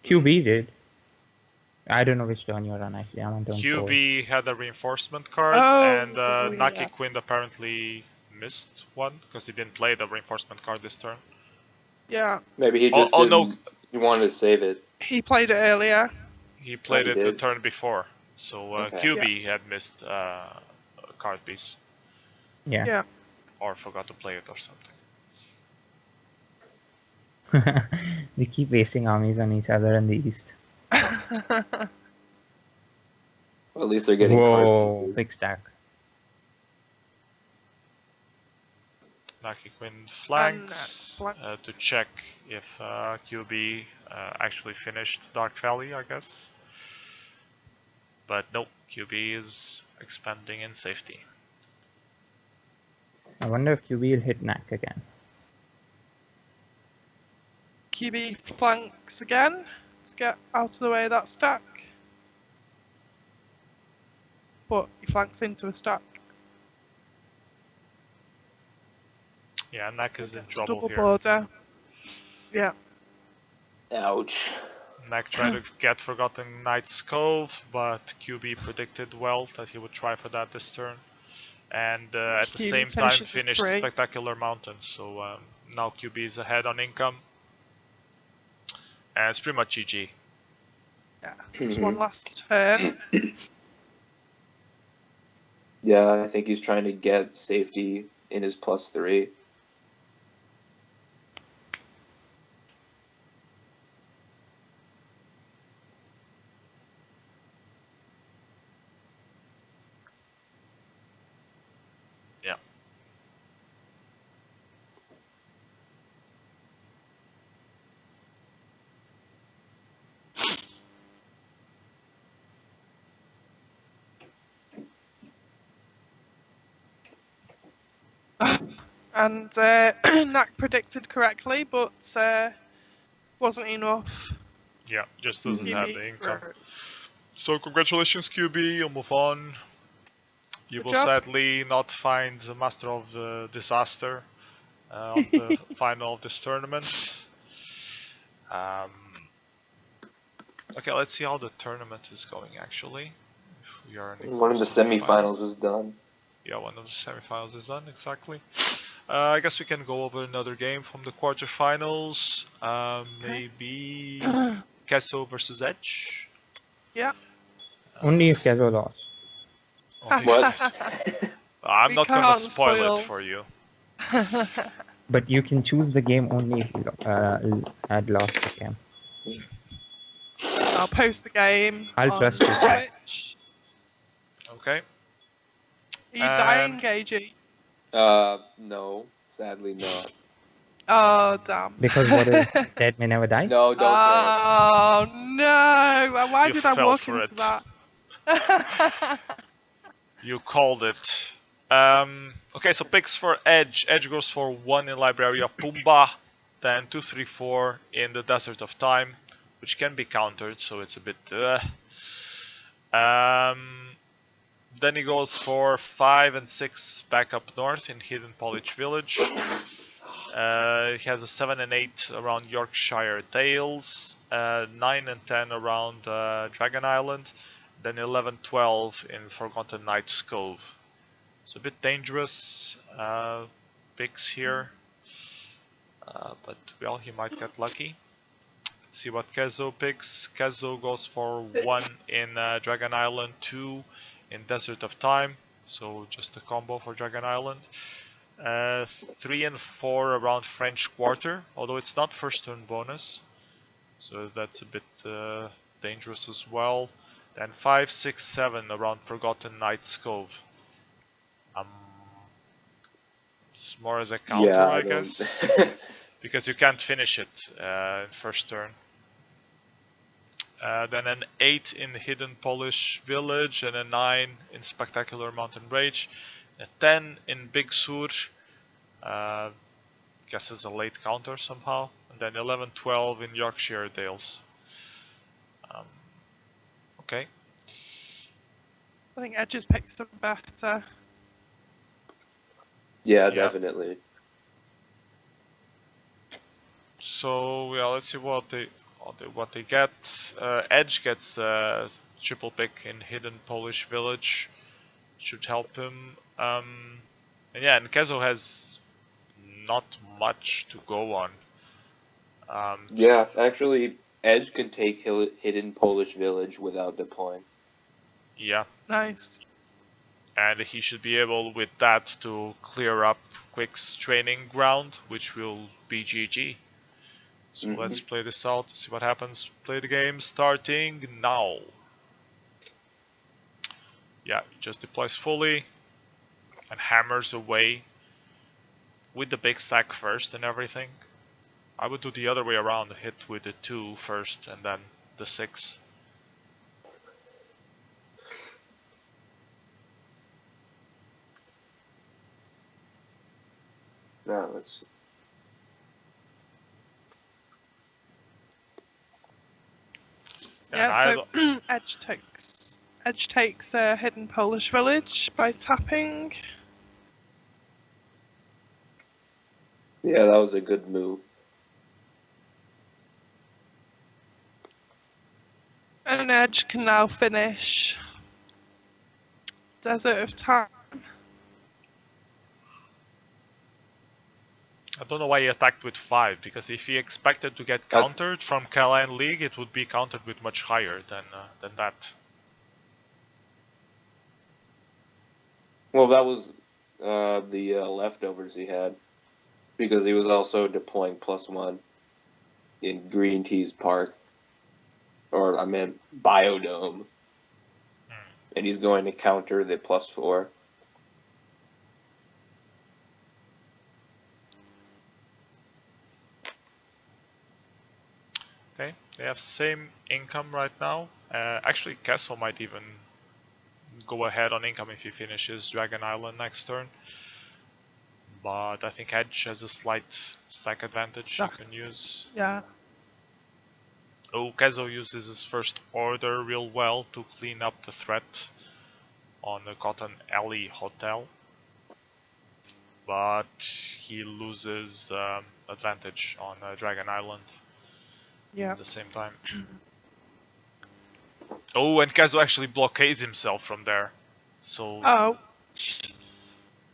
QB did. I don't know which turn you're on actually. I'm on turn 4. QB had a reinforcement card, Oh, and Naki yeah. Quinn apparently missed one because he didn't play the reinforcement card this turn. Yeah, maybe he just Oh, didn't. no. He wanted to save it. he played it earlier. He played he it the did? turn before, so Okay. QB had missed a card piece Yeah. Yeah. or forgot to play it or something. They keep wasting armies on each other in the east. Well, at least they're getting Whoa, cards. big stack. Naki Quinn flanks flanks. to check if QB actually finished Dark Valley, I guess. But nope, QB is expanding in safety. I wonder if QB will hit Nak again. QB flanks again to get out of the way of that stack. But he flanks into a stack. Yeah, Nak is in Gets trouble double here. border. Yeah. Ouch. Nak tried to get Forgotten Knight's Cove, but QB predicted well that he would try for that this turn. And at the QB same time finishes with finished 3. Spectacular Mountain, so now QB is ahead on income. And it's pretty much GG. Yeah. Just one last turn. Yeah, I think he's trying to get safety in his +3. Yeah. And Nak predicted correctly, but wasn't enough. Yeah, just doesn't have the income. Right. So congratulations QB, you'll move on. You Good will job. sadly not find the Master of the Disaster on the final of this tournament. Okay, let's see how the tournament is going actually. If we are in One of the semifinals. semifinals was done. Yeah, one of the semifinals is done, exactly. I guess we can go over another game from the quarterfinals. Maybe Kesso versus Edge. Yeah. Only if Kezo lost. Okay. What? I'm We not gonna can't spoil spoil. it for you. But you can choose the game only if you had lost the game. I'll post the game. I'll on trust you. Twitch. Okay. Are you dying, Gagey? No. Sadly not. Oh, damn. Because what is dead may never die? No, don't say Oh, no. Why You did I fell walk for into it. that? You called it. Okay, so picks for Edge. Edge goes for 1 in Library of Pumbaa, then 2, 3, 4 in the Desert of Time, which can be countered, so it's a bit. Then he goes for 5 and 6 back up north in Hidden Polish Village. He has a 7 and 8 around Yorkshire Dales, 9 and 10 around Dragon Island, then 11, 12 in Forgotten Knight's Cove. It's a bit dangerous picks here, but well, he might get lucky. Let's see what Kezo picks. Kezo goes for 1 in Dragon Island, 2 in Desert of Time, so just a combo for Dragon Island. 3 and 4 around French Quarter, although it's not first turn bonus, so that's a bit dangerous as well. Then 5, 6, 7 around Forgotten Knight's Cove. It's more as a counter, Yeah, I I don't. guess, because you can't finish it first turn. Then an 8 in Hidden Polish Village, and a 9 in Spectacular Mountain Rage, a 10 in Big Sur, guess it's a late counter somehow, and then 11, 12 in Yorkshire Dales. Okay. I think Edge's picked some better. Yeah, Yeah. definitely. So yeah, let's see what they get. Edge gets triple pick in Hidden Polish Village, should help him. And yeah, and Kezo has not much to go on. Yeah, actually, Edge can take Hidden Polish Village without deploying. Yeah, Nice. and he should be able with that to clear up Quick's training ground, which will be GG. So let's play this out, see what happens. Play the game starting now. Yeah, he just deploys fully and hammers away with the big stack first and everything. I would do the other way around, hit with the 2 first and then the 6. Now let's see. And Yeah, so Edge takes a Hidden Polish Village by tapping. Yeah, that was a good move. And Edge can now finish Desert of Time. I don't know why he attacked with 5, because if he expected to get countered from Caroline League, it would be countered with much higher than that. Well, that was the leftovers he had, because he was also deploying +1 in Green Tea's Park, or I meant Biodome, and he's going to counter the +4. Okay, they have same income right now. Actually, Castle might even go ahead on income if he finishes Dragon Island next turn. But I think Edge has a slight stack advantage he can use. Yeah. Oh, Kezo uses his first order real well to clean up the threat on the Cotton Alley Hotel. But he loses advantage on Dragon Island at the same time. Oh, and Kezo actually blockades himself from there. So, Oh.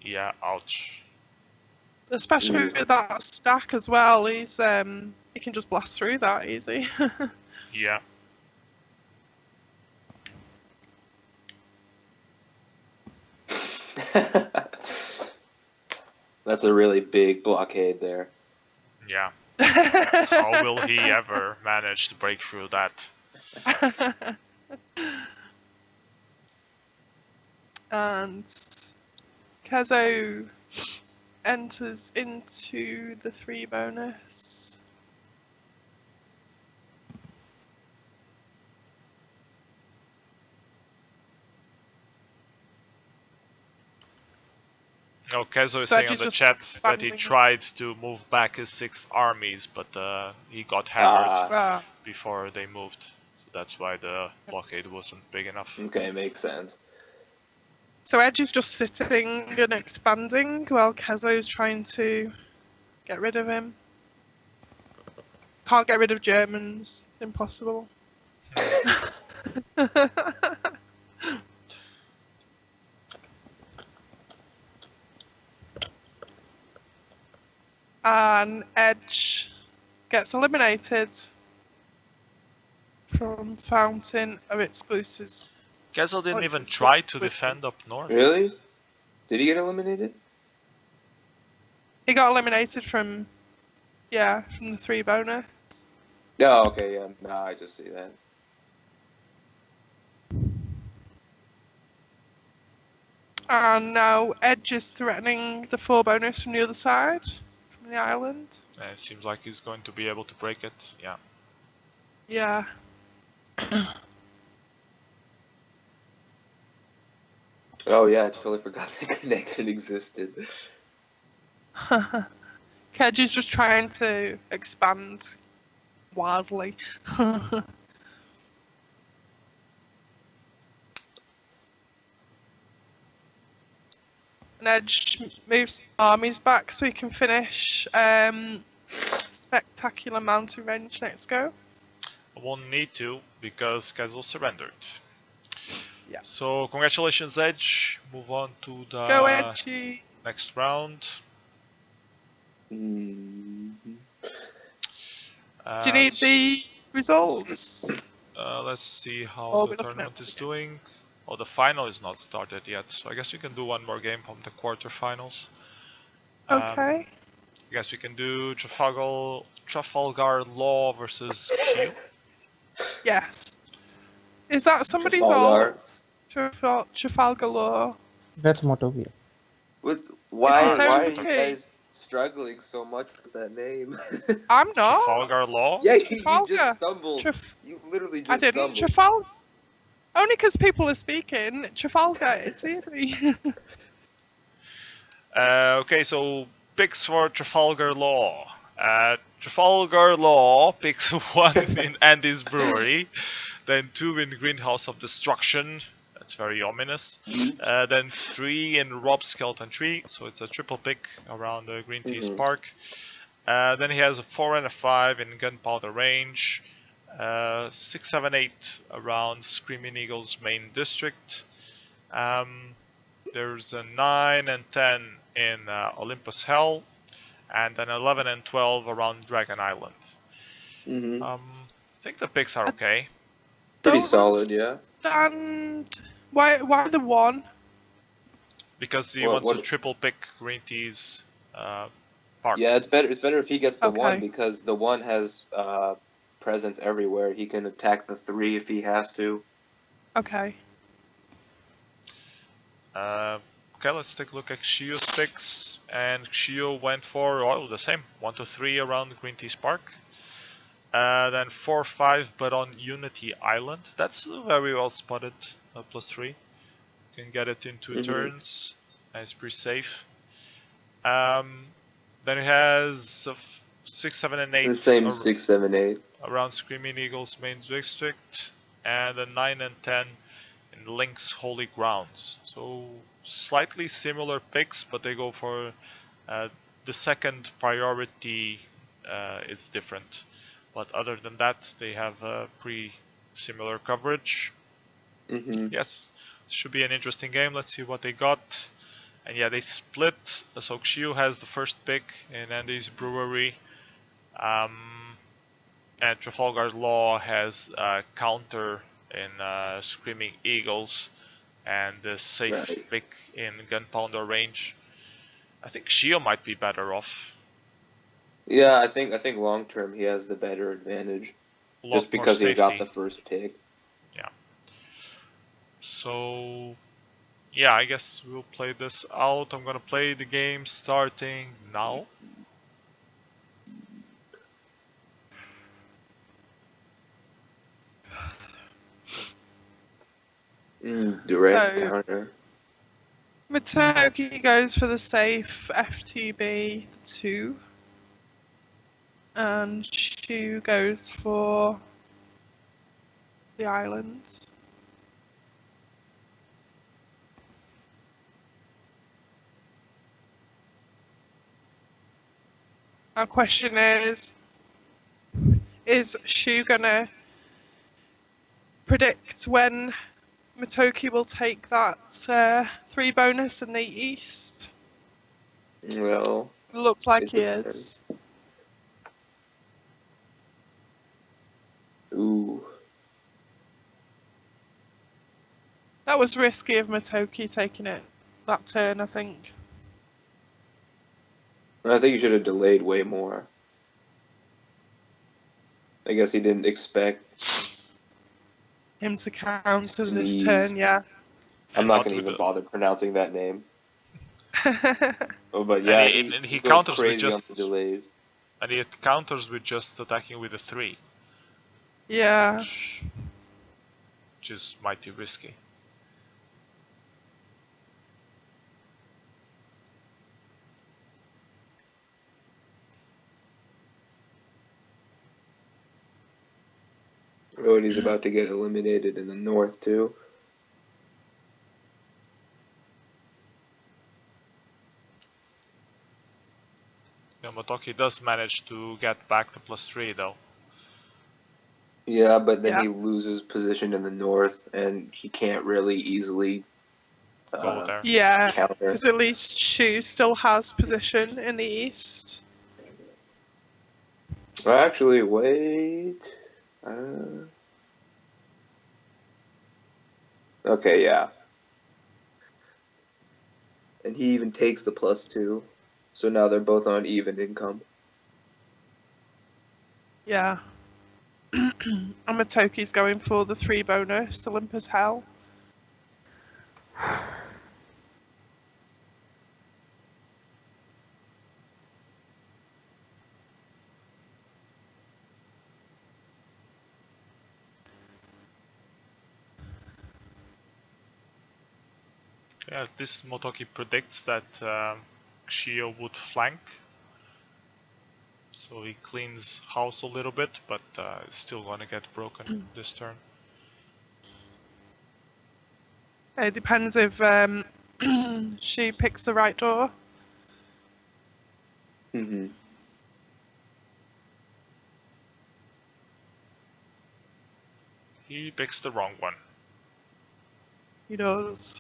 yeah, ouch. Especially with that stack as well, he's he can just blast through that easy. Yeah. That's a really big blockade there. Yeah. How will he ever manage to break through that? And Kezo enters into the 3 bonus. No, Kezo is So saying on Edge the is chat just that he expanding. tried to move back his 6 armies, but he got hammered before they moved. So that's why the blockade wasn't big enough. Okay, makes sense. So Edge is just sitting and expanding while Kezo's trying to get rid of him. Can't get rid of Germans. Impossible. And Edge gets eliminated from Fountain of Exclusives. Kezo didn't it's even a try six to with defend up north. Really? Did he get eliminated? He got eliminated from the 3 bonus. Oh, okay, yeah. Nah, I just see that. And now Edge is threatening the 4 bonus from the other side, from the island. It seems like he's going to be able to break it. Yeah. Yeah. Oh yeah, I totally forgot that connection existed. Edge is just trying to expand wildly. And Edge moves armies back so he can finish Spectacular Mountain Range next go. I won't need to because Kaizo surrendered. Yeah. So congratulations, Edge. Move on to the Go Edgy. next round. Mhm. Do you need the results? Let's see how Oh, the we're looking tournament at is doing. Oh, the final is not started yet, so I guess we can do one more game from the quarterfinals. Okay. I guess we can do Trafalgar Law versus Q. Yes. Is that somebody's Trafalgar. alt? Trafalgar Law. That's Motobia. Why It's are you okay. guys struggling so much with that name? I'm not. Trafalgar Law? Yeah, you Trafalgar. just stumbled. Traf- You literally I just didn't. stumbled. Trafalgar. Only because people are speaking. Trafalgar, it's easy. Okay, so picks for Trafalgar Law. Trafalgar Law picks 1 in Andy's Brewery, then 2 in Greenhouse of Destruction. That's very ominous. Then 3 in Rob's Skeleton Tree, so it's a triple pick around the Green Tea's Park. Then he has a 4 and a 5 in Gunpowder Range. 6, 7, 8 around Screaming Eagle's main district. There's a 9 and 10 in Olympus Hell, and then 11 and 12 around Dragon Island. I think the picks are okay. Pretty Don't solid, yeah. understand. Why the 1? Because he What- wants to what- triple pick Green Tea's park. Yeah, it's better. It's better if he gets the Okay. 1 because the 1 has presence everywhere. He can attack the 3 if he has to. Okay. Okay, let's take a look at Xio's picks. And Xio went for the same 1 to 3 around Green Tea's Park. Then 4, 5, but on Unity Island. That's very well spotted. +3. You can get it in 2 turns. And it's pretty safe. Then he has 6, 7, and 8 The same 6, 7, 8. around Screaming Eagle's main district, and then 9 and 10 in Link's Holy Grounds. So slightly similar picks, but they go for the second priority is different. But other than that, they have pretty similar coverage. Yes, should be an interesting game. Let's see what they got. And yeah, they split. So Xio has the first pick in Andy's Brewery. And Trafalgar Law has counter in Screaming Eagles. And the safe pick in Gunpowder Range. I think Xio might be better off. Yeah, I think long term he has the better advantage. Just because he got the first pick. Yeah. So yeah, I guess we'll play this out. I'm gonna play the game starting now. Direct counter. Matoki goes for the safe FTB 2. And Shu goes for the island. Our question is Shu gonna predict when Matoki will take that 3 bonus in the east? Well, looks like he is. Ooh. That was risky of Matoki taking it that turn, I think. I think you should have delayed way more. I guess he didn't expect Him to counter this Sneeze. turn, yeah. I'm Not not going to with even the- bother pronouncing that name. Oh, but yeah, and he goes counters with crazy on just the delays. and he counters with just attacking with a 3, Yeah. which is mighty risky. Oh, and he's about to get eliminated in the north too. Yeah, Motoki does manage to get back to +3 though. Yeah, but then Yeah. he loses position in the north, and he can't really easily Go there. Yeah, counter. because at least Shu still has position in the east. Well, actually, wait. Okay, yeah. And he even takes the +2, so now they're both on even income. Yeah. Amatoki's going for the 3 bonus, Olympus Hell. Yeah, this Motoki predicts that Shio would flank. So he cleans house a little bit, but still gonna get broken this turn. It depends if she picks the right door. Mm-hmm. He picks the wrong one. He does.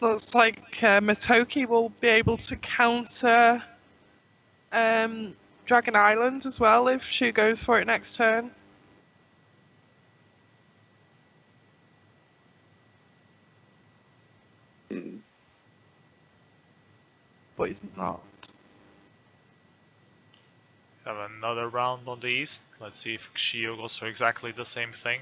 Looks like Motoki will be able to counter Dragon Island as well if she goes for it next turn. Mm. But he's not. Have another round on the east. Let's see if Shio goes for exactly the same thing.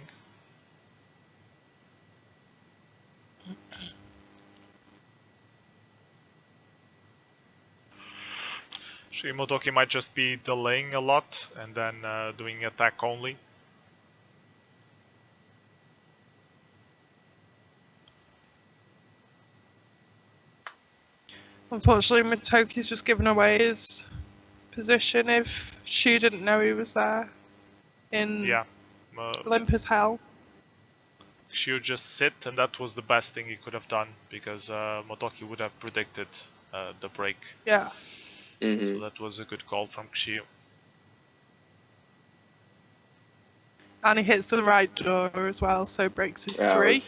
Motoki might just be delaying a lot and then doing attack only. Unfortunately, Motoki's just given away his position if Shu didn't know he was there in Yeah. Olympus Hell. Shio just sit, and that was the best thing he could have done because Motoki would have predicted the break. Yeah. Mm-hmm. So that was a good call from Shio. And he hits the right door as well, so breaks his Yeah, 3.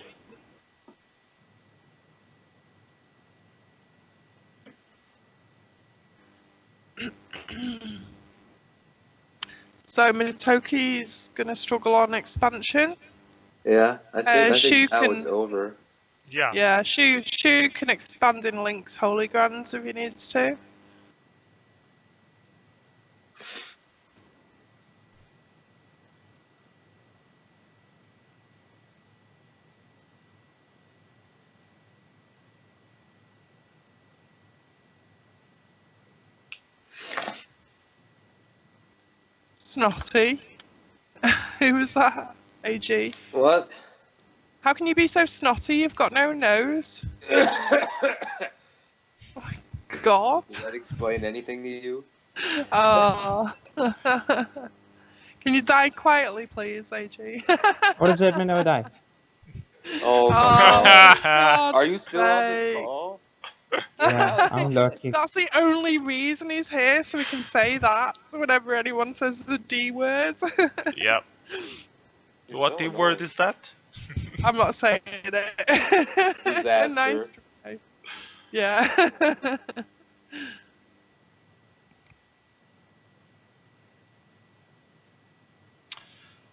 So Motoki's gonna struggle on expansion. Yeah, I Shu think now can- it's over. Yeah. Yeah, Shu can expand in Link's Holy Grands if he needs to. Snotty. Who was that? AG. What? How can you be so snotty? You've got no nose. Does God. that explain anything to you? Oh. Can you die quietly, please, AG? What does that mean? Never die. Oh my Oh, god. God's Are you still on this sake. call? Yeah, I'm lucky. That's the only reason he's here, so we can say that whenever anyone says the D word. Yep. You're What so the annoying. word is that? I'm not saying it. Disaster. Nice try. Yeah.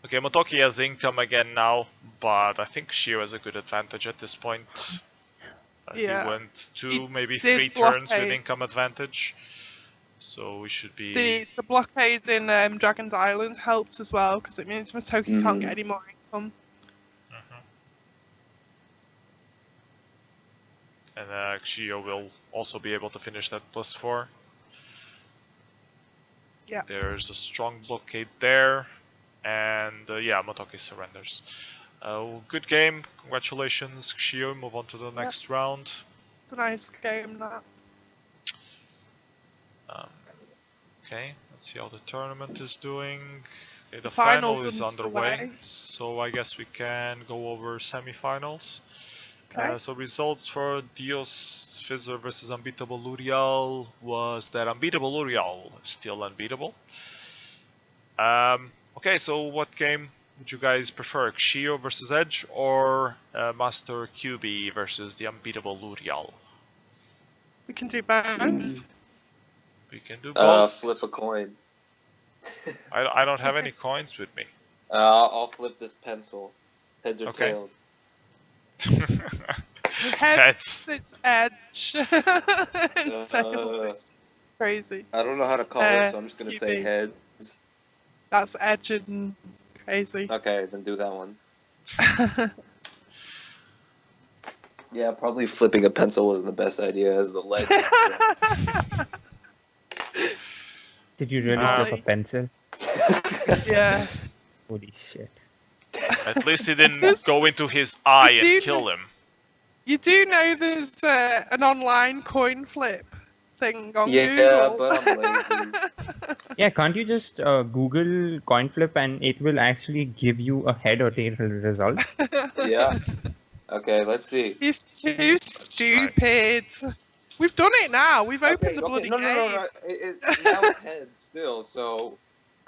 Okay, Motoki has income again now, but I think Shio has a good advantage at this point. He went 2, maybe did 3 turns with blockade. income advantage. So we should be... The blockade in Dragon's Island helps as well, because it means Masoki can't get any more income. And Xio will also be able to finish that +4. Yeah. There's a strong blockade there. And yeah, Motoki surrenders. Good game. Congratulations, Xio. Move on to the next round. It's a nice game, that. Okay, let's see how the tournament is doing. Okay, the finals final is underway. underway, so I guess we can go over semifinals. Okay. So results for Dios Fizzer versus Unbeatable Lurial was that Unbeatable Lurial is still unbeatable. Okay, so what game would you guys prefer? Xio versus Edge or Master QB versus the Unbeatable Lurial? We can do both. We can do both. Flip a coin. I don't have any coins with me. I'll flip this pencil. Heads or Okay. tails. Heads, it's Edge. And tails, it's crazy. I don't know how to call it, so I'm just gonna say QB. heads. That's Edge and crazy. Okay, then do that one. Yeah, probably flipping a pencil wasn't the best idea as the ledge. Did you really flip a pencil? Yes. Holy shit. At least he didn't go into his eye You and do kill him. You do know there's an online coin flip thing on Yeah, Google. but I'm lazy. Yeah, can't you just Google coin flip and it will actually give you a head or tail result? Yeah. Okay, let's see. He's too stupid. We've done it now. We've opened the bloody no, game. No. Now it's heads still, so...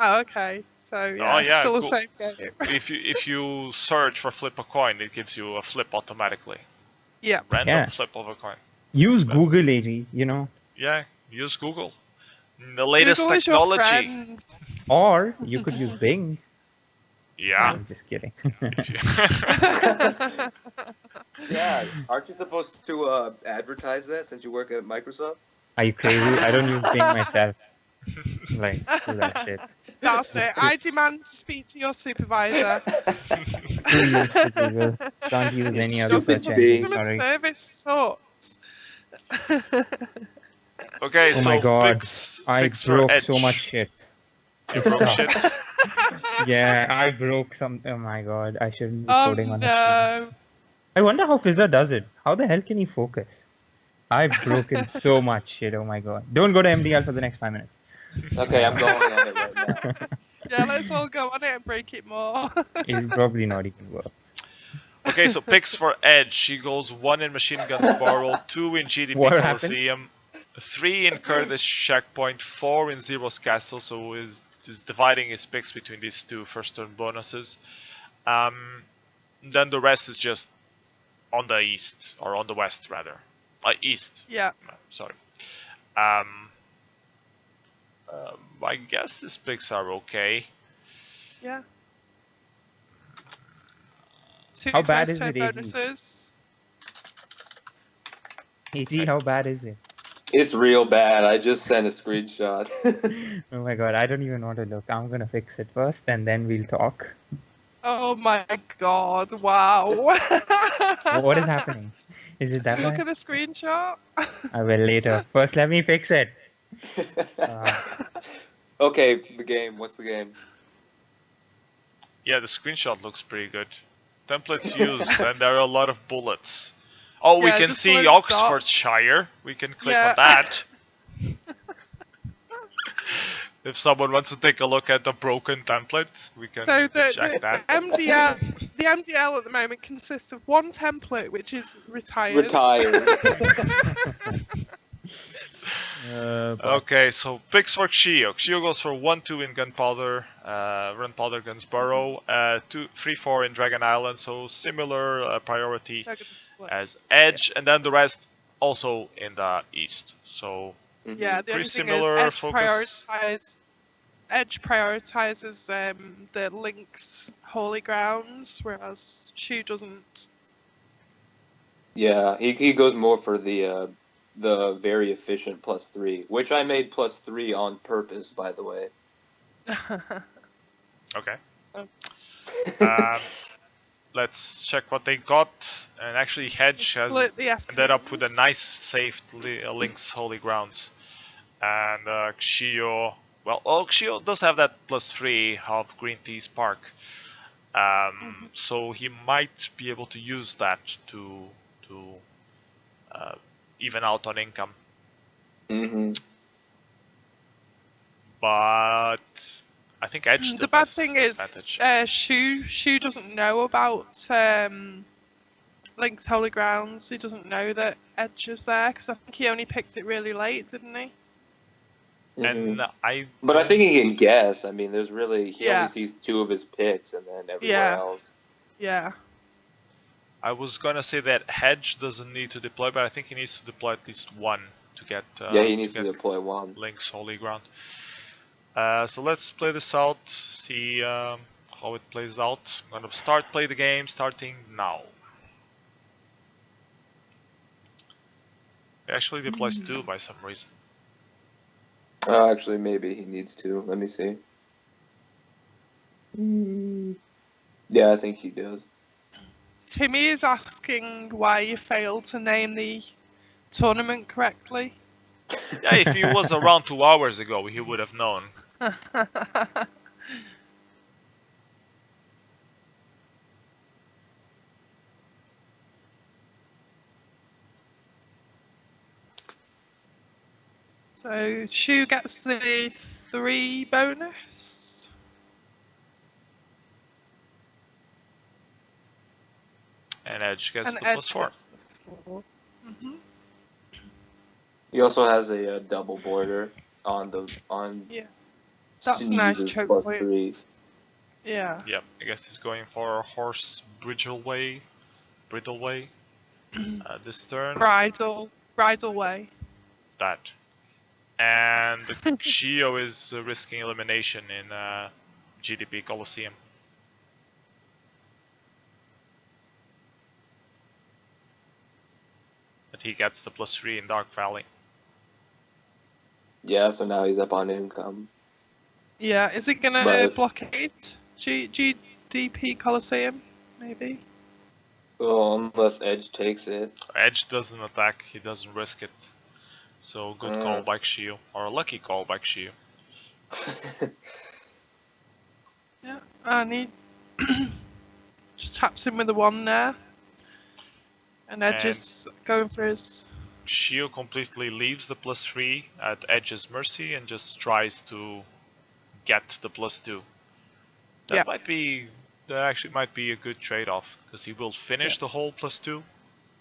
Oh, okay. So yeah, yeah, still the cool. same game. If you search for flip a coin, it gives you a flip automatically. Yeah. Random flip of a coin. Use Google, AG, you know. Yeah, use Google. The latest Google is your technology. friend. Or you could use Bing. Yeah. I'm just kidding. Yeah, aren't you supposed to advertise that since you work at Microsoft? Are you crazy? I don't use Bing myself. Like, do that shit. That's it. I demand to speak to your supervisor. Who uses Google? Can't use any other search engine. Customer Sorry. service sucks. Okay, Oh so my god. picks I for broke Edge. so much shit. You broke shit. Yeah, I broke some. Oh my god, I shouldn't be Oh coding on a stream. no. I wonder how Fizzer does it. How the hell can he focus? I've broken so much shit. Oh my god. Don't go to MDL for the next 5 minutes. Okay, I'm going on it right now. Yeah, let's all go on it and break it more. It'll probably not even work. Okay, so picks for Edge. He goes 1 in Machine Guns Barrel, 2 in GDP What happens? Coliseum, 3 in Kurdish Checkpoint, 4 in Zero's Castle, so is dividing his picks between these two first turn bonuses. Then the rest is just on the east, or on the west rather. East. Yeah. Sorry. I guess his picks are okay. Yeah. Two How bad first is turn it, AG? bonuses. AG, how bad is it? It's real bad. I just sent a screenshot. Oh my god, I don't even want to look. I'm gonna fix it first and then we'll talk. Oh my god, wow. What is happening? Is it that Look bad? at the screenshot. I will later. First, let me fix it. Okay, the game. What's the game? Yeah, the screenshot looks pretty good. Templates used, and there are a lot of bullets. Oh, we Yeah, can just see load dots. Oxfordshire. We can click Yeah. on that. If someone wants to take a look at the broken template, we can So check the that. MDL at the moment consists of one template which is retired. Retired. Okay, so picks for Xio. Xio goes for 1-2 in Gunpowder, Gunpowder Guns Burrow, 3-4 in Dragon Island, so similar priority They're gonna split. as Edge, and then the rest also in the east. So Yeah, the pretty only thing similar is focus. Edge prioritizes the Link's holy grounds, whereas Shu doesn't. Yeah, he goes more for the very efficient +3, which I made +3 on purpose, by the way. Okay. Oh. Let's check what they got. And actually, Hedge has Split the ended up with a FTs. nice saved Link's Holy Grounds. And Xio, well, Xio does have that +3 of Green Tea's Park. So he might be able to use that to even out on income. Mm-hmm. But I think Edge The still bad has thing is, advantage. Shu doesn't know about Link's Holy Grounds. He doesn't know that Edge is there because I think he only picked it really late, didn't he? And But I think he can guess. I mean, there's really he Yeah. only sees 2 of his picks, and then everywhere else. Yeah. I was gonna say that Hedge doesn't need to deploy, but I think he needs to deploy at least one to get. Yeah, he needs to get deploy 1. Link's Holy Ground. So let's play this out, see how it plays out. I'm gonna play the game starting now. It actually deploys 2 by some reason. Actually, maybe he needs to. Let me see. Yeah, I think he does. Timmy is asking why you failed to name the tournament correctly. Yeah, if he was around 2 hours ago, he would have known. So Shu gets the 3 bonus. And Edge gets And the Edge +4. gets the 4. He also has a double border on Yeah. That's nice Sneeze's choke +3. point. Yeah. Yep, I guess he's going for Horse Bridleway this turn. Bridal way. That. And Xio is risking elimination in GDP Coliseum. But he gets the +3 in Dark Valley. Yeah, so now he's up on income. Yeah, is it gonna But- blockade GDP Coliseum? Maybe. Well, unless Edge takes it. Edge doesn't attack, he doesn't risk it. So good call by Xio, or a lucky call by Xio. Yeah, and he just taps him with a 1 there. And Edge is going for his. Xio completely leaves the +3 at Edge's mercy and just tries to get the +2. That actually might be a good trade-off, because he will finish the whole +2,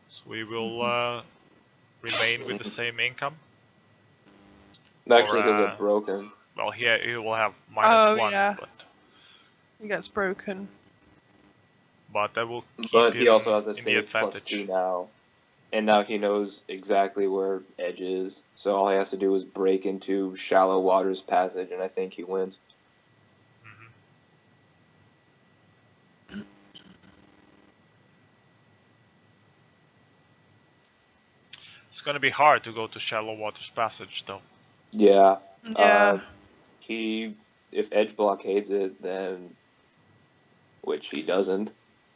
so we will remain with the same income. Actually, he'll get broken. Well, he will have -1, yes. He gets broken. but that will keep But him he also has a in the safe advantage. +2 now. And now he knows exactly where Edge is. So all he has to do is break into Shallow Waters Passage, and I think he wins. It's gonna be hard to go to Shallow Waters Passage, though. Yeah. Yeah. If Edge blockades it, then, which he doesn't,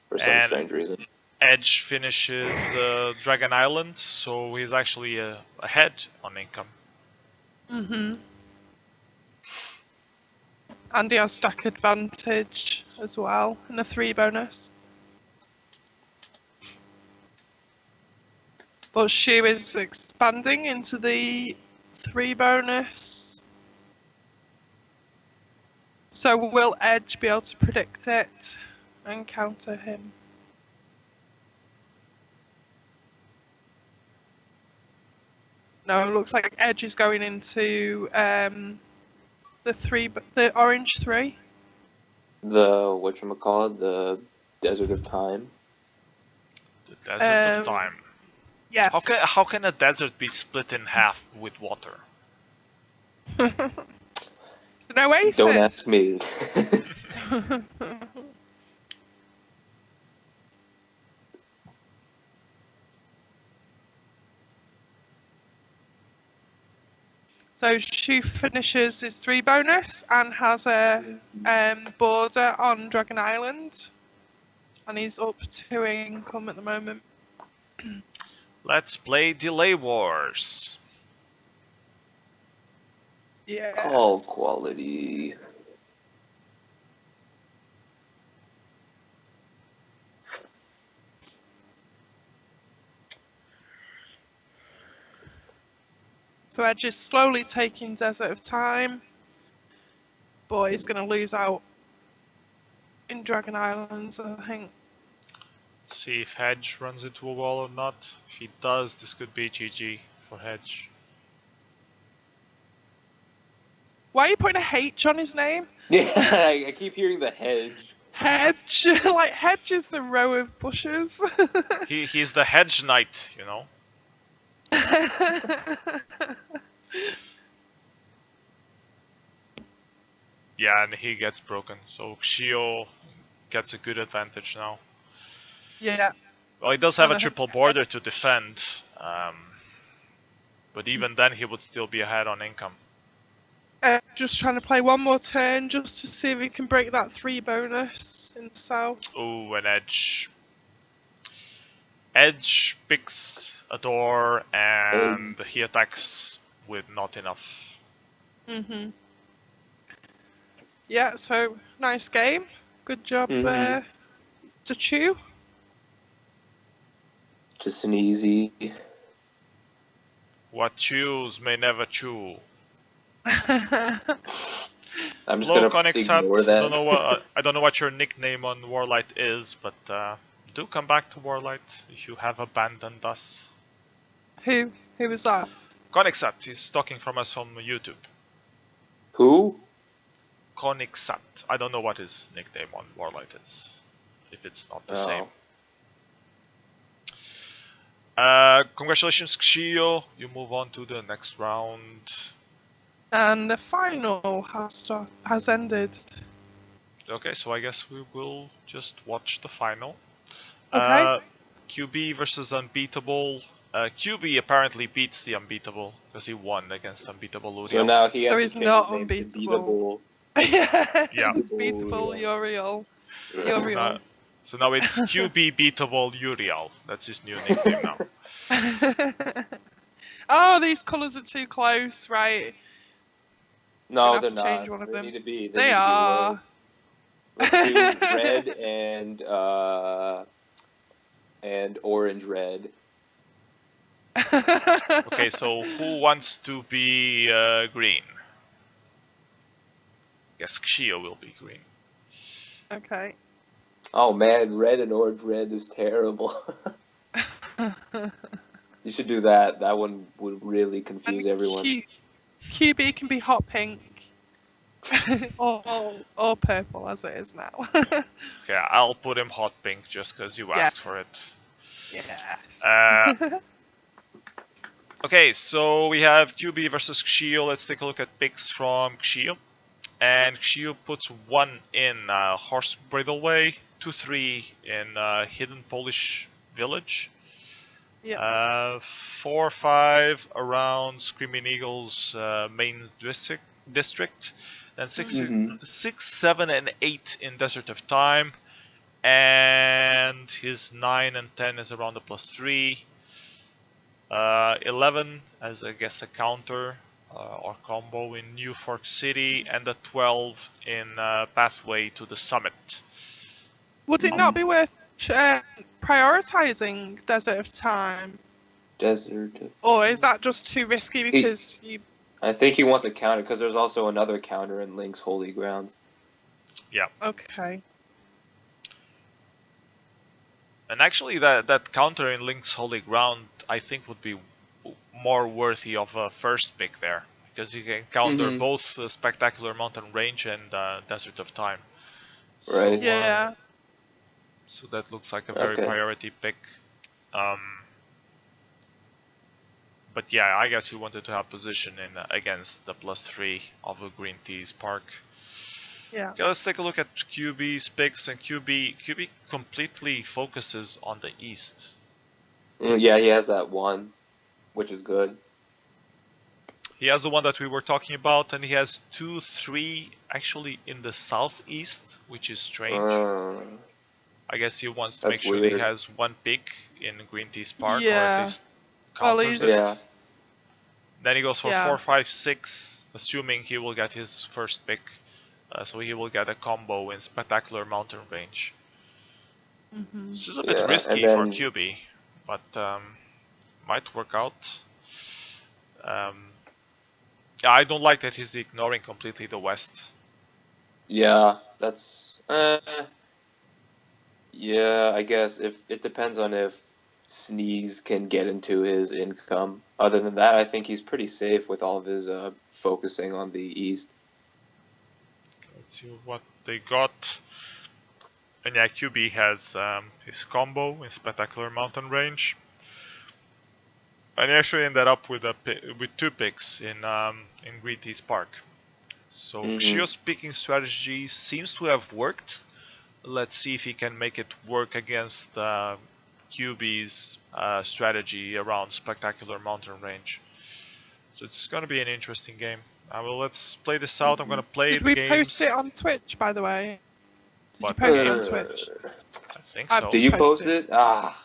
for some strange reason. Edge finishes Dragon Island, so he's actually ahead on income. And he has stack advantage as well in a 3 bonus. But Shu is expanding into the 3 bonus. So will Edge be able to predict it and counter him? No, it looks like Edge is going into the orange 3. The whatchamacallit, the Desert of Time. The Desert of Time. Yes. How can a desert be split in half with water? It's an oasis. Don't ask me. So she finishes his 3 bonus and has a border on Dragon Island. And he's up to income at the moment. Let's play Delay Wars. Yeah. Call quality. So Edge is slowly taking Desert of Time. But he's going to lose out in Dragon Islands, I think. See if Hedge runs into a wall or not. If he does, this could be GG for Hedge. Why are you putting a H on his name? Yeah, I keep hearing the hedge. Hedge. Like, hedge is the row of bushes. He's the Hedge Knight, you know. Yeah, and he gets broken, so Xio gets a good advantage now. Yeah. Well, he does have a triple border to defend, but even then he would still be ahead on income. Just trying to play one more turn just to see if he can break that 3 bonus in the south. Oh, an Edge. Edge picks a door and he attacks with not enough. Mhm. Yeah, so nice game. Good job, to chew. Just an easy. What chews may never chew. I'm just Hello, gonna Conexat. ignore that. I don't know what your nickname on WarLight is, but do come back to WarLight if you have abandoned us. Who was that? Conexat, he's talking from us on YouTube. Who? Conexat. I don't know what his nickname on WarLight is, if it's not the same. Congratulations, Xio. You move on to the next round. And the final has ended. Okay, so I guess we will just watch the final. Okay. QB versus Unbeatable. QB apparently beats the Unbeatable because he won against Unbeatable Uriel. So now he has So to he's change not his name to unbeatable. Beatable. Yeah. It's beatable Uriel. Uriel. So now it's QB Beatable Uriel. That's his new nickname now. Oh, these colours are too close, right? No, Gonna they're have to change not. one of They them. need to be. They need are. To be Let's do red and orange red. Okay, so who wants to be green? Guess Xio will be green. Okay. Oh man, red and orange red is terrible. You should do that. That one would really confuse everyone. QB can be hot pink. or purple as it is now. Okay, I'll put him hot pink just because you asked for it. Yes. Okay, so we have QB versus Xio. Let's take a look at picks from Xio. And Xio puts 1 in Horse Bridleway, 2-3 in Hidden Polish Village, 4-5 around Screaming Eagle's main district, then 6, 7, and 8 in Desert of Time, and his 9 and 10 is around the +3. 11 as I guess a counter or combo in New Fork City, and a 12 in Pathway to the Summit. Would it not be worth prioritizing Desert of Time? Or is that just too risky because I think he wants a counter because there's also another counter in Link's Holy Grounds. Yeah. Okay. And actually that counter in Link's Holy Ground I think would be more worthy of a first pick there, because you can counter both Spectacular Mountain Range and Desert of Time. Right. Yeah. So that looks like a very priority pick. But yeah, I guess you wanted to have position in against the +3 of a Green Tea's Park. Yeah. Okay, let's take a look at QB's picks, and QB completely focuses on the east. Yeah, he has that one, which is good. He has the one that we were talking about, and he has 2, 3 actually in the southeast, which is strange. I guess he wants to That's make sure that he weird. has 1 pick in Green Tea's Park, or at Yeah. least Well, counters he's it. Yeah. Then he goes for Yeah. 4, 5, 6, assuming he will get his first pick. So he will get a combo in Spectacular Mountain Range. Mhm. This is a bit Yeah, risky and for then- QB, but might work out. Yeah, I don't like that he's ignoring completely the West. Yeah, that's. Yeah, I guess if it depends on if Sneeze can get into his income. Other than that, I think he's pretty safe with all of his focusing on the East. Let's see what they got. And yeah, QB has his combo in Spectacular Mountain Range. And he actually ended up with with 2 picks in Green Tea's Park. So Xio's picking strategy seems to have worked. Let's see if he can make it work against QB's strategy around Spectacular Mountain Range. So it's gonna be an interesting game. Let's play this out. I'm gonna play Did the we games. post it on Twitch, by the way? Did you What post it on game? Twitch? I think I've so. Did you post posted. it? Ah,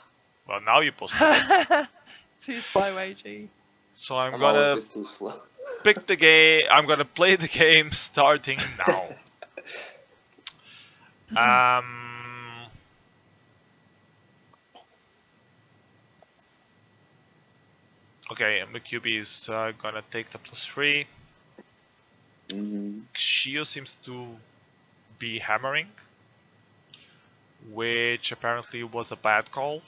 Well, now you posted it. Too slow, AG. So I'm I'm gonna always too slow. pick the game. I'm gonna play the game starting now. Okay, MQB is gonna take the +3. Xio seems to be hammering, which apparently was a bad call.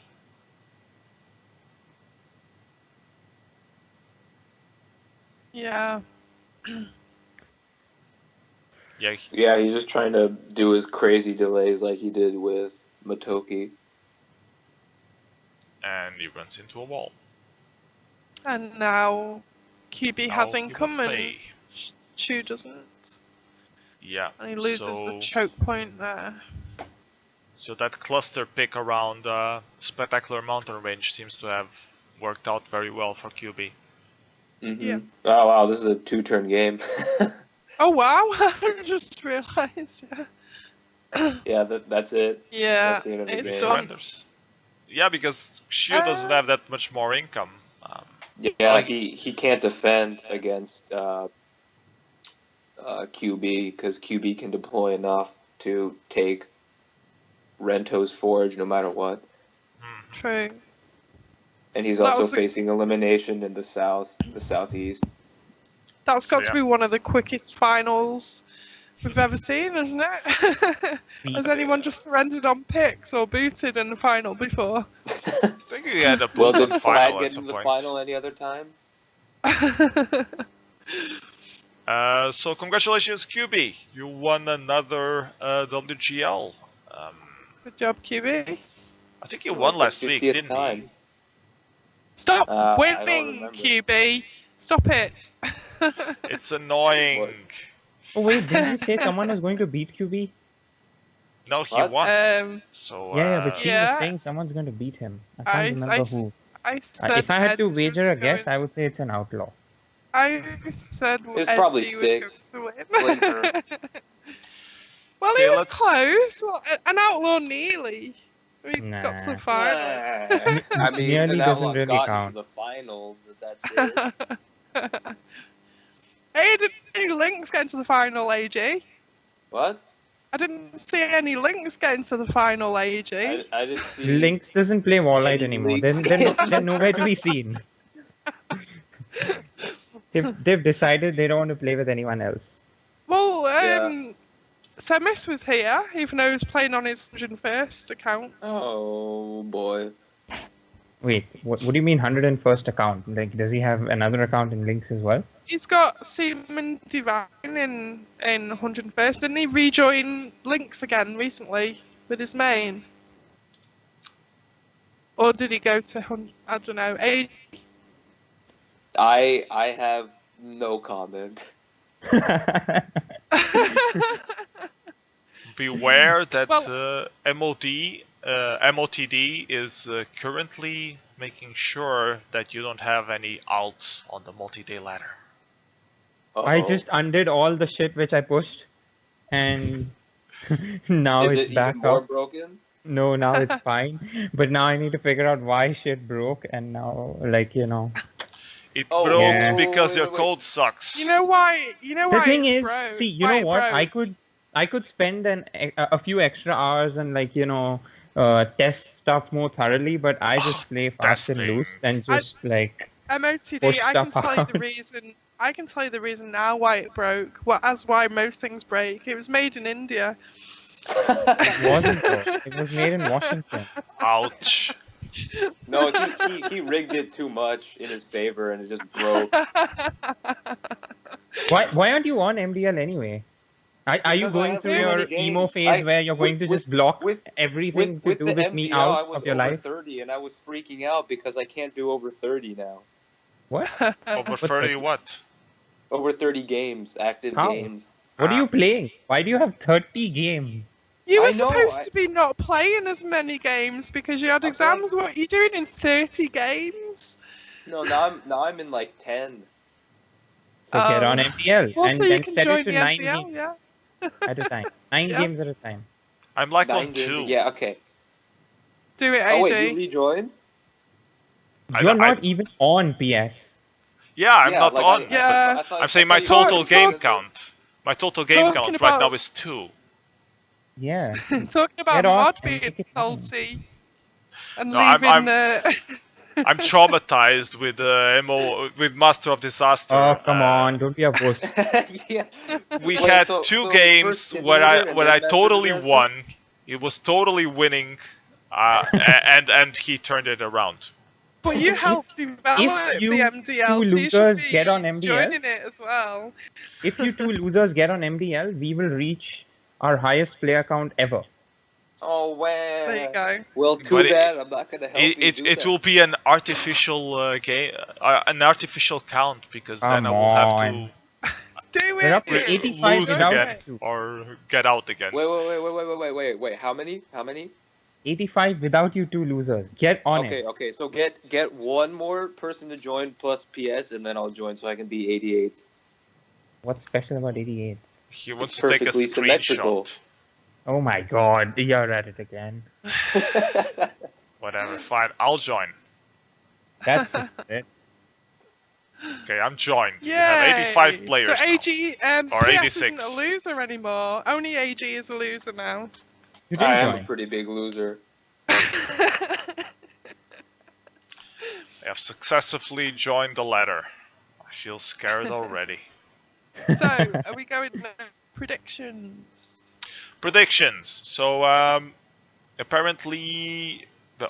Yeah. Yeah, Yeah, he's just trying to do his crazy delays like he did with Matoki. and he runs into a wall. And now QB Now has he will income and play. Chu doesn't. Yeah, And he loses the so, choke point there. so that cluster pick around Spectacular Mountain Range seems to have worked out very well for QB. Yeah. Oh wow, this is a 2-turn game. Oh wow! I just realised. Yeah. Yeah, that's it. Yeah, That's the end of the it's game. done. Surrenders. Yeah, because Xio doesn't have that much more income. Yeah, Like- he can't defend against QB because QB can deploy enough to take Rento's Forge no matter what. True. And he's That also was the- facing elimination in the southeast. That's got So, to be one of the quickest finals we've ever seen, isn't it? Has anyone just surrendered on picks or booted in the final before? I think he had a Well, boot did on Plaid final get at some into the point. final any other time? So congratulations, QB. You won another WGL. Good job, QB. I think you Like won the last week, 50th didn't time. you? Stop I don't winning, remember. QB. Stop it. It's annoying. What? Oh wait, didn't you say someone was going to beat QB? No, he What? won. So Yeah, but she Yeah. was saying someone's going to beat him. I can't remember who. I said If I had to Edge wager a was guess, going- I would say it's an outlaw. I said It's probably Edgy was going Styx. to win. Blinker. Well, Okay, he was let's- close. Well, an outlaw nearly. We got to Nah. the final. I mean, Nearly an doesn't outlaw really got count. into the final, but that's it. Hey, did any links get into the final, AJ? What? I didn't see any links get into the final, AJ. I didn't see. Lynx doesn't play WarLight Any anymore. leaks? They're nowhere to be seen. They've decided they don't want to play with anyone else. Well, Yeah. Semis was here, even though he was playing on his 101st account. Oh boy. Wait, what do you mean 101st account? Like, does he have another account in Lynx as well? He's got Seaman Divine in 101st. Didn't he rejoin Lynx again recently with his main? Or did he go to, I don't know, I have no comment. beware that Well- MOTD is currently making sure that you don't have any outs on the multi-day ladder. I just undid all the shit which I pushed, and now Is it's it back even more up. broken? No, now it's fine. But now I need to figure out why shit broke, and now, like, you know. It Oh, broke Yeah. because wait, your wait, wait. code sucks. You know why? You know The why thing it is, broke? see, you Why know it what? broke? I could spend a few extra hours and, like, you know, test stuff more thoroughly, but I just play fast and testing. loose and just like MOTD, push I can stuff tell you out. the reason. I can tell you the reason now why it broke. As why most things break. It was made in India. It wasn't though. It was made in Washington. Ouch. No, he rigged it too much in his favor, and it just broke. Why aren't you on MDL anyway? Are you Because I going have through too many your emo games. phase where you're going to just block everything to with do the with me MDL, out I was of your over life? 30, and I was freaking out because I can't do over 30 now. What? Over What 30 what? Over 30 games, active How? games. What are you playing? Why do you have 30 games? You were I know, supposed to be not playing as many games because you had I'm playing- exams. What are you doing in 30 games? No, now I'm in like 10. So get on Oh. MDL Well, and so you then can set join it to the 9 MDL, games yeah. at a time. 9 Yeah. games at a time. I'm like 9 on games. 2. Yeah, okay. Do it, AJ. Oh wait, you rejoined? You're not even on PS. Yeah, I'm Yeah, not like, on. Yeah. I thought, I'm saying I my thought you total were game on the- count. My total game Talking count right now about- is 2. Yeah. Talking about Get off mod and being make it happen. salty and No, I'm- leaving. I'm traumatized with with Master of Disaster. Oh, come on. Don't be a wuss. Yeah. We Wait, had so- 2 so games first where Simulator and I then Master totally Disaster? won. It was totally winning, and he turned it around. But you helped develop you the MDL, two so you should losers be get on MDL? joining it as well. If you two losers get on MDL, we will reach our highest player count ever. Oh, wow. There you go. Well, too But bad. I'm not gonna help you do It that. will be an artificial game, an artificial count, because then I Come will have to on. Do We're up it. to 85 lose without again you two. or get out again. Wait. How many? 85 without you two losers. Get on it. Okay. So get one more person to join plus PS, and then I'll join so I can be 88. What's special about 88? He wants It's to take a perfectly symmetrical. screenshot. Oh my god, you're at it again. Whatever, fine, I'll join. That's it. Okay, I'm joined. Yay. You have 85 players So now. AG, Or PS 86. isn't a loser anymore. Only AG is a loser now. You I didn't am a join. pretty big loser. I have successfully joined the ladder. I feel scared already. So, are we going predictions? Predictions. So, apparently,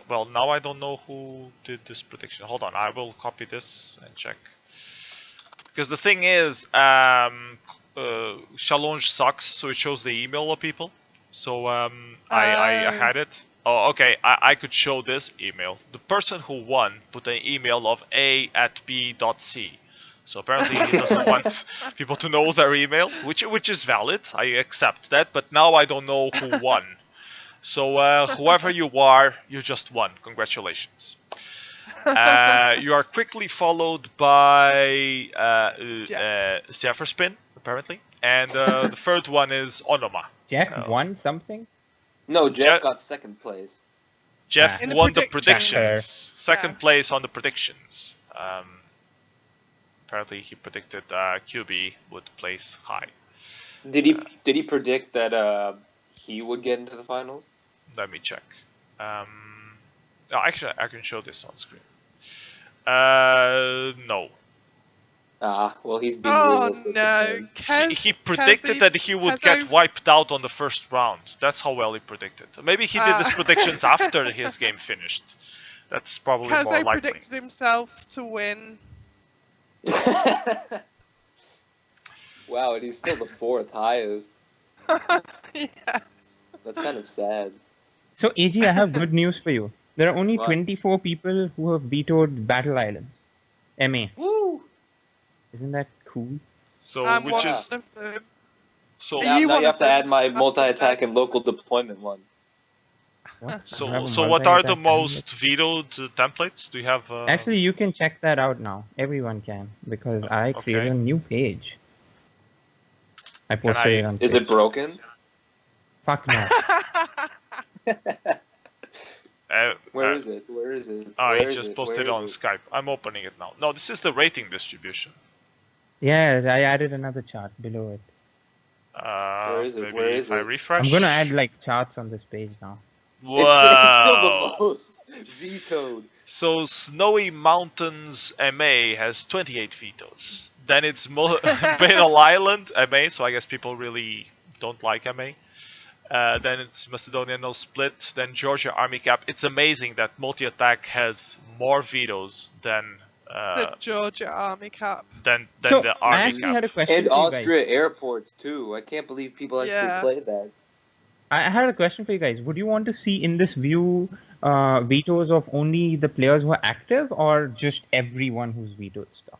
well, now I don't know who did this prediction. Hold on, I will copy this and check. Because the thing is, Challenge sucks, so it shows the email of people. So I had it. Oh, okay, I could show this email. The person who won put an email of a@b.c. So apparently he doesn't want people to know their email, which is valid. I accept that, but now I don't know who won. So whoever you are, you just won. Congratulations. You are quickly followed by Zephyr apparently, and the third one is Onoma. Jeff won something? No, Jeff got second place. Jeff In the won the predictions. predictions. Second Yeah. place on the predictions. Apparently he predicted QB would place high. Did he predict that he would get into the finals? Let me check. No, actually, I can show this on screen. No. Well, he's being Oh realistic no, then. He predicted that he would get wiped out on the first round. That's how well he predicted. Maybe he did his predictions after his game finished. That's probably more Kaze likely. predicted himself to win. Wow, and he's still the fourth highest. Yes. That's kind of sad. So, AG, I have good news for you. There are only What? 24 people who have vetoed Battle Islands. MA. Woo! Isn't that cool? So I'm which one is of them. so Are Now you you one have of to them? add my That's multi-attack what and local deployment one. What? I so have a so what are the multi-attack most vetoed templates? Do you have? Actually, you can check that out now. Everyone can, because I created okay. a new page. I posted it on Is Twitch. it broken? Fuck no. Where is it? Where is it? Oh, Where he is just it? posted Where on is it? Skype. I'm opening it now. No, this is the rating distribution. Yeah, I added another chart below it. Where is it? Maybe Where if is I it? refresh. I'm gonna add like charts on this page now. Wow. It's still the most vetoed. So Snowy Mountains MA has 28 vetoes. Then it's Battle Island MA, so I guess people really don't like MA. Then it's Macedonia No Split. Then Georgia Army Cap. It's amazing that multi-attack has more vetoes than The Georgia Army Cap. than So the I Army actually Cap. had a question And for you guys. Austria airports too. I can't believe people actually Yeah. played that. I had a question for you guys. Would you want to see in this view vetoes of only the players who are active, or just everyone who's vetoed stuff?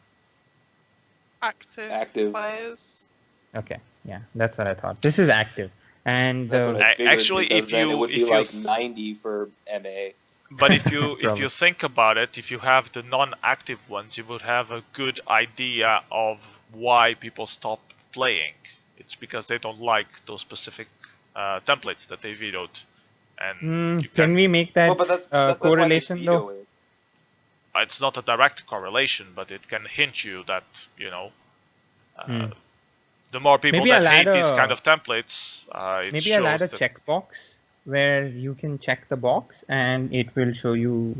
Active players. Okay, yeah, that's what I thought. This is active, and That's what I figured. Actually, because if then you- it would be if you- like 90 for MA. But if you Probably. think about it, if you have the non-active ones, you would have a good idea of why people stop playing. It's because they don't like those specific templates that they vetoed, and you can we make that Well, but that's why they correlation veto though? it. It's not a direct correlation, but it can hint you that the more people Maybe that I'll hate add these a- kind of templates, it Maybe shows I'll add a that checkbox where you can check the box and it will show you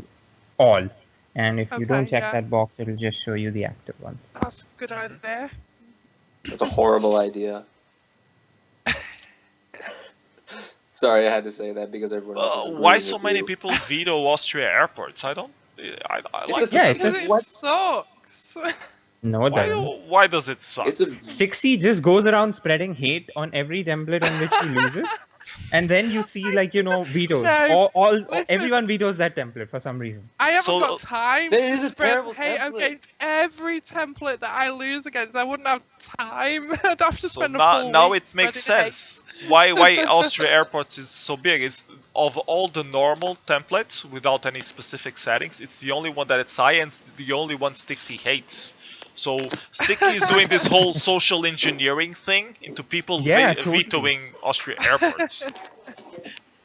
all. And if you don't Okay, check yeah. that box, it'll just show you the active ones. That's a good idea. That's a horrible idea. Sorry, I had to say that because everyone else is why agreeing so with many you. people veto Austria airports? I don't. I It's like. a- Yeah, it. it's Because a, it what? sucks. no, it Why, doesn't. why does it suck? It's a Stixy just goes around spreading hate on every template on which he loses. And then you see, like, vetoes. No, listen. Everyone vetoes that template for some reason. I haven't So- got time That to is a spread terrible hate template. against every template that I lose against. I wouldn't have time. I'd have to So spend a now, full now week it makes spreading sense. Why Austria airports is so big? It's of all the normal templates without any specific settings, it's the only one that it's high and the only one Stixy hates. So Stixy is doing this whole social engineering thing into people Yeah, totally. vetoing Austria airports.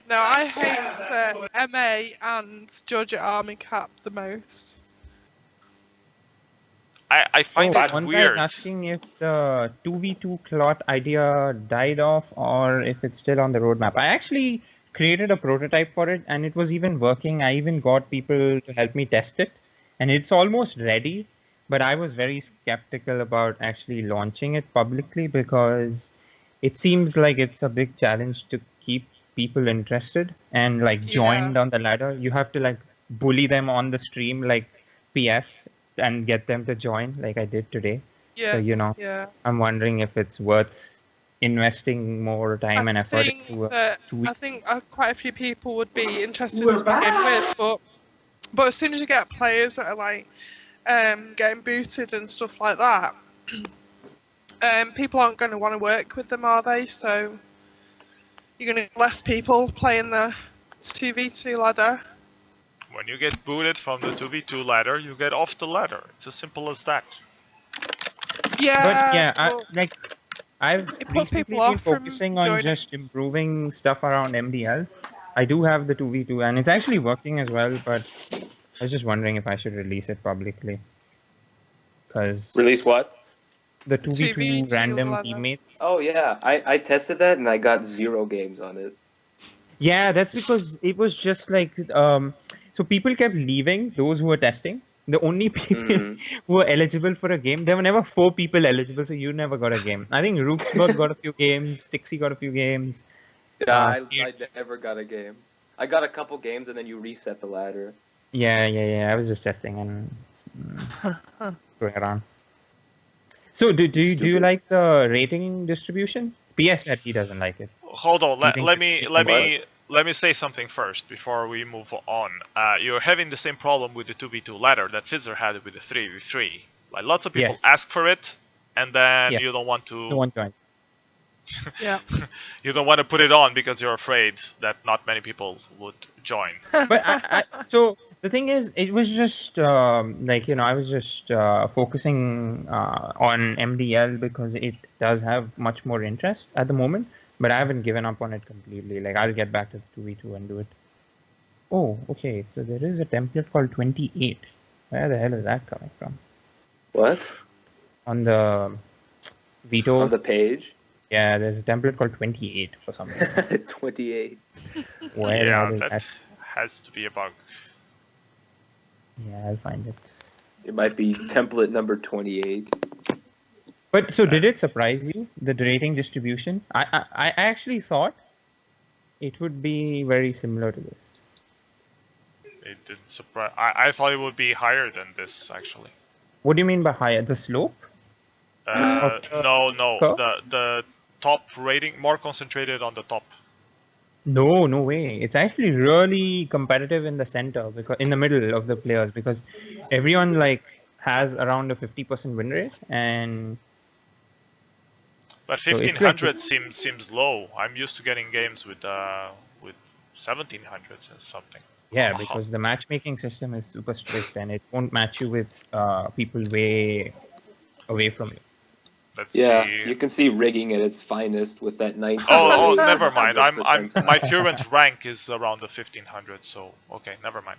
No, I hate MA and Georgia Army Cap the most. I find it one guy is weird. asking if the 2v2 clot idea died off or if it's still on the roadmap. I actually created a prototype for it and it was even working. I even got people to help me test it and it's almost ready. But I was very skeptical about actually launching it publicly because it seems like it's a big challenge to keep people interested and like joined on the ladder. You have to like bully them on the stream like PS and get them to join like I did today. Yeah. So, Yeah. I'm wondering if it's worth investing more time and effort into a 2 week. I think quite a few people would be interested to begin with, but as soon as you get players that are like getting booted and stuff like that, people aren't going to want to work with them, are they? So you're going to get less people playing the 2v2 ladder. When you get booted from the 2v2 ladder, you get off the ladder. It's as simple as that. Yeah. But yeah, but I've It puts recently people been off from focusing on joining. just improving stuff around MDL. I do have the 2v2 and it's actually working as well, but I was just wondering if I should release it publicly. Because Release what? the 2v2 2v2 random ladder. teammates. Oh yeah, I tested that and I got 0 games on it. Yeah, that's because it was just like, so people kept leaving, those who were testing. The only people who were eligible for a game, there were never 4 people eligible, so you never got a game. I think Rooksburg got a few games, Stixy got a few games. Yeah, I never got a game. I got a couple games and then you reset the ladder. Yeah. I was just testing and going around. So do you Stupid. like the rating distribution? PS said he doesn't like it. Hold on, You think let me say something first before we move on. You're having the same problem with the 2v2 ladder that Fizzer had with the 3v3. Like lots of people Yes. ask for it, and then Yeah. you don't want to. No one joins. Yeah. You don't want to put it on because you're afraid that not many people would join. But so The thing is, it was just like I was just focusing on MDL because it does have much more interest at the moment. But I haven't given up on it completely. Like I'll get back to the 2v2 and do it. Oh, okay. So there is a template called 28. Where the hell is that coming from? What? On the veto. On the page? Yeah, there's a template called 28 for some reason. 28. Where the Yeah, hell is that that? has to be a bug. Yeah, I'll find it. It might be template number 28. But so did it surprise you, the rating distribution? I actually thought it would be very similar to this. It didn't surprise. I thought it would be higher than this actually. What do you mean by higher? The slope? Of the No. curve? The top rating more concentrated on the top. No, no way. It's actually really competitive in the center, because in the middle of the players, because everyone like has around a 50% win rate, and But So it's 1500 seems low. I'm used to getting games with 1700s or something. yeah, because the matchmaking system is super strict and it won't match you with people way away from you. Let's Yeah, see. you can see rigging at its finest with that 19. Oh, never mind. I'm 100%. my current rank is around the 1500, so okay, never mind.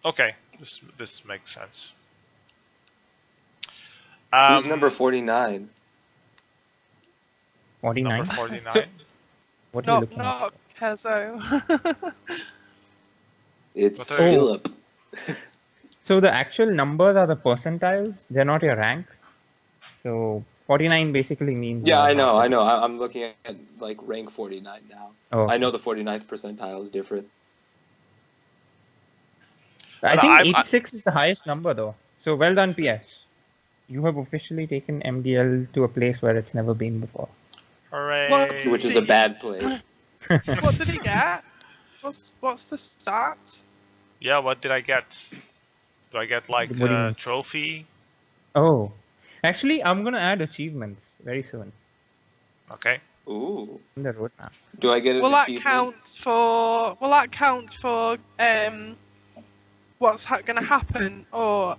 Okay, this makes sense. Who's number 49? 49? Number 49. So, what are you looking Not at? Kezo. It's What are you- Philip. So the actual numbers are the percentiles. They're not your rank. So 49 basically means. Yeah, you're I not- know. I'm looking at like rank 49 now. Oh, I know the 49th percentile is different. I But think I- 86 is the highest number though. So well done, PS. You have officially taken MDL to a place where it's never been before. Hooray! What? Which is a bad place. What did he get? What's the stat? Yeah, what did I get? Do I get like What do you a mean? trophy? Oh, actually, I'm gonna add achievements very soon Okay. Ooh. in the roadmap. Do I get an Will that achievement? count for what's going to happen, or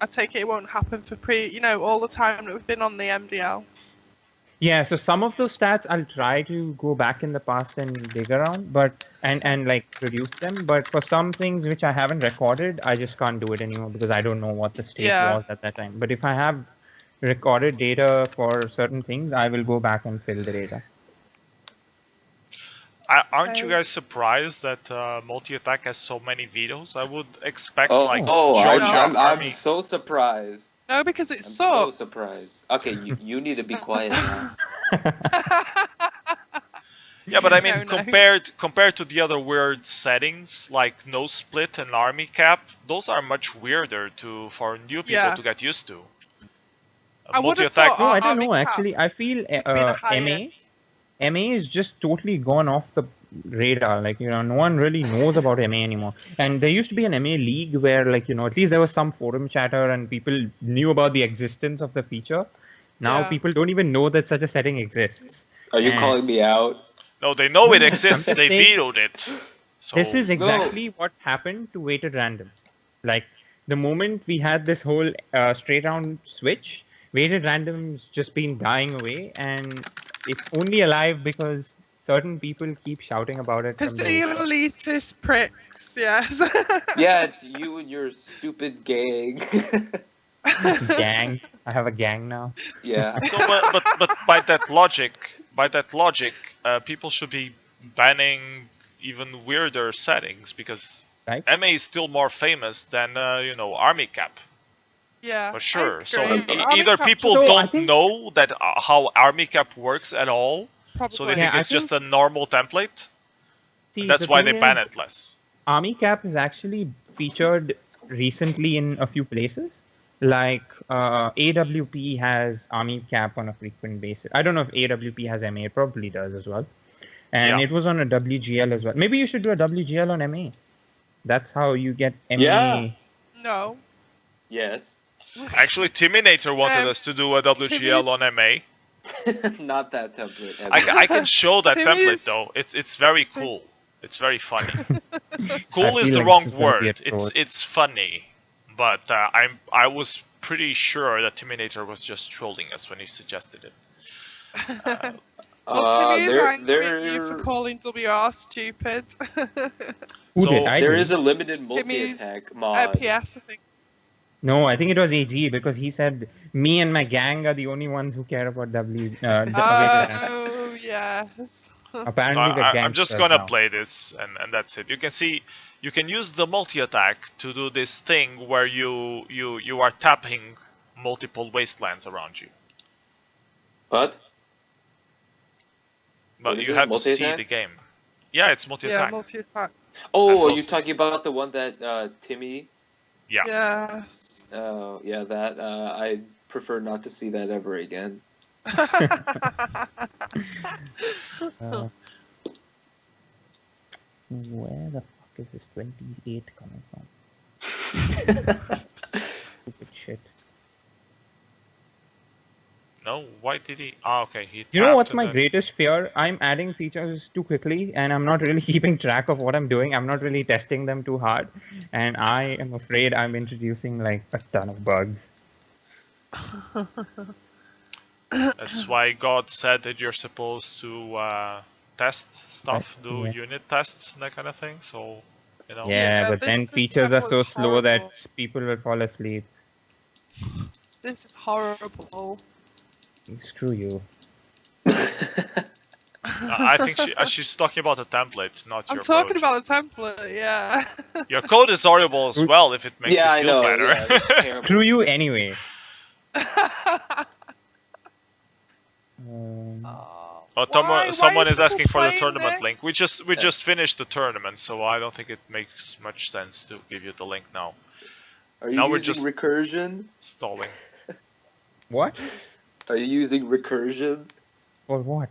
I take it won't happen for all the time that we've been on the MDL? Yeah, so some of those stats I'll try to go back in the past and dig around, but and like reduce them. But for some things which I haven't recorded, I just can't do it anymore because I don't know what the state Yeah. was at that time. But if I have recorded data for certain things, I will go back and fill the data. Aren't you Okay. guys surprised that multi-attack has so many vetoes? I would expect Oh, like I'm, Georgia I'm Army. so surprised. No, because it I'm so sucks. surprised. Okay, you need to be quiet now. Yeah, but I mean, No. compared to the other weird settings like no split and army cap, those are much weirder for new people Yeah. to get used to. I would have Multi-attack. thought No, I don't Army know. Cap Actually, I feel would be the highest. MA is just totally gone off the radar. Like, no one really knows about MA anymore. And there used to be an MA league where, like, at least there was some forum chatter and people knew about the existence of the feature. Now Yeah. people don't even know that such a setting exists. Are you And- calling me out? No, they know it No, exists. I'm just They saying- vetoed it. So This is exactly what happened to weighted random. Like, the moment we had this whole straight round switch, weighted random's just been dying away, and it's only alive because certain people keep shouting about it. Because from the the- elitist pricks, yes. Yeah, it's you and your stupid gang. gang. I have a gang now. Yeah. So, but by that logic, people should be banning even weirder settings because Right. MA is still more famous than Army Cap Yeah. for sure. I So agree. e- Army either Cap's people So I don't think- know that how Army Cap works at all, probably. so they Yeah, think I it's just a normal template. See, That's the why thing they ban is, it less. Army Cap is actually featured recently in a few places. Like AWP has Army Cap on a frequent basis. I don't know if AWP has MA. It probably does as well. And Yeah. it was on a WGL as well. Maybe you should do a WGL on MA. That's how you get MA. Yeah. No. Yes. Actually, Timinator wanted Um, us to do a WGL Timmy's- on MA. Not that template. I can show that Timmy's- template though. It's very cool. It's very funny. I Cool is feel the like wrong this is gonna be a word. troll. It's funny, but I was pretty sure that Timinator was just trolling us when he suggested it. Well, Timmy is angry at you for there, calling WR stupid. Who did? So I there did. is a limited Timmy's multi-attack mod. PS, I think. No, I think it was AG because he said me and my gang are the only ones who care about Oh, yes. Apparently, the I'm just gangsters gonna now. play this, and that's it. You can see, you can use the multi-attack to do this thing where you are tapping multiple wastelands around you. What? But What is you it, have to see multi-attack? the game. Yeah, it's Yeah, multi-attack. multi-attack. Oh, And are you also- talking about the one that Timmy? Yeah. Yes. Oh, yeah, that. I prefer not to see that ever again. Uh, where the fuck is this 28 coming from? Stupid shit. No, why did he? Ah, okay. He. You know tapped what's and my then- greatest fear? I'm adding features too quickly and I'm not really keeping track of what I'm doing. I'm not really testing them too hard. And I am afraid I'm introducing like a ton of bugs. That's why God said that you're supposed to test stuff, Right, do yeah. unit tests, and that kind of thing. So, you know. Yeah, Yeah, but then this features are template's so slow that horrible. people will fall asleep. This is horrible. Screw you. I think she's talking about a template, not I'm your talking code. about the template, yeah. Your code is horrible as well if it makes Yeah, you I feel know. better. Yeah, it's terrible. Screw you anyway. Oh, Why someone are is asking people for the playing tournament link. We this? just finished the tournament, so I don't think it makes much sense to give you the link now. Are you Now we're using just- recursion? Stalling. What? Are you using recursion? For what?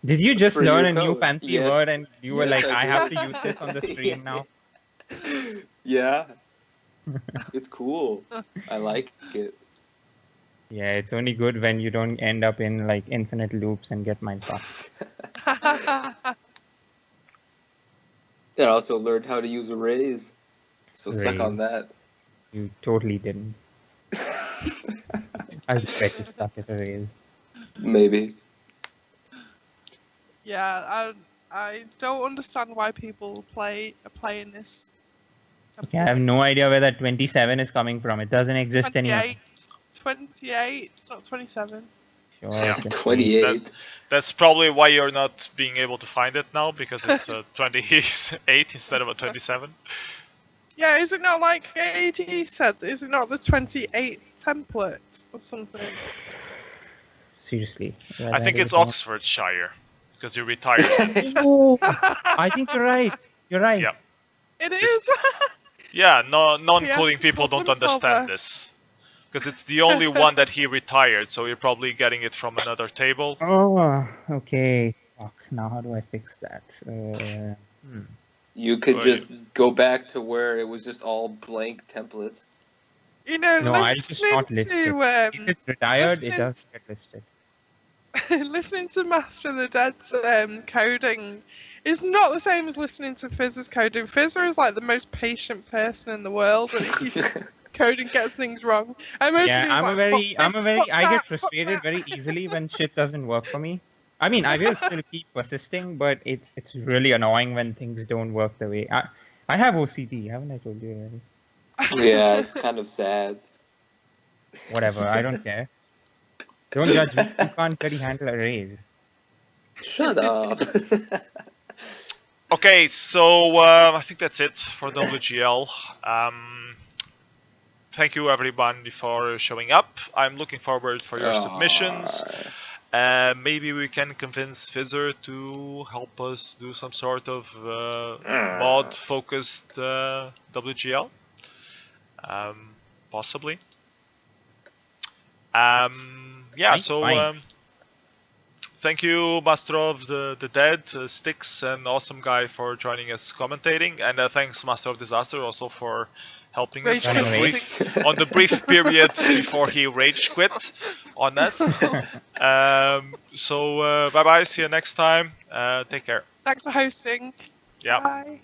Did you just For learn your a new code. fancy Yes. word and you were Yes, like, I I have did. to use this on the stream now? Yeah. It's cool. I like it. Yeah, it's only good when you don't end up in like infinite loops and get mind fucked. I also learned how to use arrays. So suck on that. You totally didn't. I bet you stuck at arrays. Maybe. Yeah, I don't understand why people are playing this. Yeah, I have no idea where that 27 is coming from. It doesn't exist anymore. 28, it's not 27. Sure, Yeah. 28. That's probably why you're not being able to find it now, because it's a 28 instead of a 27. Yeah, is it not like AG said? Is it not the 28th template or something? Seriously. I think it's Oxfordshire, because you retired it. Oh, I think you're right. You're right. Yeah. It is. Yeah, non-coding PS people don't problem understand solver. this. Because it's the only one that he retired, so you're probably getting it from another table. Oh, okay. Fuck. Now how do I fix that? You could Well, just go back to where it was just all blank templates. You know, No, I'll just listening not list it. to If it's retired, it listening- does get listed. listening to Master of the Dead's coding is not the same as listening to Fizz's coding. Fizzer is like the most patient person in the world, and he's coding gets things wrong. And most of Yeah, you is I'm a like, very, "Fuck this, fuck I that, get fuck frustrated that." very easily when shit doesn't work for me. I mean, I will still keep persisting, but it's really annoying when things don't work the way. I have OCD, haven't I told you already? Yeah, it's kind of sad. Whatever, I don't care. Don't judge me. You can't bloody handle arrays. Shut up. Okay, so I think that's it for WGL. Thank you everybody for showing up. I'm looking forward for your submissions. Maybe we can convince Fizzer to help us do some sort of mod-focused WGL. Possibly. Yeah, Nice, so fine. thank you, Master of the Dead, Styx, and AWESOMEGUY for joining us commentating, and thanks, Master of Disaster, also for helping us Rage on the brief period before he rage quit on us. So bye bye, see you next time. Take care. Thanks for hosting. Yeah. Bye.